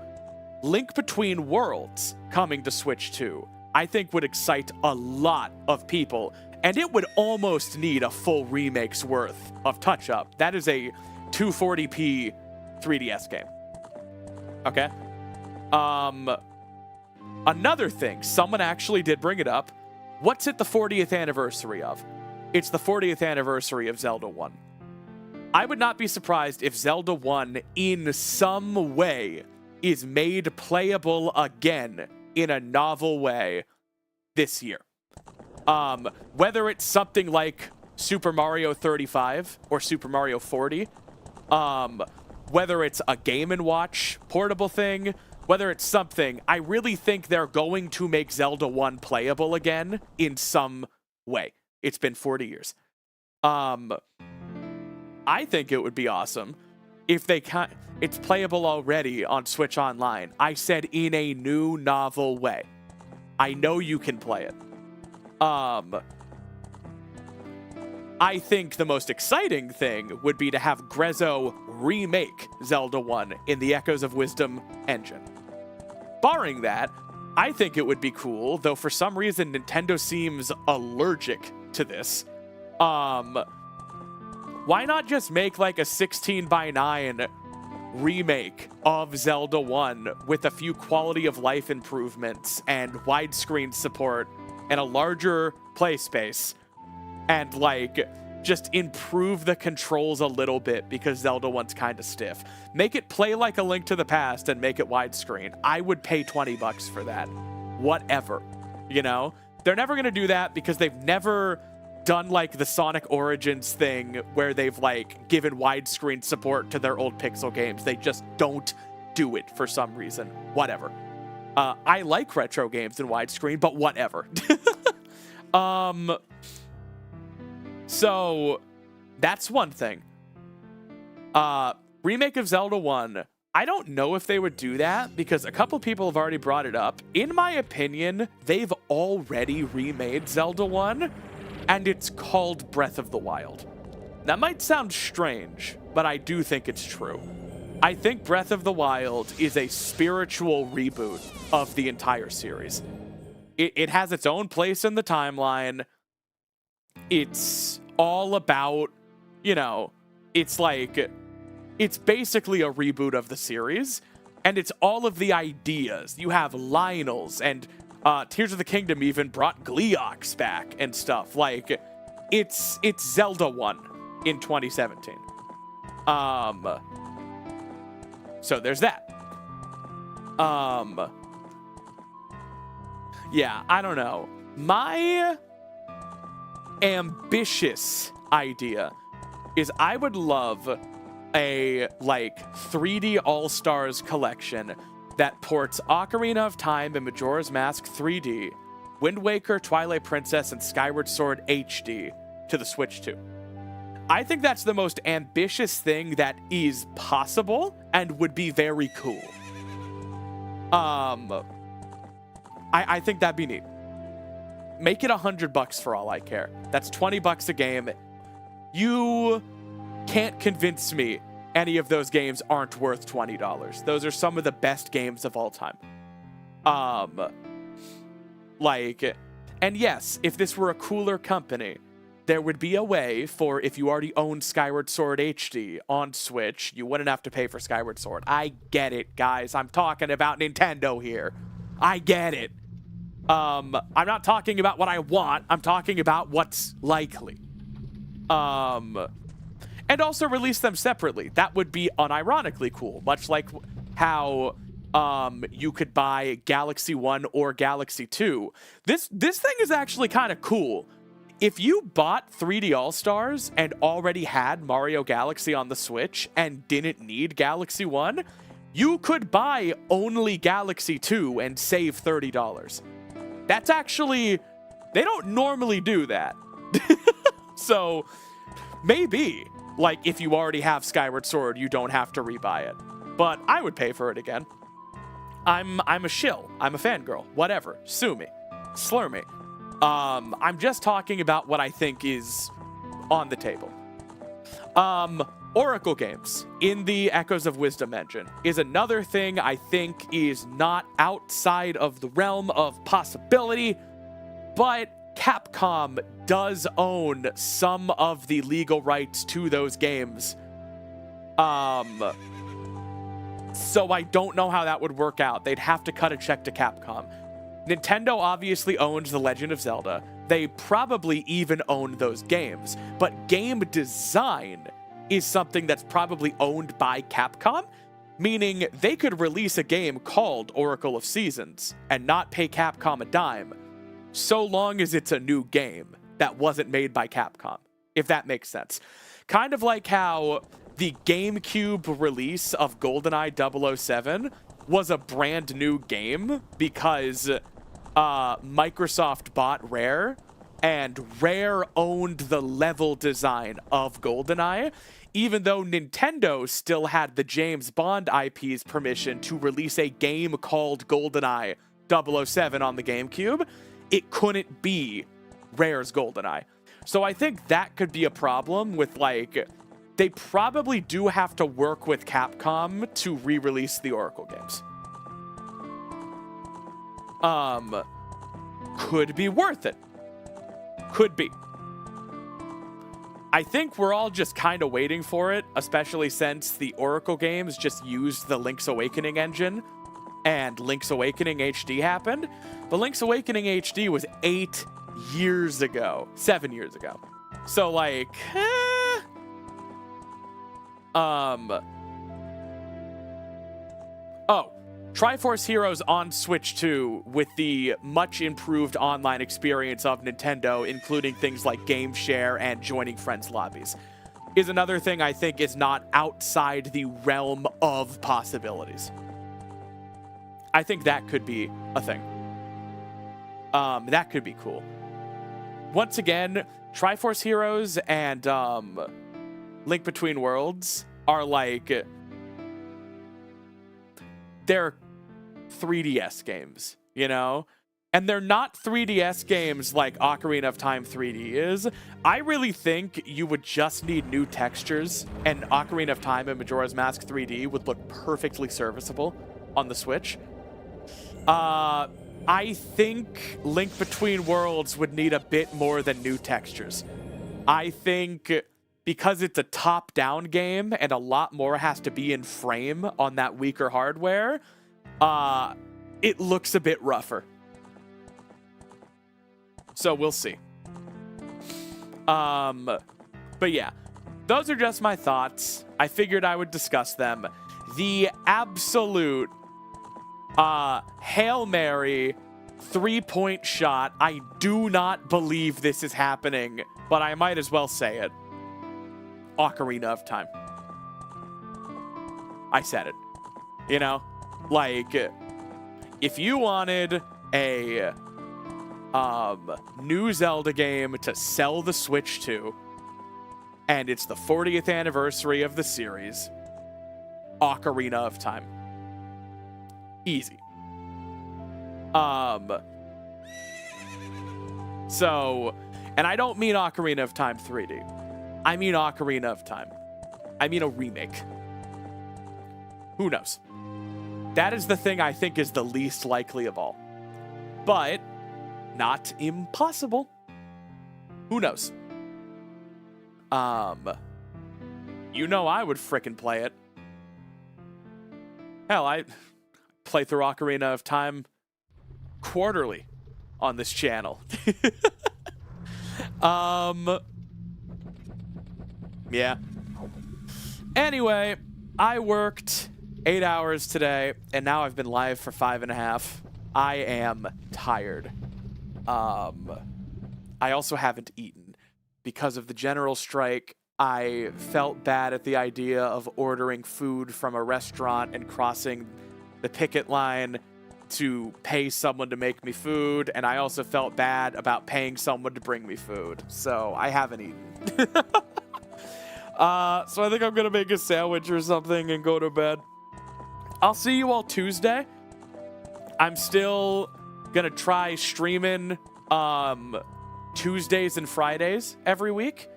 Link Between Worlds coming to Switch 2, I think would excite a lot of people. And it would almost need a full remake's worth of touch-up. That is a 240p 3DS game. Okay? Another thing, someone actually did bring it up. What's it the 40th anniversary of? It's the 40th anniversary of Zelda 1. I would not be surprised if Zelda 1 in some way is made playable again in a novel way this year. Whether it's something like Super Mario 35 or Super Mario 40, whether it's a Game & Watch portable thing, whether it's something, I really think they're going to make Zelda 1 playable again in some way. It's been 40 years. I think it would be awesome if they it's playable already on Switch Online. I said in a new novel way. I know you can play it. I think the most exciting thing would be to have Grezzo remake Zelda 1 in the Echoes of Wisdom engine. Barring that, I think it would be cool, though for some reason Nintendo seems allergic to this. Why not just make like a 16:9 remake of Zelda 1 with a few quality of life improvements and widescreen support and a larger play space, and like just improve the controls a little bit because Zelda 1's kind of stiff. Make it play like A Link to the Past and make it widescreen. I would pay $20 for that. Whatever. You know? They're never going to do that because they've never done like the Sonic Origins thing where they've like given widescreen support to their old pixel games. They just don't do it for some reason. Whatever. I like retro games in widescreen, but whatever. So that's one thing. Remake of Zelda 1. I don't know if they would do that because a couple people have already brought it up. In my opinion, they've already remade Zelda 1, and it's called Breath of the Wild. That might sound strange, but I do think it's true. I think Breath of the Wild is a spiritual reboot of the entire series. It has its own place in the timeline. It's all about, you know, it's like, it's basically a reboot of the series, and it's all of the ideas. You have Lionel's, and Tears of the Kingdom even brought Gleeox back and stuff. Like, it's Zelda 1 in 2017. So there's that. Yeah, I don't know. My ambitious idea is I would love a like 3D All-Stars collection that ports Ocarina of Time and Majora's Mask 3D, Wind Waker, Twilight Princess, and Skyward Sword HD to the Switch 2. I think that's the most ambitious thing that is possible and would be very cool. I think that'd be neat. Make it $100 for all I care. That's $20 a game. You can't convince me any of those games aren't worth $20. Those are some of the best games of all time. And yes, if this were a cooler company, there would be a way for, if you already own Skyward Sword HD on Switch, you wouldn't have to pay for Skyward Sword. I get it, guys. I'm talking about Nintendo here. I get it. I'm not talking about what I want. I'm talking about what's likely. And also release them separately. That would be unironically cool. Much like how you could buy Galaxy 1 or Galaxy 2. This thing is actually kind of cool. If you bought 3D All-Stars and already had Mario Galaxy on the Switch and didn't need Galaxy 1, you could buy only Galaxy 2 and save $30. That's actually... They don't normally do that. So, maybe, like, if you already have Skyward Sword, you don't have to rebuy it. But I would pay for it again. I'm a shill. I'm a fangirl. Whatever. Sue me. Slur me. I'm just talking about what I think is on the table. Oracle games in the Echoes of Wisdom engine is another thing I think is not outside of the realm of possibility, but Capcom does own some of the legal rights to those games. So I don't know how that would work out. They'd have to cut a check to Capcom. Nintendo obviously owns The Legend of Zelda. They probably even own those games. But game design is something that's probably owned by Capcom, meaning they could release a game called Oracle of Seasons and not pay Capcom a dime, so long as it's a new game that wasn't made by Capcom, if that makes sense. Kind of like how the GameCube release of GoldenEye 007 was a brand new game because Microsoft bought Rare, and Rare owned the level design of GoldenEye, even though Nintendo still had the James Bond IP's permission to release a game called GoldenEye 007 on the GameCube. It couldn't be Rare's GoldenEye. So I think that could be a problem with, like, they probably do have to work with Capcom to re-release the Oracle games. Could be worth it. Could be. I think we're all just kind of waiting for it, especially since the Oracle games just used the Link's Awakening engine and Link's Awakening HD happened. But Link's Awakening HD was 8 years ago. 7 years ago. So, like, Triforce Heroes on Switch 2 with the much improved online experience of Nintendo, including things like game share and joining friends' lobbies, is another thing I think is not outside the realm of possibilities. I think that could be a thing. That could be cool. Once again, Triforce Heroes and Link Between Worlds are like, they're 3DS games, you know? And they're not 3DS games like Ocarina of Time 3D is. I really think you would just need new textures, and Ocarina of Time and Majora's Mask 3D would look perfectly serviceable on the Switch. I think Link Between Worlds would need a bit more than new textures. I think because it's a top-down game and a lot more has to be in frame on that weaker hardware, it looks a bit rougher. So we'll see. But yeah, those are just my thoughts. I figured I would discuss them. The absolute Hail Mary 3-point shot. I do not believe this is happening, but I might as well say it. Ocarina of Time. I said it. You know? Like, if you wanted a new Zelda game to sell the Switch to, and it's the 40th anniversary of the series, Ocarina of Time. Easy. So, and I don't mean Ocarina of Time 3D. I mean Ocarina of Time. I mean a remake. Who knows? That is the thing I think is the least likely of all. But not impossible. Who knows? You know I would frickin' play it. Hell, I play through Ocarina of Time quarterly on this channel. Yeah. Anyway, I worked 8 hours today, and now I've been live for 5.5. I am tired. I also haven't eaten. Because of the general strike, I felt bad at the idea of ordering food from a restaurant and crossing the picket line to pay someone to make me food, and I also felt bad about paying someone to bring me food. So I haven't eaten. So I think I'm gonna make a sandwich or something and go to bed. I'll see you all Tuesday. I'm still gonna try streaming Tuesdays and Fridays every week.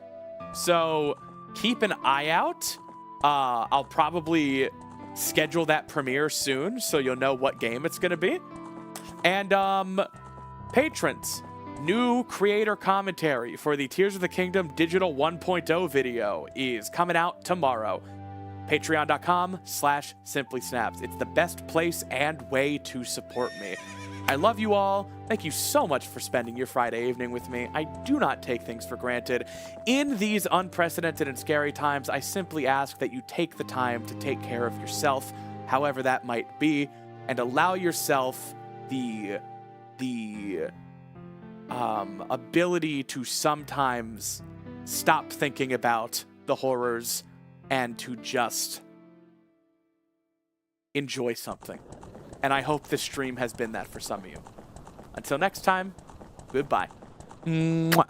So keep an eye out. I'll probably schedule that premiere soon so you'll know what game it's gonna be. And patrons, New creator commentary for the Tears of the Kingdom Digital 1.0 video is coming out tomorrow. Patreon.com/simplysnaps. It's the best place and way to support me. I love you all. Thank you so much for spending your Friday evening with me. I do not take things for granted. In these unprecedented and scary times, I simply ask that you take the time to take care of yourself, however that might be, and allow yourself the ability to sometimes stop thinking about the horrors and to just enjoy something. And I hope this stream has been that for some of you. Until next time, goodbye. Mwah.